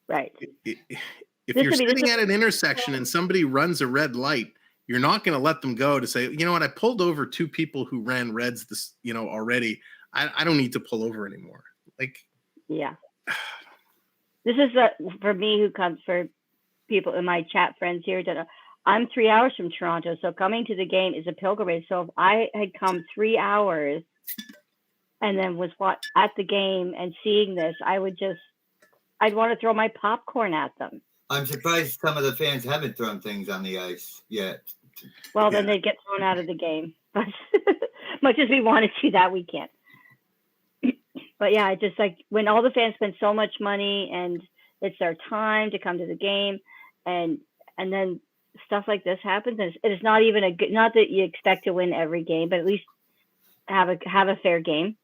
right. If you're sitting at an intersection and somebody runs a red light, you're not going to let them go to say, you know what, I pulled over 2 people who ran reds this, already. I don't need to pull over anymore. Like, yeah. This is for me who comes for people in my chat friends here. I'm 3 hours from Toronto, so coming to the game is a pilgrimage. So if I had come 3 hours and then was at the game and seeing this, I'd want to throw my popcorn at them. I'm surprised some of the fans haven't thrown things on the ice yet. Well, then they'd get thrown out of the game. But much as we want to see that, we can't. But yeah, I just like when all the fans spend so much money and it's their time to come to the game, and then stuff like this happens. And it's not even not that you expect to win every game, but at least have a fair game.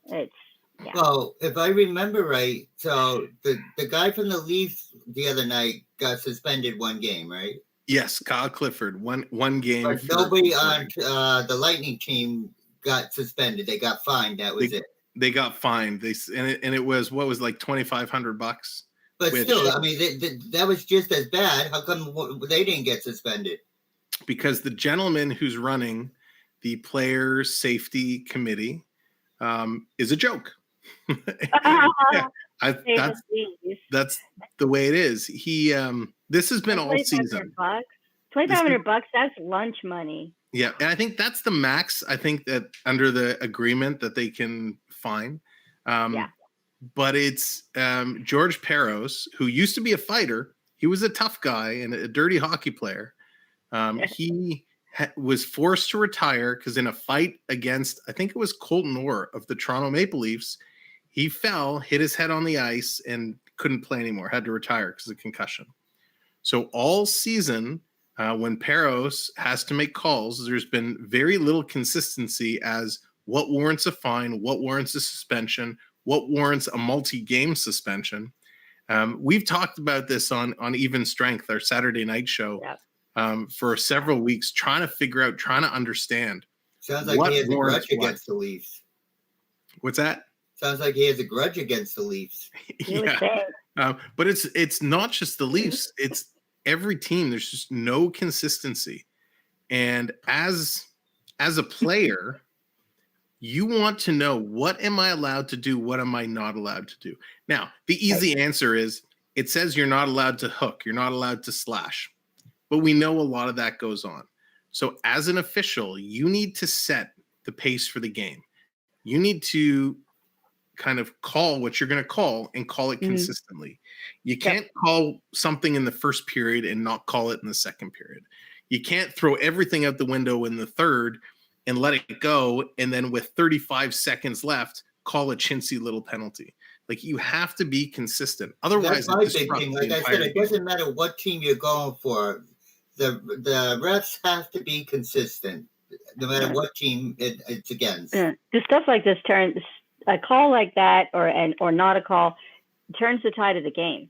Yeah. Well, if I remember right, so the guy from the Leafs the other night got suspended 1 game, right? Yes, Kyle Clifford, one game. But nobody on the Lightning team got suspended. They got fined. That was it. They got fined. And it was like $2,500. But still, I mean, that was just as bad. How come they didn't get suspended? Because the gentleman who's running the player safety committee is a joke. That's the way it is. He this has been all season. $2,500, that's lunch money. Yeah, and I think that's the max. I think that under the agreement that they can fine. But it's George Peros, who used to be a fighter. He was a tough guy and a dirty hockey player. He was forced to retire because in a fight against, I think it was Colton Orr of the Toronto Maple Leafs, he fell, hit his head on the ice, and couldn't play anymore. Had to retire because of concussion. So all season, when Peros has to make calls, there's been very little consistency as what warrants a fine, what warrants a suspension, what warrants a multi-game suspension. We've talked about this on Even Strength, our Saturday night show, for several weeks, trying to figure out, trying to understand. Sounds like he has a grudge against the Leafs. What's that? Sounds like he has a grudge against the Leafs. Yeah, but it's not just the Leafs; it's every team. There's just no consistency, and as a player, you want to know, what am I allowed to do? What am I not allowed to do? Now, the easy answer is it says you're not allowed to hook. You're not allowed to slash. But we know a lot of that goes on. So as an official, you need to set the pace for the game. You need to kind of call what you're going to call and call it consistently. You can't call something in the first period and not call it in the second period. You can't throw everything out the window in the third and let it go, and then with 35 seconds left, call a chintzy little penalty. Like, you have to be consistent. Otherwise, that's my big thing. Like I said, it doesn't matter what team you're going for. The refs have to be consistent, no matter what team it's against. The stuff like this turns a call like that, or not a call, turns the tide of the game.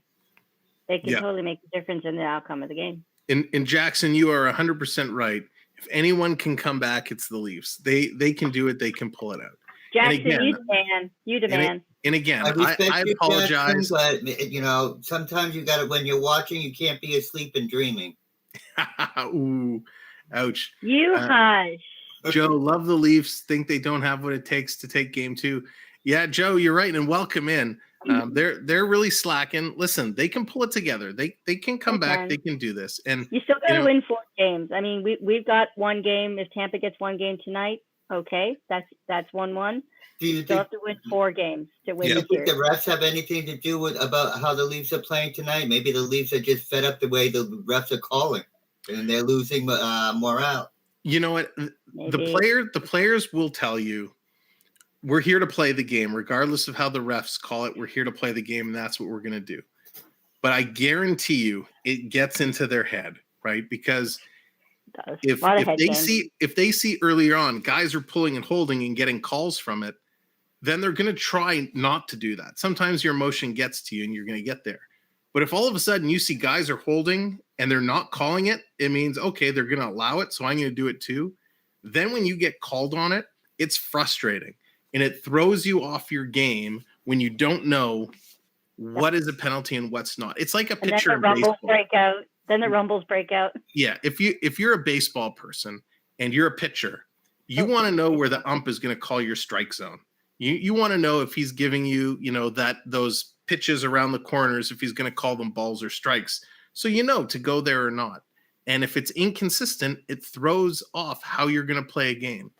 It can totally make a difference in the outcome of the game. In Jackson, you are 100% right. If anyone can come back, it's the Leafs. They can do it. They can pull it out. Jackson, again, you demand. And again, I apologize. Jackson, but sometimes you got to, when you're watching, you can't be asleep and dreaming. Ooh, ouch. You hush. Joe, love the Leafs. Think they don't have what it takes to take game 2. Yeah, Joe, you're right, and welcome in. They're really slacking. Listen, they can pull it together. They can come back. They can do this. And you still got to win 4 games. I mean, we've got 1 game. If Tampa gets 1 game tonight, okay, that's 1-1. You still have to win 4 games to win. Do you think the refs have anything to do with about how the Leafs are playing tonight? Maybe the Leafs are just fed up the way the refs are calling. and they're losing morale. You know what? Maybe. The players will tell you, we're here to play the game, regardless of how the refs call it. We're here to play the game, and that's what we're going to do. But I guarantee you, it gets into their head, right? Because if they see earlier on guys are pulling and holding and getting calls from it, then they're going to try not to do that. Sometimes your emotion gets to you, and you're going to get there. But if all of a sudden you see guys are holding and they're not calling it, it means, okay, they're going to allow it, so I'm going to do it too. Then when you get called on it, it's frustrating. And it throws you off your game when you don't know what is a penalty and what's not. It's like a pitcher in baseball. Then the rumbles break out. Yeah, if you're a baseball person and you're a pitcher, you want to know where the ump is going to call your strike zone. You want to know if he's giving you, those pitches around the corners, if he's going to call them balls or strikes. So you know to go there or not. And if it's inconsistent, it throws off how you're going to play a game.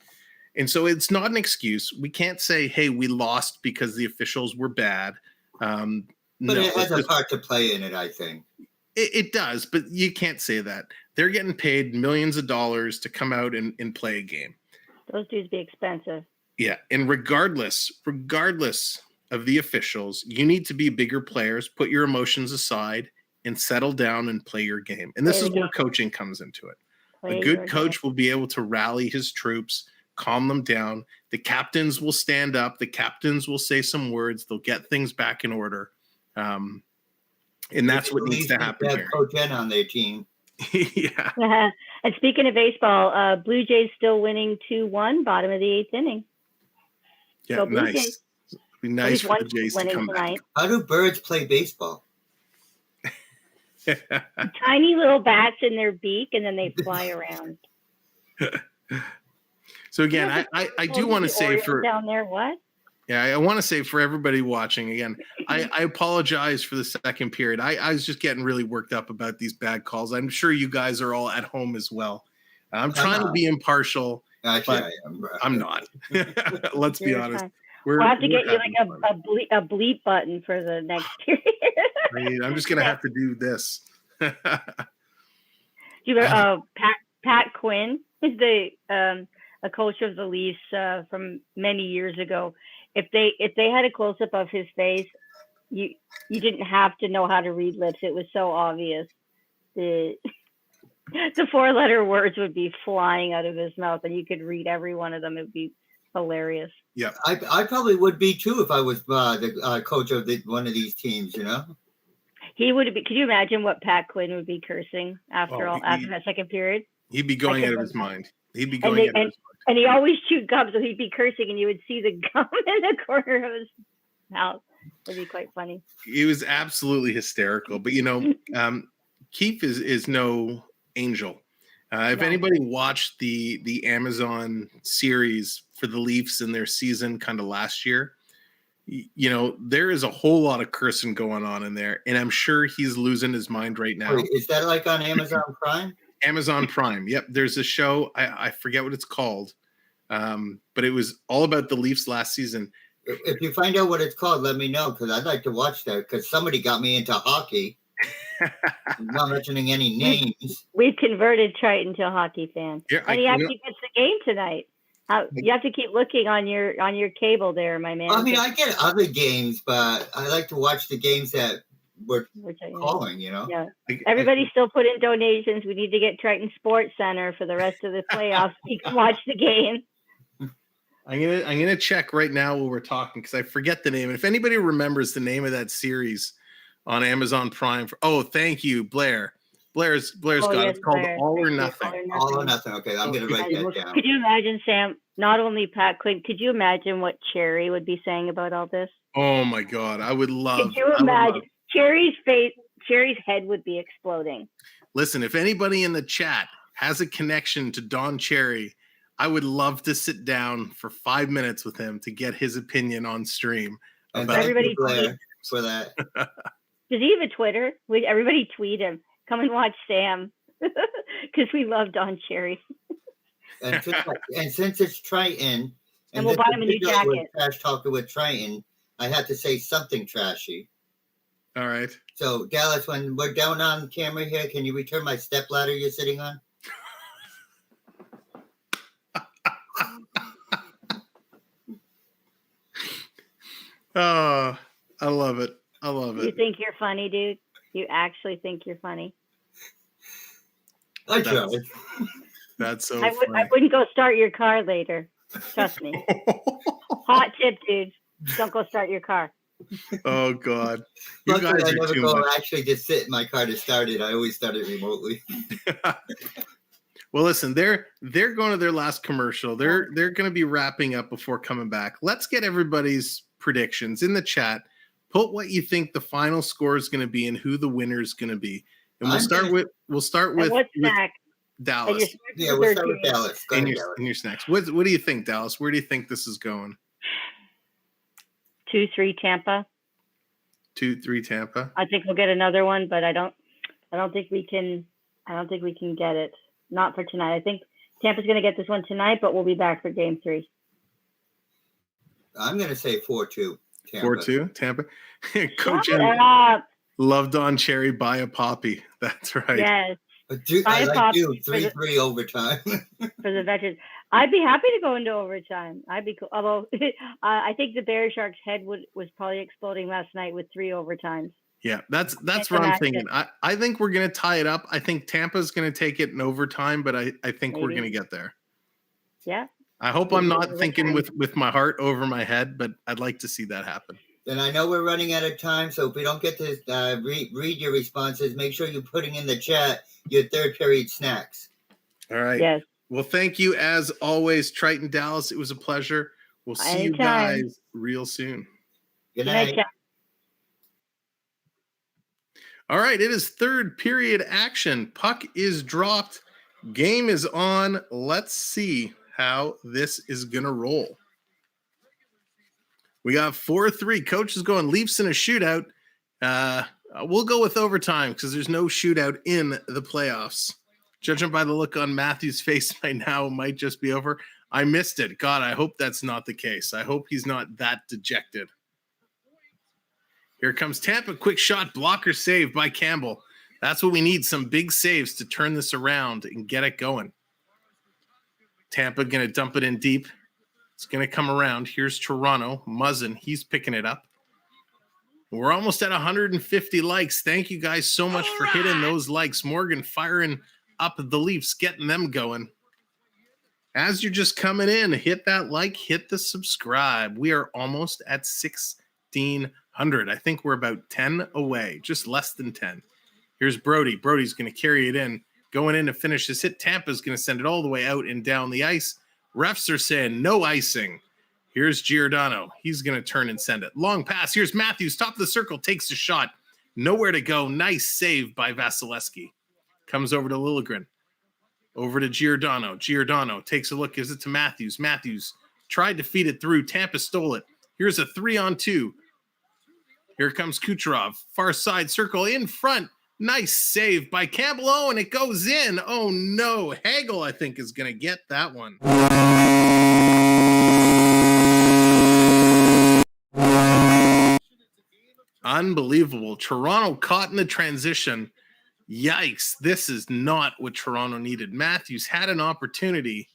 And so it's not an excuse. We can't say, hey, we lost because the officials were bad. But it has a part to play in it, I think. It does, but you can't say that. They're getting paid millions of dollars to come out and play a game. Those dudes be expensive. Yeah, and regardless of the officials, you need to be bigger players, put your emotions aside, and settle down and play your game. And this is where coaching comes into it. A good coach will be able to rally his troops, calm them down. The captains will stand up. The captains will say some words. They'll get things back in order. And that's what needs to happen here. Coach N on their team. Yeah. And speaking of baseball, Blue Jays still winning 2-1, bottom of the 8th inning. Yeah, nice. Jays. It'd be nice for the Jays to come back. How do birds play baseball? Tiny little bats in their beak, and then they fly around. So again, I do want to say for down there, what? Yeah, I want to say for everybody watching, again, I apologize for the second period. I was just getting really worked up about these bad calls. I'm sure you guys are all at home as well. I'm trying to be impartial, but I'm not. Let's be honest. We'll have to get you like a bleep button for the next period. I'm just going to have to do this. Pat Quinn is a coach of the Leafs from many years ago. If they had a close up of his face, you didn't have to know how to read lips. It was so obvious. The 4-letter words would be flying out of his mouth, and you could read every one of them. It would be hilarious. Yeah, I probably would be too if I was the coach of one of these teams. He would be. Could you imagine what Pat Quinn would be cursing after that second period? He'd be going out of his mind. He'd be going out of his mind. And he always chewed gum, so he'd be cursing, and you would see the gum in the corner of his mouth. It'd be quite funny. He was absolutely hysterical. But Keefe is no angel. If anybody watched the Amazon series for the Leafs in their season kind of last year, there is a whole lot of cursing going on in there, and I'm sure he's losing his mind right now. Wait, is that like on Amazon Prime? Amazon Prime. Yep. There's a show. I forget what it's called. But it was all about the Leafs last season. If you find out what it's called, let me know, because I'd like to watch that, because somebody got me into hockey. I'm not mentioning any names. We've converted Triton to a hockey fan. Yeah, and he actually gets the game tonight. You have to keep looking on your cable there, my man. I mean, I get other games, but I like to watch the games that we're calling, Yeah. Everybody still put in donations. We need to get Triton Sports Center for the rest of the playoffs. You can watch the game. I'm gonna check right now while we're talking, because I forget the name. And if anybody remembers the name of that series on Amazon Prime, thank you, Blair. Blair's got it. It's called All or Nothing. All or Nothing. Okay, I'm gonna write that down. Could you imagine, Sam? Not only Pat Quinn, could you imagine what Cherry would be saying about all this? Oh my God, I would love. Could you imagine? Cherry's head would be exploding. Listen, if anybody in the chat has a connection to Don Cherry, I would love to sit down for 5 minutes with him to get his opinion on stream. Everybody for that. Does he have a Twitter? Everybody tweet him. Come and watch Sam, because we love Don Cherry. and since it's Triton, and we'll buy him a new jacket. Trash talking with Triton, I had to say something trashy. All right. So, Dallas, when we're down on camera here, can you return my step ladder you're sitting on? Oh, I love it. I love You it. think you're funny, dude? You actually think you're funny? I That's- tried. That's so I funny. wouldn't go start your car later. Trust me. Hot tip, dude. Don't go start your car. Oh God. You Luckily, guys I are never too go much. actually just sit in my car to start it. I always start it remotely. Well, listen, they're going to their last commercial. They're going to be wrapping up before coming back. Let's get everybody's predictions in the chat. Put what you think the final score is going to be and who the winner is going to be. And we'll start And with what's snack? Dallas. Yeah, we'll start with Dallas. Go ahead, Dallas. In your snacks. What do you think, Dallas? Where do you think this is going? 2-3 Tampa. 2-3 Tampa. I think we'll get another one, but I don't think we can get it. Not for tonight. I think Tampa's going to get this one tonight, but we'll be back for game 3. I'm going to say 4-2. 4-2 Tampa. Coach Shut M up. loved on Cherry buy a poppy. That's right. Yes, But I Buy a like pop you. for the- 3-3 overtime. for the veterans. I'd be happy to go into overtime. I'd be cool. Although I think the Bear Sharks' head was probably exploding last night with 3 overtimes. Yeah, that's Can't what I'm imagine. thinking. I think we're going to tie it up. I think Tampa's going to take it in overtime, but I think we're Maybe. going to get there. Yeah. I hope I'm not Overtime. thinking with my heart over my head, but I'd like to see that happen. And I know we're running out of time, so if we don't get to read your responses, make sure you're putting in the chat your third period snacks. All right. Yes. Well, thank you as always, Triton Dallas. It was a pleasure. We'll see you Anytime. guys real soon. Good Good night, night. Jack. All right, it is third period action. Puck is dropped. Game is on. Let's see how this is going to roll. We got 4-3. Coach is going Leafs in a shootout. We'll go with overtime because there's no shootout in the playoffs. Judging by the look on Matthew's face by now, it might just be over. I missed it. God, I hope that's not the case. I hope he's not that dejected. Here comes Tampa. Quick shot. Blocker save by Campbell. That's what we need. Some big saves to turn this around and get it going. Tampa going to dump it in deep. It's going to come around. Here's Toronto. Muzzin. He's picking it up. We're almost at 150 likes. Thank you guys so much for hitting those likes. Morgan firing up the Leafs, getting them going. As you're just coming in, hit that like, hit the subscribe. We are almost at 1,600. I think we're about 10 away, just less than 10. Here's Brody. Brody's going to carry it in. Going in to finish this hit. Tampa's going to send it all the way out and down the ice. Refs are saying no icing. Here's Giordano. He's going to turn and send it. Long pass. Here's Matthews. Top of the circle. Takes the shot. Nowhere to go. Nice save by Vasilevskiy. Comes over to Liljegren. Over to Giordano. Giordano takes a look. Gives it to Matthews. Matthews tried to feed it through. Tampa stole it. Here's a 3-on-2. Here comes Kucherov. Far side circle in front. Nice save by Campbell. Oh, and it goes in. Oh, no. Hagel, I think, is going to get that one. Unbelievable. Toronto caught in the transition. Yikes. This is not what Toronto needed. Matthews had an opportunity.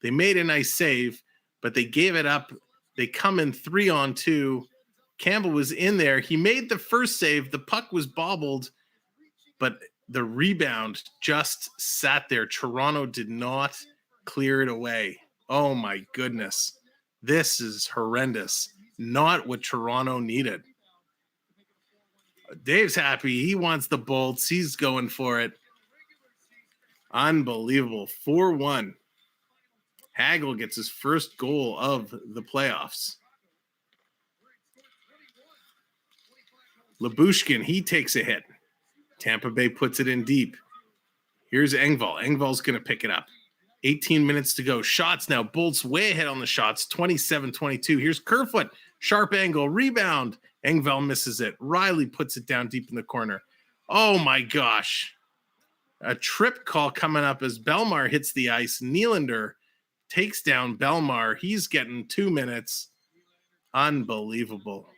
They made a nice save, but they gave it up. They come in 3-on-2. Campbell was in there. He made the first save. The puck was bobbled, but the rebound just sat there. Toronto did not clear it away. Oh, my goodness. This is horrendous. Not what Toronto needed. Dave's happy. He wants the bolts. He's going for it. Unbelievable. 4-1. Hagel gets his first goal of the playoffs. Lyubushkin, he takes a hit. Tampa Bay puts it in deep. Here's Engvall. Engvall's going to pick it up. 18 minutes to go. Shots now. Bolts way ahead on the shots. 27-22. Here's Kerfoot. Sharp angle. Rebound. Engvall misses it. Riley puts it down deep in the corner. Oh, my gosh. A trip call coming up as Belmar hits the ice. Nylander takes down Belmar. He's getting 2 minutes. Unbelievable.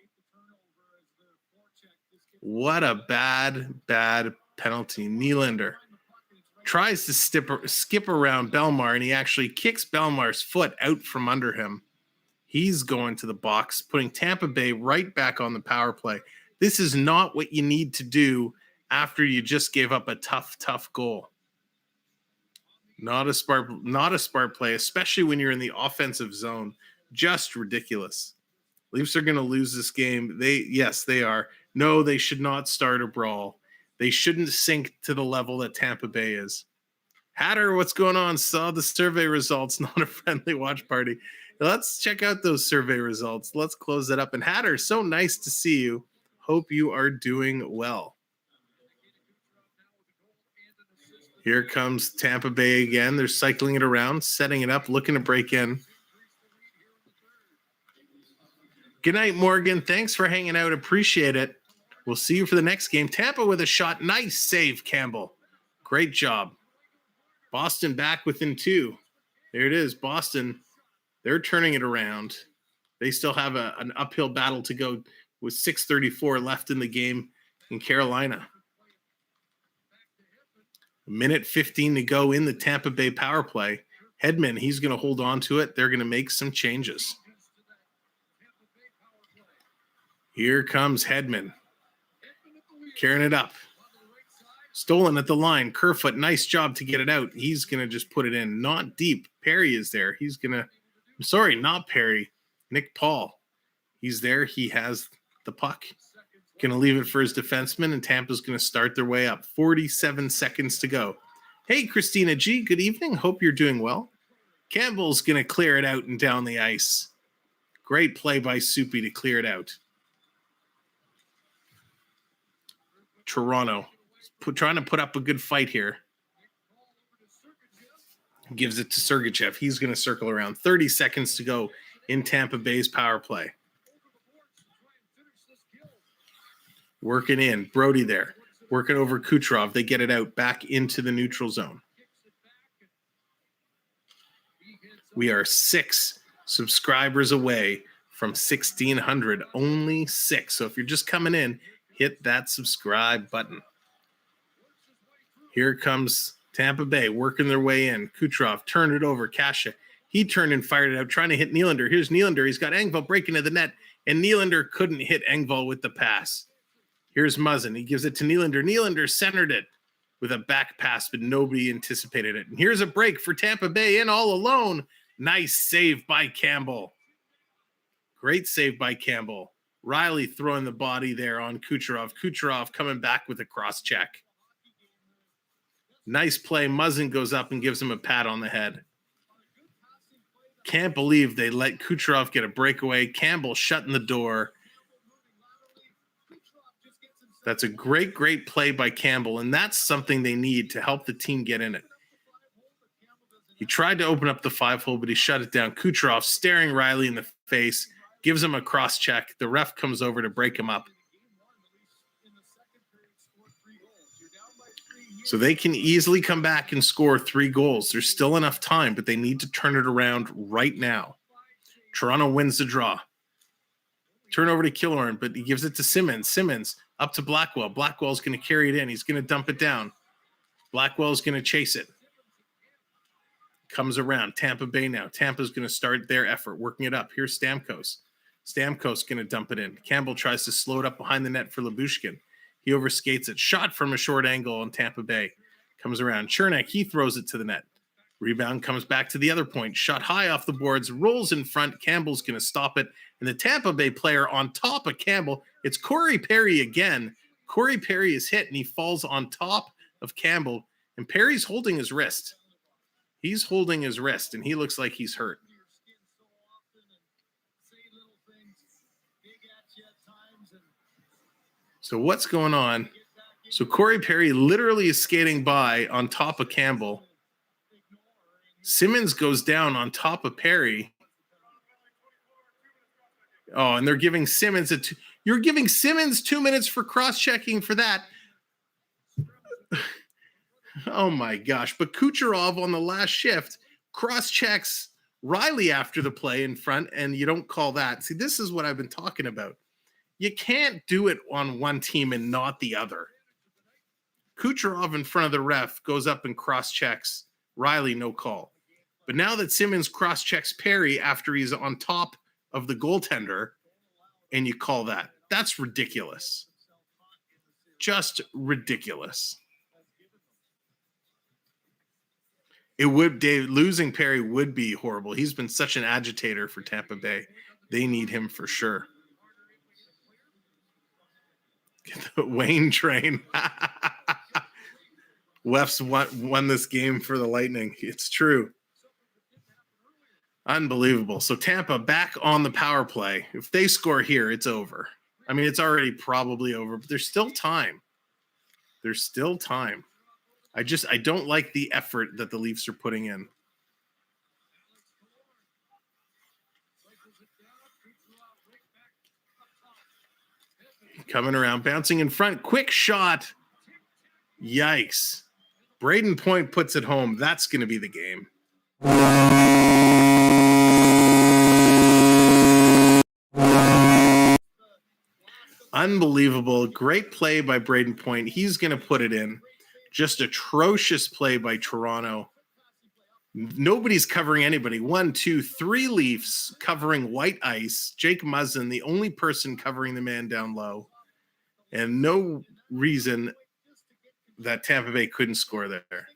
What a bad penalty. Nylander tries to skip around Belmar, and he actually kicks Belmar's foot out from under him. He's going to the box, putting Tampa Bay right back on the power play. This is not what you need to do after you just gave up a tough goal. Not a smart play, especially when you're in the offensive zone. Just ridiculous. Leafs are going to lose this game. Yes, they are. No, they should not start a brawl. They shouldn't sink to the level that Tampa Bay is. Hatter, what's going on? Saw the survey results, not a friendly watch party. Let's check out those survey results. Let's close that up. And Hatter, so nice to see you. Hope you are doing well. Here comes Tampa Bay again. They're cycling it around, setting it up, looking to break in. Good night, Morgan. Thanks for hanging out. Appreciate it. We'll see you for the next game. Tampa with a shot. Nice save, Campbell. Great job. Boston back within 2. There it is. Boston, they're turning it around. They still have an uphill battle to go with 6:34 left in the game in Carolina. 1:15 to go in the Tampa Bay power play. Hedman, he's going to hold on to it. They're going to make some changes. Here comes Hedman. Carrying it up. Stolen at the line. Kerfoot, nice job to get it out. He's going to just put it in. Not deep. Perry is there. He's going to... I'm sorry, not Perry. Nick Paul. He's there. He has the puck. Going to leave it for his defenseman, and Tampa's going to start their way up. 47 seconds to go. Hey, Christina G. Good evening. Hope you're doing well. Campbell's going to clear it out and down the ice. Great play by Soupy to clear it out. Toronto trying to put up a good fight here. Gives it to Sergachev. He's going to circle around. 30 seconds to go in Tampa Bay's power play. Working in. Brody there. Working over Kucherov. They get it out back into the neutral zone. We are 6 subscribers away from 1,600. Only 6. So if you're just coming in, hit that subscribe button. Here comes Tampa Bay working their way in. Kucherov turned it over. Kasha. He turned and fired it out, trying to hit Nylander. Here's Nylander. He's got Engvall breaking to the net, and Nylander couldn't hit Engvall with the pass. Here's Muzzin. He gives it to Nylander. Nylander centered it with a back pass, but nobody anticipated it. And here's a break for Tampa Bay in all alone. Nice save by Campbell. Great save by Campbell. Riley throwing the body there on Kucherov. Kucherov coming back with a cross check. Nice play. Muzzin goes up and gives him a pat on the head. Can't believe they let Kucherov get a breakaway. Campbell shutting the door. That's a great play by Campbell, and that's something they need to help the team get in it. He tried to open up the 5-hole, but he shut it down. Kucherov staring Riley in the face, gives him a cross check. The ref comes over to break him up. So they can easily come back and score 3 goals. There's still enough time, but they need to turn it around right now. Toronto wins the draw. Turn over to Killorn, but he gives it to Simmons. Simmons up to Blackwell. Blackwell's going to carry it in. He's going to dump it down. Blackwell's going to chase it. Comes around. Tampa Bay now. Tampa's going to start their effort, working it up. Here's Stamkos. Stamkos going to dump it in. Campbell tries to slow it up behind the net for Lyubushkin. He overskates it. Shot from a short angle on Tampa Bay. Comes around. Chernak, he throws it to the net. Rebound comes back to the other point. Shot high off the boards. Rolls in front. Campbell's going to stop it. And the Tampa Bay player on top of Campbell, it's Corey Perry again. Corey Perry is hit, and he falls on top of Campbell. And Perry's holding his wrist. He's holding his wrist, and he looks like he's hurt. So what's going on? So Corey Perry literally is skating by on top of Campbell. Simmons goes down on top of Perry. Oh, and they're giving Simmons you're giving Simmons 2 minutes for cross-checking for that. Oh my gosh. But Kucherov on the last shift cross-checks Riley after the play in front, and you don't call that. See, this is what I've been talking about. You can't do it on one team and not the other. Kucherov in front of the ref goes up and cross-checks Riley, no call. But now that Simmons cross-checks Perry after he's on top of the goaltender, and you call that, that's ridiculous. Just ridiculous. It would, Dave, losing Perry would be horrible. He's been such an agitator for Tampa Bay. They need him for sure. Get the Wayne train. Leafs won this game for the Lightning. It's true. Unbelievable. So Tampa back on the power play. If they score here, it's over. I mean, it's already probably over, but there's still time. There's still time. I don't like the effort that the Leafs are putting in. Coming around, bouncing in front, quick shot. Yikes. Brayden Point puts it home. That's going to be the game. Unbelievable. Great play by Brayden Point. He's going to put it in. Just atrocious play by Toronto. Nobody's covering anybody. 1, 2, 3 Leafs covering white ice. Jake Muzzin, the only person covering the man down low. And no reason that Tampa Bay couldn't score there.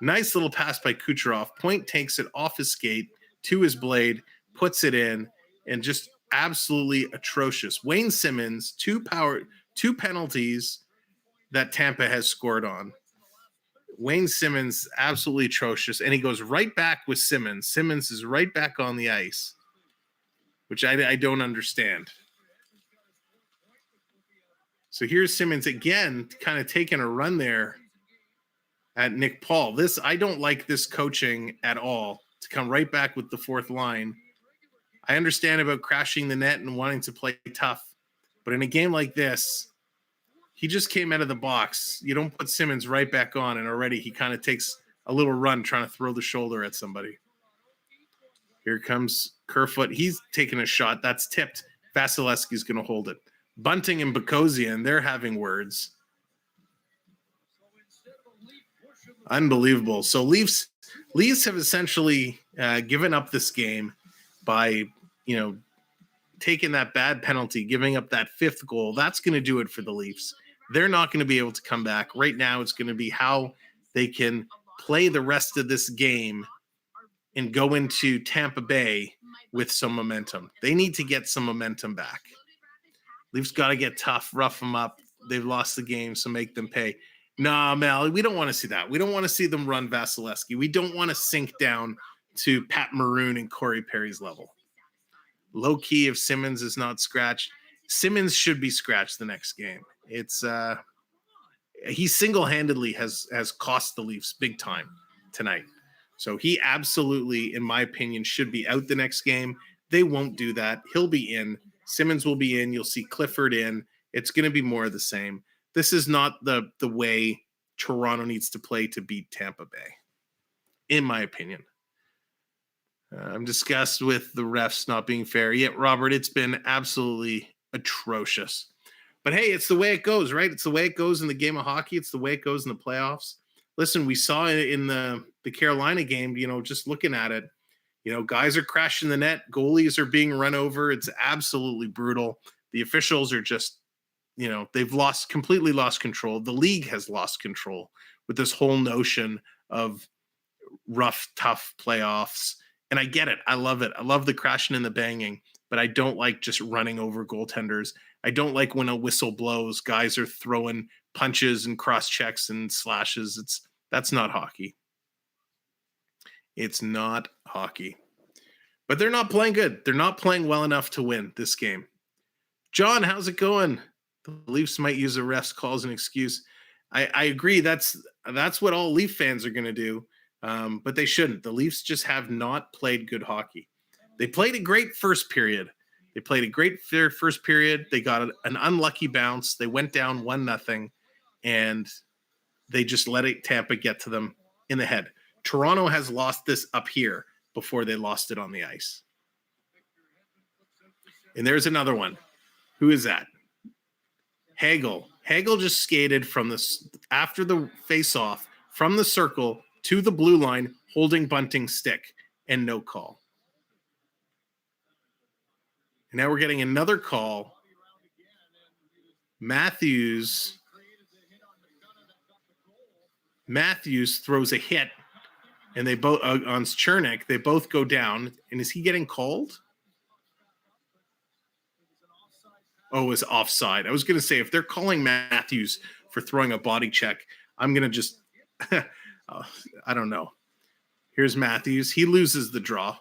Nice little pass by Kucherov. Point takes it off his skate to his blade, puts it in, and just absolutely atrocious. Wayne Simmons, two penalties that Tampa has scored on. Wayne Simmons, absolutely atrocious, and he goes right back with Simmons. Simmons is right back on the ice, which I don't understand. So here's Simmons again, kind of taking a run there at Nick Paul. I don't like this coaching at all, to come right back with the fourth line. I understand about crashing the net and wanting to play tough, but in a game like this, he just came out of the box. You don't put Simmons right back on, and already he kind of takes a little run trying to throw the shoulder at somebody. Here comes Kerfoot. He's taking a shot. That's tipped. Vasilevsky's going to hold it. Bunting and Bukosian, they're having words. Unbelievable. So Leafs have essentially given up this game by, taking that bad penalty, giving up that fifth goal. That's going to do it for the Leafs. They're not going to be able to come back. Right now, it's going to be how they can play the rest of this game and go into Tampa Bay with some momentum. They need to get some momentum back. Leafs got to get tough, rough them up. They've lost the game, so make them pay. Nah, Mel, we don't want to see that. We don't want to see them run Vasilevskiy. We don't want to sink down to Pat Maroon and Corey Perry's level. Low key, if Simmons is not scratched, Simmons should be scratched the next game. It's he single-handedly has cost the Leafs big time tonight. So he absolutely, in my opinion, should be out the next game. They won't do that. He'll be in. Simmons will be in. You'll see Clifford in. It's going to be more of the same. This is not the way Toronto needs to play to beat Tampa Bay, in my opinion. I'm disgusted with the refs not being fair. Yeah, Robert, it's been absolutely atrocious. But hey, it's the way it goes, right? It's the way it goes in the game of hockey. It's the way it goes in the playoffs. Listen, we saw it in the Carolina game, just looking at it, guys are crashing the net. Goalies are being run over. It's absolutely brutal. The officials are just, they've completely lost control. The league has lost control with this whole notion of rough, tough playoffs. And I get it. I love it. I love the crashing and the banging, but I don't like just running over goaltenders. I don't like when a whistle blows, guys are throwing punches and cross checks and slashes. That's not hockey. It's not hockey. But they're not playing good. They're not playing well enough to win this game. John, how's it going? The Leafs might use the refs' call as an excuse. I agree. That's what all Leaf fans are going to do. But they shouldn't. The Leafs just have not played good hockey. They played a great first period. They got an unlucky bounce. They went down 1-0, and they just let Tampa get to them in the head. Toronto has lost this up here before they lost it on the ice. And there's another one. Who is that? Hagel just skated from after the face-off from the circle to the blue line, holding Bunting's stick, and no call. And now we're getting another call. Matthews throws a hit, and they both on Chernik. They both go down. And is he getting called? Oh, it was offside. I was going to say, if they're calling Matthews for throwing a body check, I'm going to just, I don't know. Here's Matthews. He loses the draw.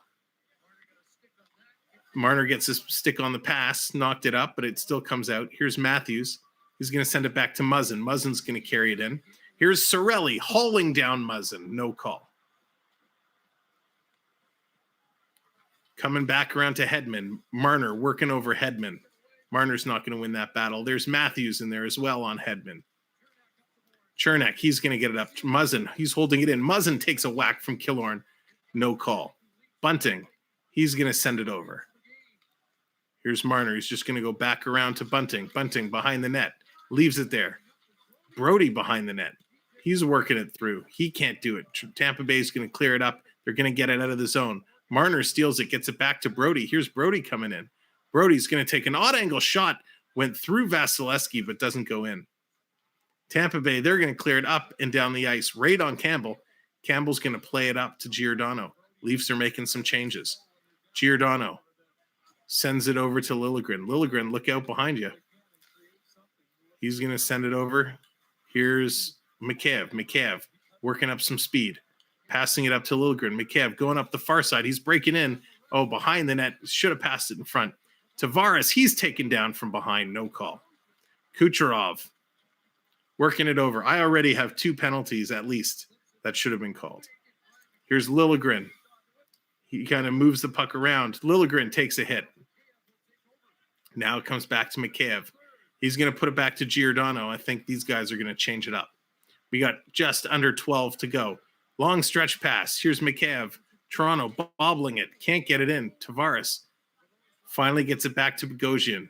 Marner gets his stick on the pass, knocked it up, but it still comes out. Here's Matthews. He's going to send it back to Muzzin. Muzzin's going to carry it in. Here's Cirelli hauling down Muzzin. No call. Coming back around to Hedman. Marner working over Hedman. Marner's not going to win that battle. There's Matthews in there as well on Hedman. Chernak, he's going to get it up. Muzzin, he's holding it in. Muzzin takes a whack from Killorn. No call. Bunting, he's going to send it over. Here's Marner. He's just going to go back around to Bunting. Bunting behind the net. Leaves it there. Brody behind the net. He's working it through. He can't do it. Tampa Bay is going to clear it up. They're going to get it out of the zone. Marner steals it, gets it back to Brody. Here's Brody coming in. Brody's going to take an odd angle shot. Went through Vasilevskiy, but doesn't go in. Tampa Bay, they're going to clear it up and down the ice. Right on Campbell. Campbell's going to play it up to Giordano. Leafs are making some changes. Giordano sends it over to Liljegren. Liljegren, look out behind you. He's going to send it over. Here's McCabe. McCabe working up some speed. Passing it up to Liljegren. McCabe going up the far side. He's breaking in. Oh, behind the net. Should have passed it in front. Tavares, he's taken down from behind. No call. Kucherov working it over. I already have 2 penalties at least that should have been called. Here's Liljegren. He kind of moves the puck around. Liljegren takes a hit. Now it comes back to McCabe. He's going to put it back to Giordano. I think these guys are going to change it up. We got just under 12 to go. Long stretch pass. Here's McCabe. Toronto bobbling it. Can't get it in. Tavares finally gets it back to Bogosian.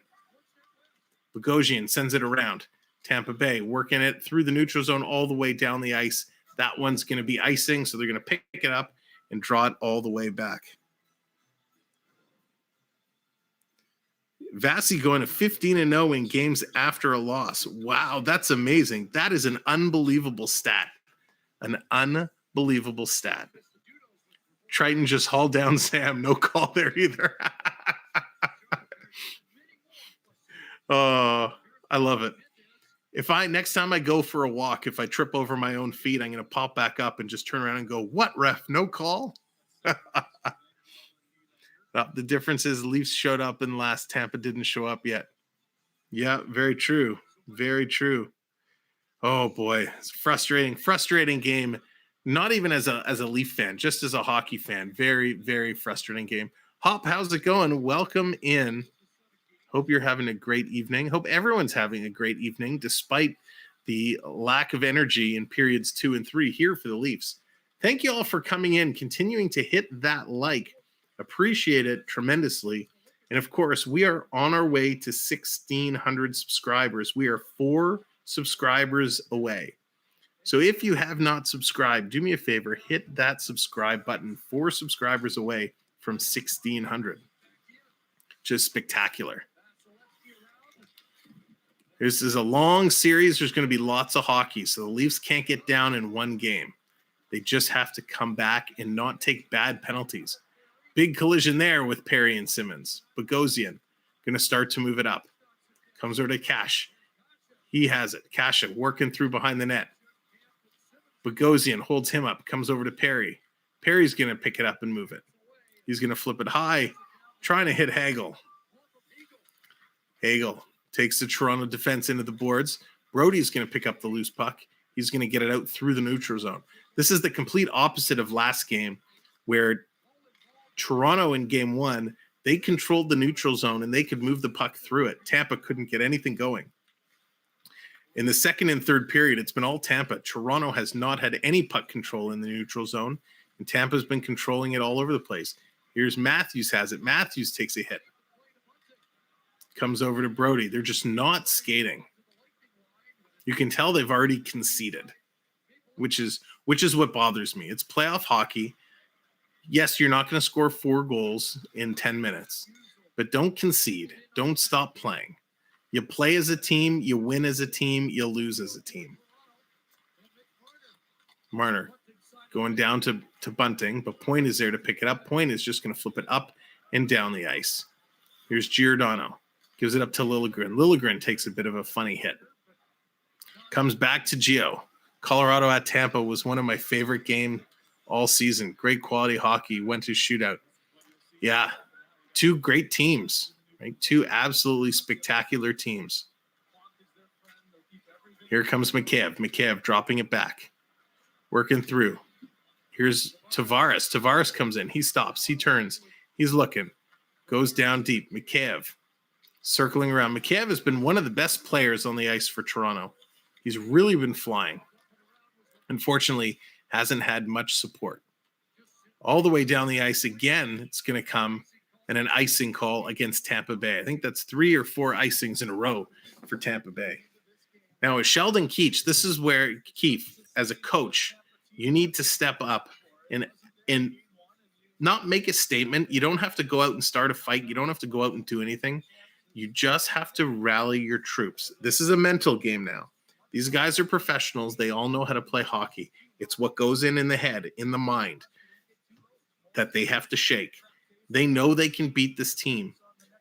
Bogosian sends it around. Tampa Bay working it through the neutral zone all the way down the ice. That one's going to be icing, so they're going to pick it up and draw it all the way back. Vasi going to 15-0 in games after a loss. Wow, that's amazing. That is an unbelievable stat. An unbelievable stat. Triton just hauled down Sam. No call there either. Oh, I love it. Next time I go for a walk, if I trip over my own feet, I'm going to pop back up and just turn around and go, what, ref? No call? The difference is Leafs showed up and last Tampa didn't show up yet. Yeah, very true. Very true. Oh, boy. It's frustrating game. Not even as a Leaf fan, just as a hockey fan. Very, very frustrating game. Hop, how's it going? Welcome in. Hope you're having a great evening. Hope everyone's having a great evening, despite the lack of energy in periods 2 and 3 here for the Leafs. Thank you all for coming in, continuing to hit that like. Appreciate it tremendously. And of course, we are on our way to 1,600 subscribers. We are 4 subscribers away. So if you have not subscribed, do me a favor, hit that subscribe button. 4 subscribers away from 1,600. Just spectacular. This is a long series. There's going to be lots of hockey, so the Leafs can't get down in one game. They just have to come back and not take bad penalties. Big collision there with Perry and Simmons. Bogosian going to start to move it up. Comes over to Cash. He has it. Kasha working through behind the net. Bogosian holds him up. Comes over to Perry. Perry's going to pick it up and move it. He's going to flip it high, trying to hit Hagel. Hagel takes the Toronto defense into the boards. Brody's going to pick up the loose puck. He's going to get it out through the neutral zone. This is the complete opposite of last game, where Toronto in game 1, they controlled the neutral zone and they could move the puck through it. Tampa couldn't get anything going. In the second and third period, it's been all Tampa. Toronto has not had any puck control in the neutral zone, and Tampa's been controlling it all over the place. Here's Matthews has it. Matthews takes a hit. Comes over to Brody. They're just not skating. You can tell they've already conceded, which is what bothers me. It's playoff hockey. Yes, you're not going to score 4 goals in 10 minutes, but don't concede. Don't stop playing. You play as a team, you win as a team, you lose as a team. Marner going down to Bunting, but Point is there to pick it up. Point is just going to flip it up and down the ice. Here's Giordano. Gives it up to Liljegren. Liljegren takes a bit of a funny hit. Comes back to Gio. Colorado at Tampa was one of my favorite games all season. Great quality hockey. Went to shootout. Yeah, 2 great teams, right? 2 absolutely spectacular teams. Here comes Mikheyev. Mikheyev dropping it back. Working through. Here's Tavares. Tavares comes in. He stops. He turns. He's looking. Goes down deep. Mikheyev circling around. Mikheyev has been one of the best players on the ice for Toronto. He's really been flying. Unfortunately, hasn't had much support. All the way down the ice again, it's going to come and an icing call against Tampa Bay. I think that's 3 or 4 icings in a row for Tampa Bay. Now, with Sheldon Keefe, this is where Keefe, as a coach, you need to step up and not make a statement. You don't have to go out and start a fight. You don't have to go out and do anything. You just have to rally your troops. This is a mental game now. These guys are professionals. They all know how to play hockey. It's what goes in the head, in the mind, that they have to shake. They know they can beat this team.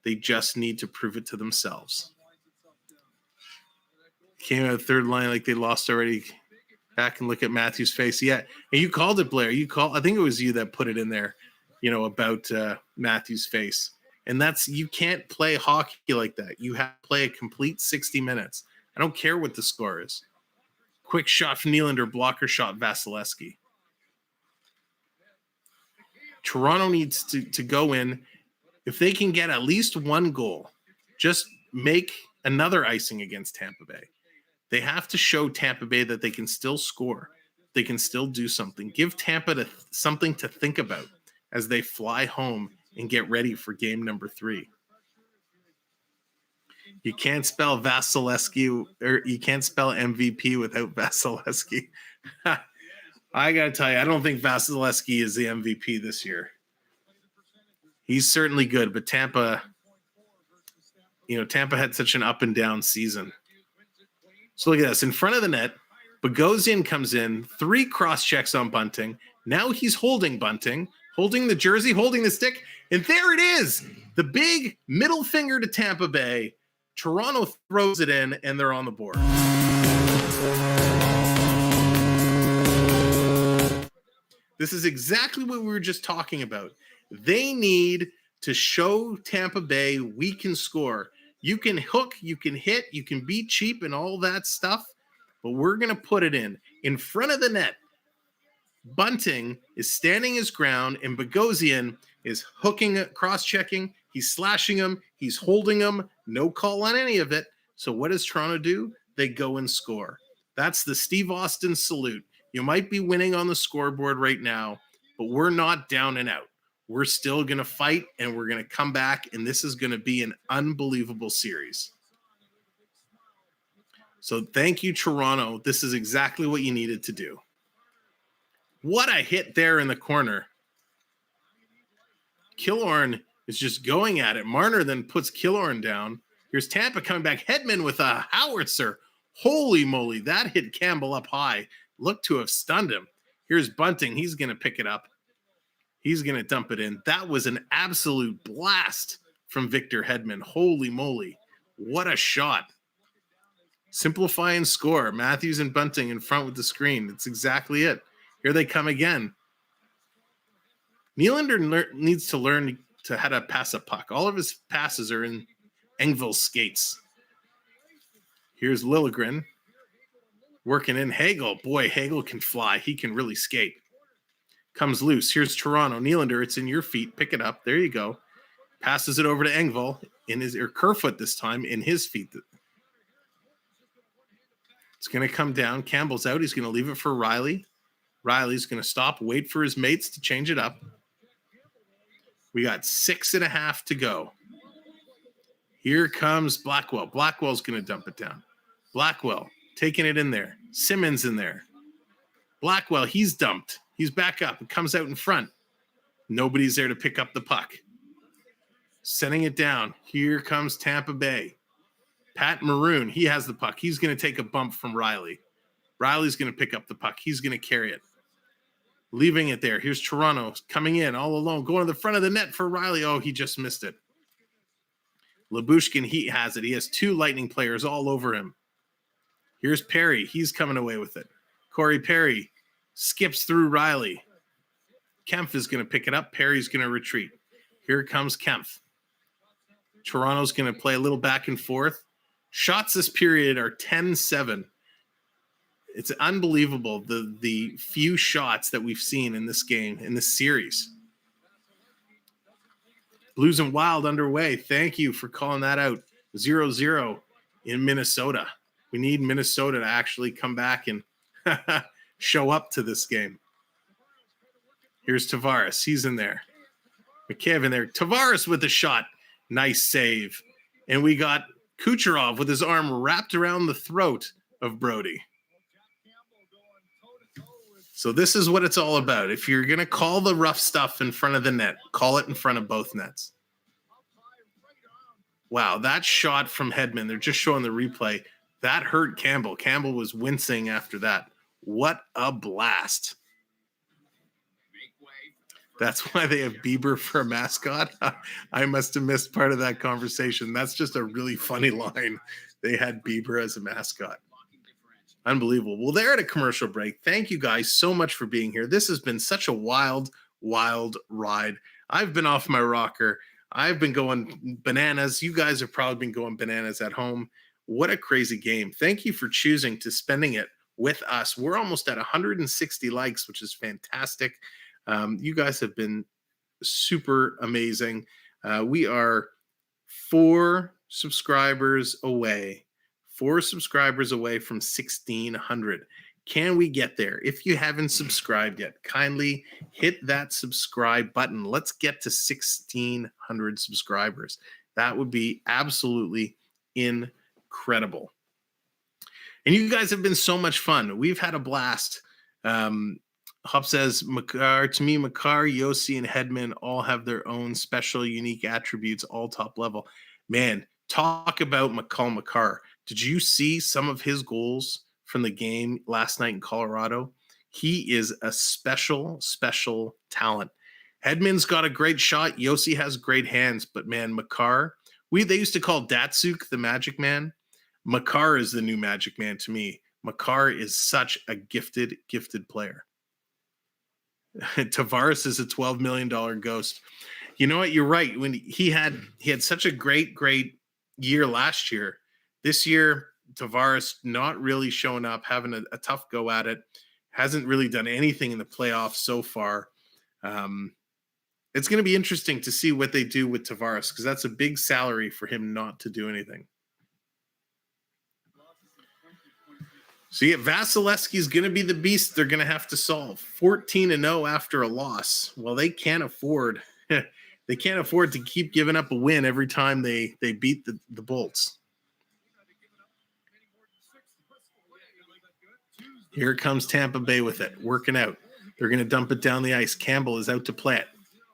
They just need to prove it to themselves. Came out of the third line like they lost already. Back and look at Matthews' face. Yeah, and you called it, Blair. I think it was you that put it in there, about Matthews' face. And you can't play hockey like that. You have to play a complete 60 minutes. I don't care what the score is. Quick shot from Nylander, blocker shot Vasilevskiy. Toronto needs to go in. If they can get at least 1 goal, just make another icing against Tampa Bay. They have to show Tampa Bay that they can still score. They can still do something. Give Tampa something to think about as they fly home and get ready for game number 3. You can't spell Vasilevskiy, or you can't spell MVP without Vasilevskiy. I got to tell you, I don't think Vasilevskiy is the MVP this year. He's certainly good, but Tampa had such an up and down season. So look at this. In front of the net, Bogosian comes in, 3 cross checks on Bunting. Now he's holding Bunting, holding the jersey, holding the stick, and there it is. The big middle finger to Tampa Bay. Toronto throws it in, and they're on the board. This is exactly what we were just talking about. They need to show Tampa Bay we can score. You can hook, you can hit, you can be cheap and all that stuff, but we're going to put it in front of the net. Bunting is standing his ground, and Bogosian is hooking, cross-checking. He's slashing him. He's holding him. No call on any of it. So what does Toronto do? They go and score. That's the Steve Austin salute. You might be winning on the scoreboard right now, but we're not down and out. We're still going to fight, and we're going to come back, and this is going to be an unbelievable series. So thank you, Toronto. This is exactly what you needed to do. What a hit there in the corner. Killorn is just going at it. Marner then puts Killorn down. Here's Tampa coming back. Hedman with a howitzer. Holy moly, that hit Campbell up high. Looked to have stunned him. Here's Bunting. He's going to pick it up. He's going to dump it in. That was an absolute blast from Victor Hedman. Holy moly. What a shot. Simplify and score. Matthews and Bunting in front with the screen. That's exactly it. Here they come again. Nylander needs to learn how to pass a puck. All of his passes are in Engvall's skates. Here's Liljegren working in Hagel. Boy, Hagel can fly. He can really skate. Comes loose. Here's Toronto. Nylander, it's in your feet. Pick it up. There you go. Passes it over to Engvall Kerfoot this time in his feet. It's going to come down. Campbell's out. He's going to leave it for Riley. Riley's going to stop, wait for his mates to change it up. We got 6.5 to go. Here comes Blackwell. Blackwell's going to dump it down. Blackwell taking it in there. Simmons in there. Blackwell, he's dumped. He's back up. It comes out in front. Nobody's there to pick up the puck. Setting it down. Here comes Tampa Bay. Pat Maroon, he has the puck. He's going to take a bump from Riley. Riley's going to pick up the puck. He's going to carry it. Leaving it there. Here's Toronto coming in all alone. Going to the front of the net for Riley. Oh, he just missed it. Lyubushkin, he has it. He has 2 Lightning players all over him. Here's Perry. He's coming away with it. Corey Perry skips through Riley. Kempf is going to pick it up. Perry's going to retreat. Here comes Kempf. Toronto's going to play a little back and forth. Shots this period are 10-7. It's unbelievable the few shots that we've seen in this game, in this series. Blues and Wild underway. Thank you for calling that out. 0-0 in Minnesota. We need Minnesota to actually come back and show up to this game. Here's Tavares. He's in there. McCabe in there. Tavares with a shot. Nice save. And we got Kucherov with his arm wrapped around the throat of Brody. So this is what it's all about. If you're going to call the rough stuff in front of the net, call it in front of both nets. Wow, that shot from Hedman, they're just showing the replay. That hurt Campbell. Campbell was wincing after that. What a blast. That's why they have Bieber for a mascot. I must have missed part of that conversation. That's just a really funny line. They had Bieber as a mascot. Unbelievable. Well, they're at a commercial break. Thank you guys so much for being here. This has been such a wild, wild ride. I've been off my rocker. I've been going bananas. You guys have probably been going bananas at home. What a crazy game. Thank you for choosing to spending it with us. We're almost at 160 likes, which is fantastic. You guys have been super amazing. We are 4 subscribers away. 4 subscribers away from 1,600. Can we get there? If you haven't subscribed yet, kindly hit that subscribe button. Let's get to 1,600 subscribers. That would be absolutely incredible. And you guys have been so much fun. We've had a blast. Hop says, to me, Makar, Yossi, and Hedman all have their own special, unique attributes, all top level. Man, talk about Makar. Did you see some of his goals from the game last night in Colorado? He is a special, special talent. Hedman's got a great shot. Yossi has great hands. But, man, Makar, they used to call Datsuk the Magic Man. Makar is the new Magic Man to me. Makar is such a gifted, gifted player. Tavares is a $12 million ghost. You know what? You're right. When he had such a great year last year. This year, Tavares not really showing up, having a tough go at it. Hasn't really done anything in the playoffs so far. It's going to be interesting to see what they do with Tavares because that's a big salary for him not to do anything. So yeah, Vasilevskiy is going to be the beast they're going to have to solve. 14-0 after a loss. Well, they can't afford to keep giving up a win every time they beat the Bolts. Here comes Tampa Bay with it, working out. They're going to dump it down the ice. Campbell is out to play it.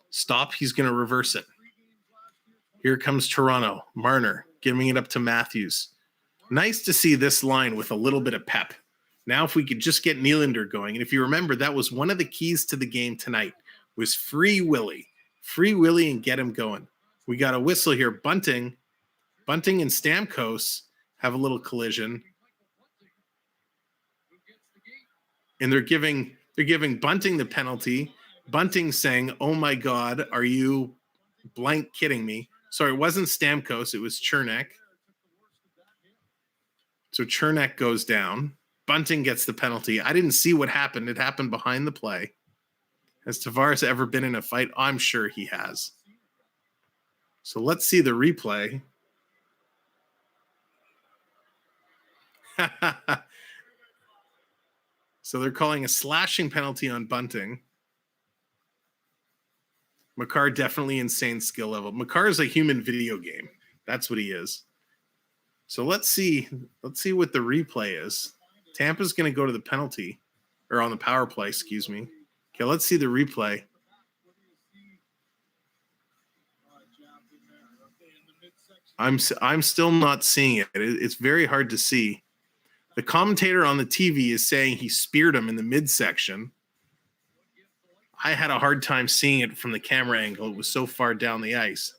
Stop. He's going to reverse it. Here comes Toronto. Marner giving it up to Matthews. Nice to see this line with a little bit of pep. Now, if we could just get Nylander going. And if you remember, that was one of the keys to the game tonight was free Willie and get him going. We got a whistle here. Bunting and Stamkos have a little collision. And they're giving Bunting the penalty. Bunting saying, "Oh my God, are you blank kidding me?" Sorry, it wasn't Stamkos, it was Chernak. So Chernak goes down. Bunting gets the penalty. I didn't see what happened. It happened behind the play. Has Tavares ever been in a fight? I'm sure he has. So let's see the replay. So they're calling a slashing penalty on Bunting. Makar definitely insane skill level. Makar is a human video game. That's what he is. So let's see what the replay is. Tampa's going to go to the penalty, or on the power play, excuse me. Okay, let's see the replay. I'm still not seeing it. It's very hard to see. The commentator on the TV is saying he speared him in the midsection. I had a hard time seeing it from the camera angle. It was so far down the ice.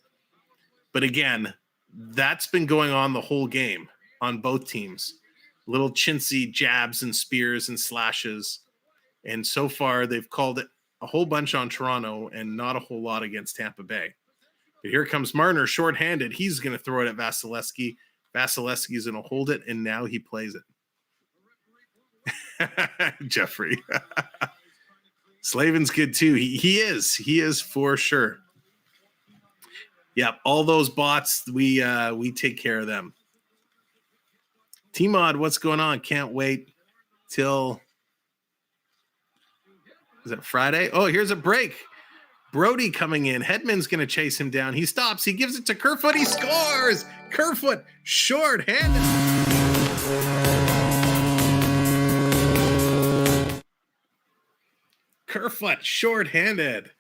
But again, that's been going on the whole game on both teams. Little chintzy jabs and spears and slashes. And so far, they've called it a whole bunch on Toronto and not a whole lot against Tampa Bay. But here comes Marner, shorthanded. He's going to throw it at Vasilevskiy. Vasilevskiy is going to hold it, and now he plays it. Jeffrey. Slavin's good too. He is for sure. Yep, all those bots, we take care of them. T-Mod, what's going on? Can't wait till, is it Friday? Oh, here's a break. Brody coming in. Hedman's going to chase him down. He stops. He gives it to Kerfoot. He scores. Kerfoot, short-handed. Kerfoot, short-handed.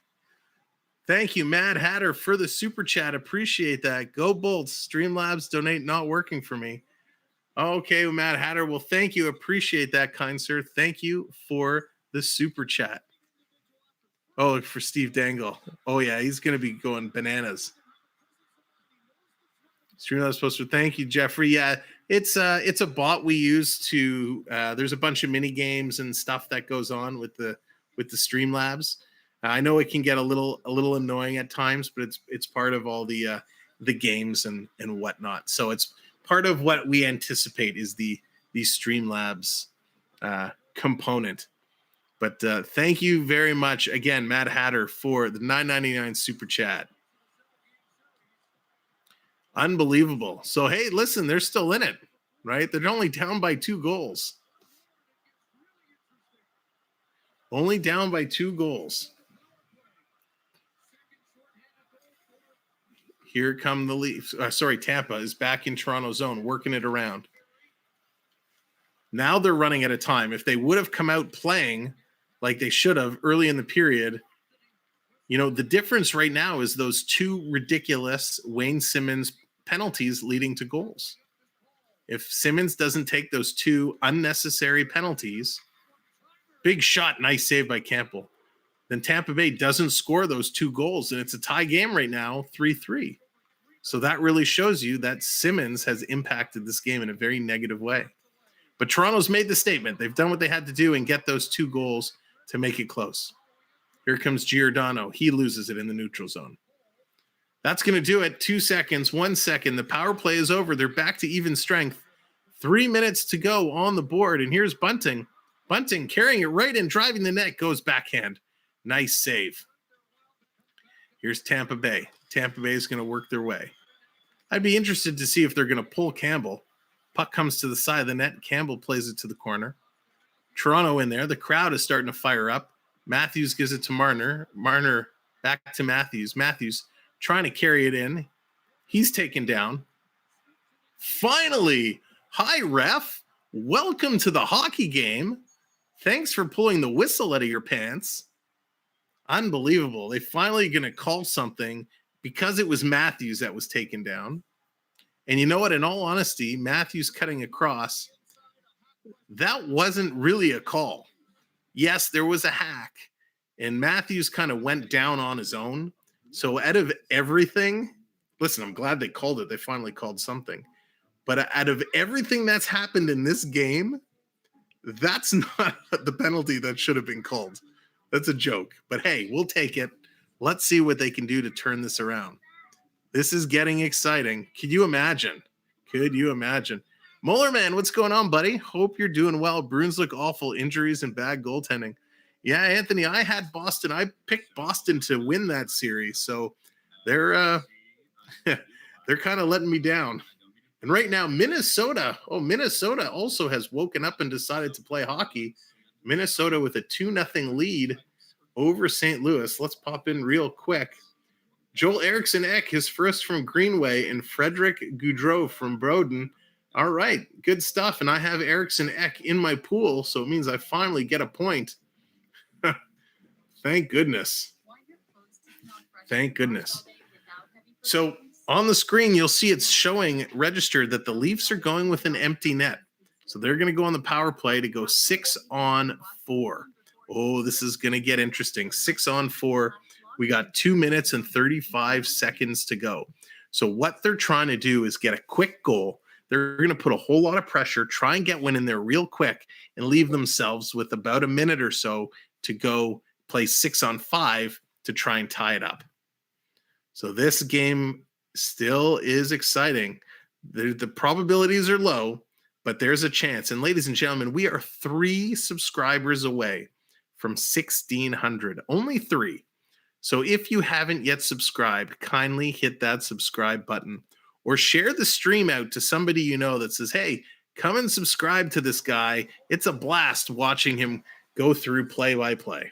Thank you, Mad Hatter, for the super chat. Appreciate that. Go Bolts. Streamlabs donate not working for me. Okay, Mad Hatter. Well, thank you. Appreciate that, kind sir. Thank you for the super chat. Oh, for Steve Dangle. Oh, yeah, he's going to be going bananas. Streamlabs poster. Thank you, Jeffrey. Yeah, it's a bot we use to. There's a bunch of mini games and stuff that goes on with the Streamlabs. I know it can get a little annoying at times, but it's part of all the games and whatnot. So it's part of what we anticipate is the Streamlabs component. But thank you very much again, Mad Hatter, for the $9.99 super chat. Unbelievable. So hey, listen, they're still in it, right? They're only down by 2 goals. Only down by 2 goals. Here come the Leafs. Tampa is back in Toronto zone, working it around. Now they're running at a time. If they would have come out playing like they should have early in the period, the difference right now is those 2 ridiculous Wayne Simmonds penalties leading to goals. If Simmonds doesn't take those 2 unnecessary penalties, big shot, nice save by Campbell, then Tampa Bay doesn't score those 2 goals, and it's a tie game right now, 3-3. So that really shows you that Simmonds has impacted this game in a very negative way. But Toronto's made the statement. They've done what they had to do and get those 2 goals to make it close. Here comes Giordano. He loses it in the neutral zone. That's going to do it. 2 seconds, 1 second. The power play is over. They're back to even strength. 3 minutes to go on the board. And here's Bunting. Bunting carrying it right in, driving the net, goes backhand. Nice save. Here's Tampa Bay. Tampa Bay is going to work their way. I'd be interested to see if they're going to pull Campbell. Puck comes to the side of the net. Campbell plays it to the corner. Toronto in there. The crowd is starting to fire up. Matthews gives it to Marner. Marner back to Matthews. Matthews trying to carry it in. He's taken down. Finally, hi, ref. Welcome to the hockey game. Thanks for pulling the whistle out of your pants. Unbelievable. They finally going to call something because it was Matthews that was taken down. And you know what? In all honesty, Matthews cutting across, that wasn't really a call. Yes, there was a hack, and Matthews kind of went down on his own. So out of everything, listen, I'm glad they called it. They finally called something. But out of everything that's happened in this game, that's not the penalty that should have been called. That's a joke. But hey, we'll take it. Let's see what they can do to turn this around. This is getting exciting. Could you imagine? Mullerman, what's going on, buddy? Hope you're doing well. Bruins look awful. Injuries and bad goaltending. Yeah, Anthony, I had Boston. I picked Boston to win that series. So they're kind of letting me down. And right now, Minnesota also has woken up and decided to play hockey. Minnesota with a 2-0 lead over St. Louis. Let's pop in real quick. Joel Eriksson Ek, his first from Greenway, and Frederick Goudreau from Broden. All right, good stuff. And I have Eriksson Ek in my pool, so it means I finally get a point. Thank goodness. Thank goodness. So on the screen, you'll see it's showing registered that the Leafs are going with an empty net. So they're going to go on the power play to go 6-on-4. Oh, this is going to get interesting. 6-on-4. We got 2 minutes and 35 seconds to go. So what they're trying to do is get a quick goal. They're going to put a whole lot of pressure, try and get one in there real quick, and leave themselves with about a minute or so to go play 6-on-5 to try and tie it up. So this game still is exciting. The probabilities are low, but there's a chance. And ladies and gentlemen, we are 3 subscribers away from 1,600. Only 3. So if you haven't yet subscribed, kindly hit that subscribe button or share the stream out to somebody you know that says, hey, come and subscribe to this guy. It's a blast watching him go through play-by-play.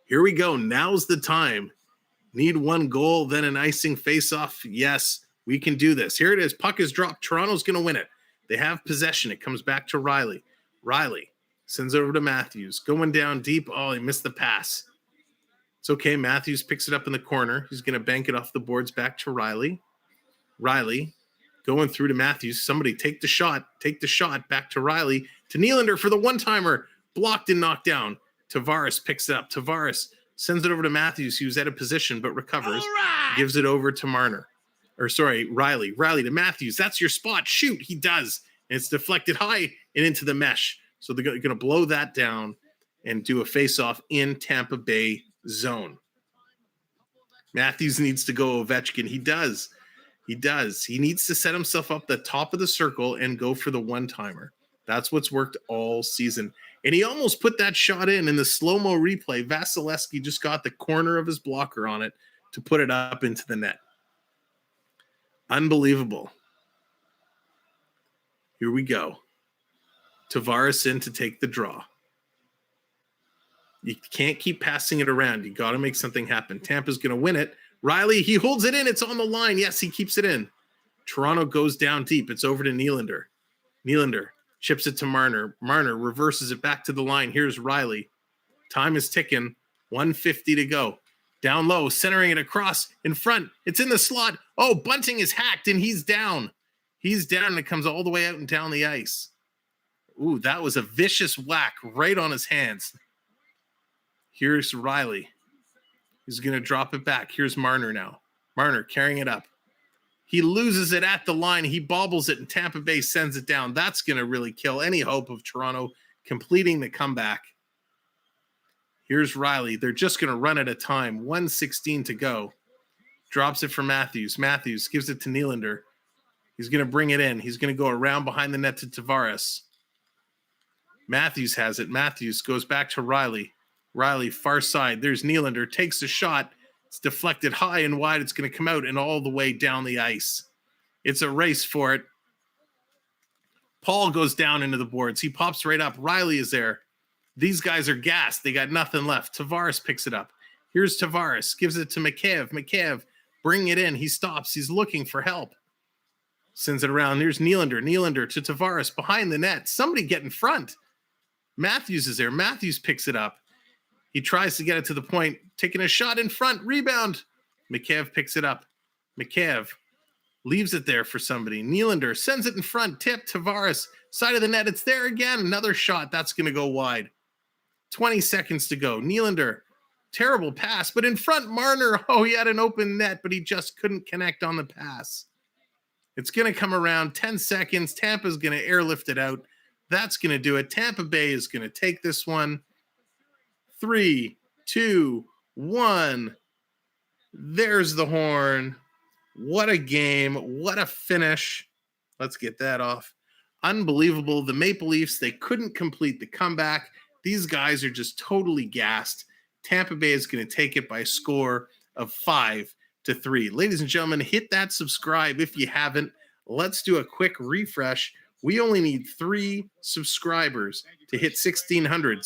Here we go. Now's the time. Need 1 goal, then an icing face-off. Yes, we can do this. Here it is. Puck is dropped. Toronto's going to win it. They have possession. It comes back to Riley. Riley sends it over to Matthews. Going down deep. Oh, he missed the pass. It's okay. Matthews picks it up in the corner. He's going to bank it off the boards back to Riley. Riley going through to Matthews. Somebody take the shot. Take the shot back to Riley. To Nylander for the one-timer. Blocked and knocked down. Tavares picks it up. Tavares sends it over to Matthews. He was out of position but recovers. Right. Gives it over to Marner. Riley. Riley to Matthews. That's your spot. Shoot. He does. And it's deflected high and into the mesh. So they're going to blow that down and do a face-off in Tampa Bay zone. Matthews needs to go Ovechkin. He does. He needs to set himself up the top of the circle and go for the one-timer. That's what's worked all season. And he almost put that shot in the slow-mo replay. Vasilevskiy just got the corner of his blocker on it to put it up into the net. Unbelievable. Here we go. Tavares in to take the draw. You can't keep passing it around. You got to make something happen. Tampa's going to win it. Riley, he holds it in. It's on the line. Yes, he keeps it in. Toronto goes down deep. It's over to Nylander. Nylander chips it to Marner. Marner reverses it back to the line. Here's Riley. Time is ticking. 1:50 to go. Down low, centering it across in front. It's in the slot. Oh, Bunting is hacked, and he's down. He's down, and it comes all the way out and down the ice. Ooh, that was a vicious whack right on his hands. Here's Riley. He's going to drop it back. Here's Marner now. Marner carrying it up. He loses it at the line. He bobbles it, and Tampa Bay sends it down. That's going to really kill any hope of Toronto completing the comeback. Here's Riley. They're just going to run at a time. 1:16 to go. Drops it for Matthews. Matthews gives it to Nylander. He's going to bring it in. He's going to go around behind the net to Tavares. Matthews has it. Matthews goes back to Riley. Riley, far side. There's Nylander. Takes a shot. It's deflected high and wide. It's going to come out and all the way down the ice. It's a race for it. Paul goes down into the boards. He pops right up. Riley is there. These guys are gassed. They got nothing left. Tavares picks it up. Here's Tavares. Gives it to Mikheyev. Mikheyev, bring it in. He stops. He's looking for help. Sends it around. Here's Nylander. Nylander to Tavares behind the net. Somebody get in front. Matthews is there. Matthews picks it up. He tries to get it to the point. Taking a shot in front. Rebound. Mikheyev picks it up. Mikheyev leaves it there for somebody. Nylander sends it in front. Tip. Tavares. Side of the net. It's there again. Another shot. That's going to go wide. 20 seconds to go. Nylander. Terrible pass. But in front, Marner. Oh, he had an open net, but he just couldn't connect on the pass. It's going to come around. 10 seconds. Tampa's going to airlift it out. That's going to do it. Tampa Bay is going to take this one. 3, 2, 1. There's the horn. What a game. What a finish. Let's get that off. Unbelievable. The Maple Leafs, they couldn't complete the comeback. These guys are just totally gassed. Tampa Bay is going to take it by a score of 5-3. Ladies and gentlemen, hit that subscribe if you haven't. Let's do a quick refresh. We only need 3 subscribers to hit 1,600.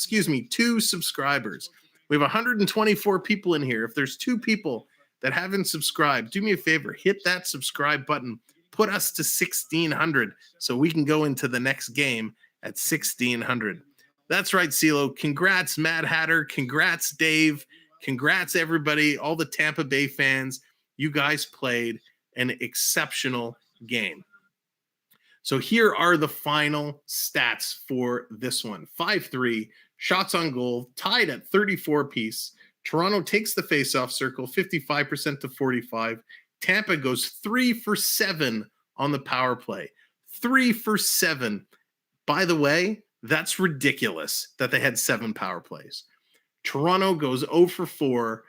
2 subscribers. We have 124 people in here. If there's 2 people that haven't subscribed, do me a favor, hit that subscribe button. put us to 1,600 so we can go into the next game at 1,600. That's right, CeeLo. Congrats, Mad Hatter. Congrats, Dave. Congrats, everybody, all the Tampa Bay fans. You guys played an exceptional game. So here are the final stats for this one. 5-3, shots on goal, tied at 34 apiece. Toronto takes the faceoff circle, 55% to 45. Tampa goes 3 for 7 on the power play. 3 for 7. By the way, that's ridiculous that they had 7 power plays. Toronto goes 0 for 4.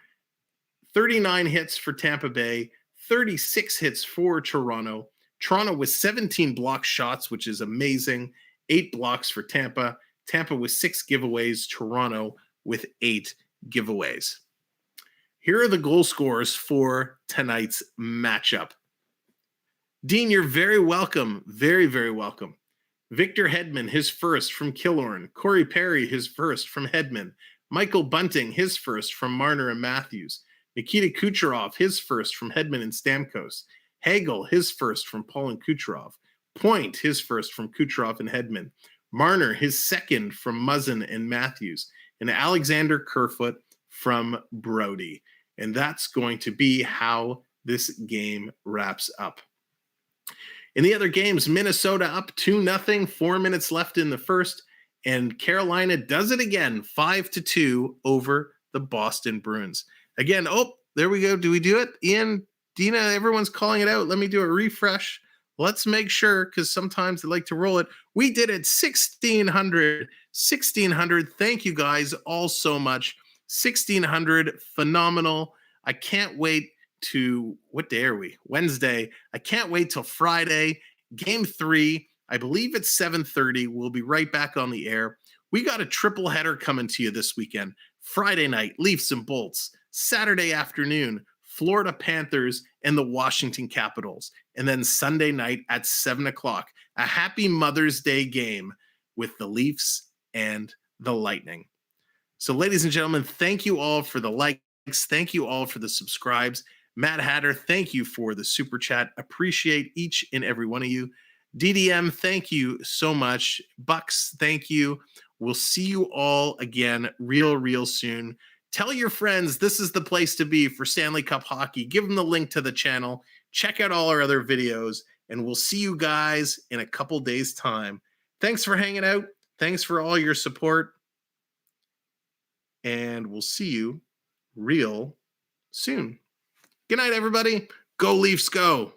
39 hits for Tampa Bay, 36 hits for Toronto. Toronto with 17 block shots, which is amazing. 8 blocks for Tampa. Tampa with 6 giveaways. Toronto with 8 giveaways. Here are the goal scorers for tonight's matchup. Dean, you're very welcome. Very, very welcome. Victor Hedman, his first from Killorn. Corey Perry, his first from Hedman. Michael Bunting, his first from Marner and Matthews. Nikita Kucherov, his first from Hedman and Stamkos. Hagel, his first from Paul and Kucherov. Point, his first from Kucherov and Hedman. Marner, his second from Muzzin and Matthews. And Alexander Kerfoot from Brody. And that's going to be how this game wraps up. In the other games, Minnesota up 2-0, 4 minutes left in the first. And Carolina does it again, 5-2 over the Boston Bruins. Again, oh, there we go. Do we do it? Ian, Dina, everyone's calling it out. Let me do a refresh. Let's make sure, because sometimes they like to roll it. We did it 1,600. 1,600. Thank you guys all so much. 1,600. Phenomenal. I can't wait to, what day are we? Wednesday. I can't wait till Friday. Game 3. I believe it's 7:30. We'll be right back on the air. We got a triple header coming to you this weekend. Friday night, Leafs and Bolts. Saturday afternoon, Florida Panthers and the Washington Capitals. And then Sunday night at 7 o'clock, a happy Mother's Day game with the Leafs and the Lightning. So, ladies and gentlemen, thank you all for the likes. Thank you all for the subscribes. Matt Hatter, thank you for the super chat. Appreciate each and every one of you. DDM, thank you so much. Bucks, thank you. We'll see you all again real soon. Tell your friends this is the place to be for Stanley Cup hockey. Give them the link to the channel. Check out all our other videos, and we'll see you guys in a couple days' time. Thanks for hanging out. Thanks for all your support. And we'll see you real soon. Good night, everybody. Go Leafs, go.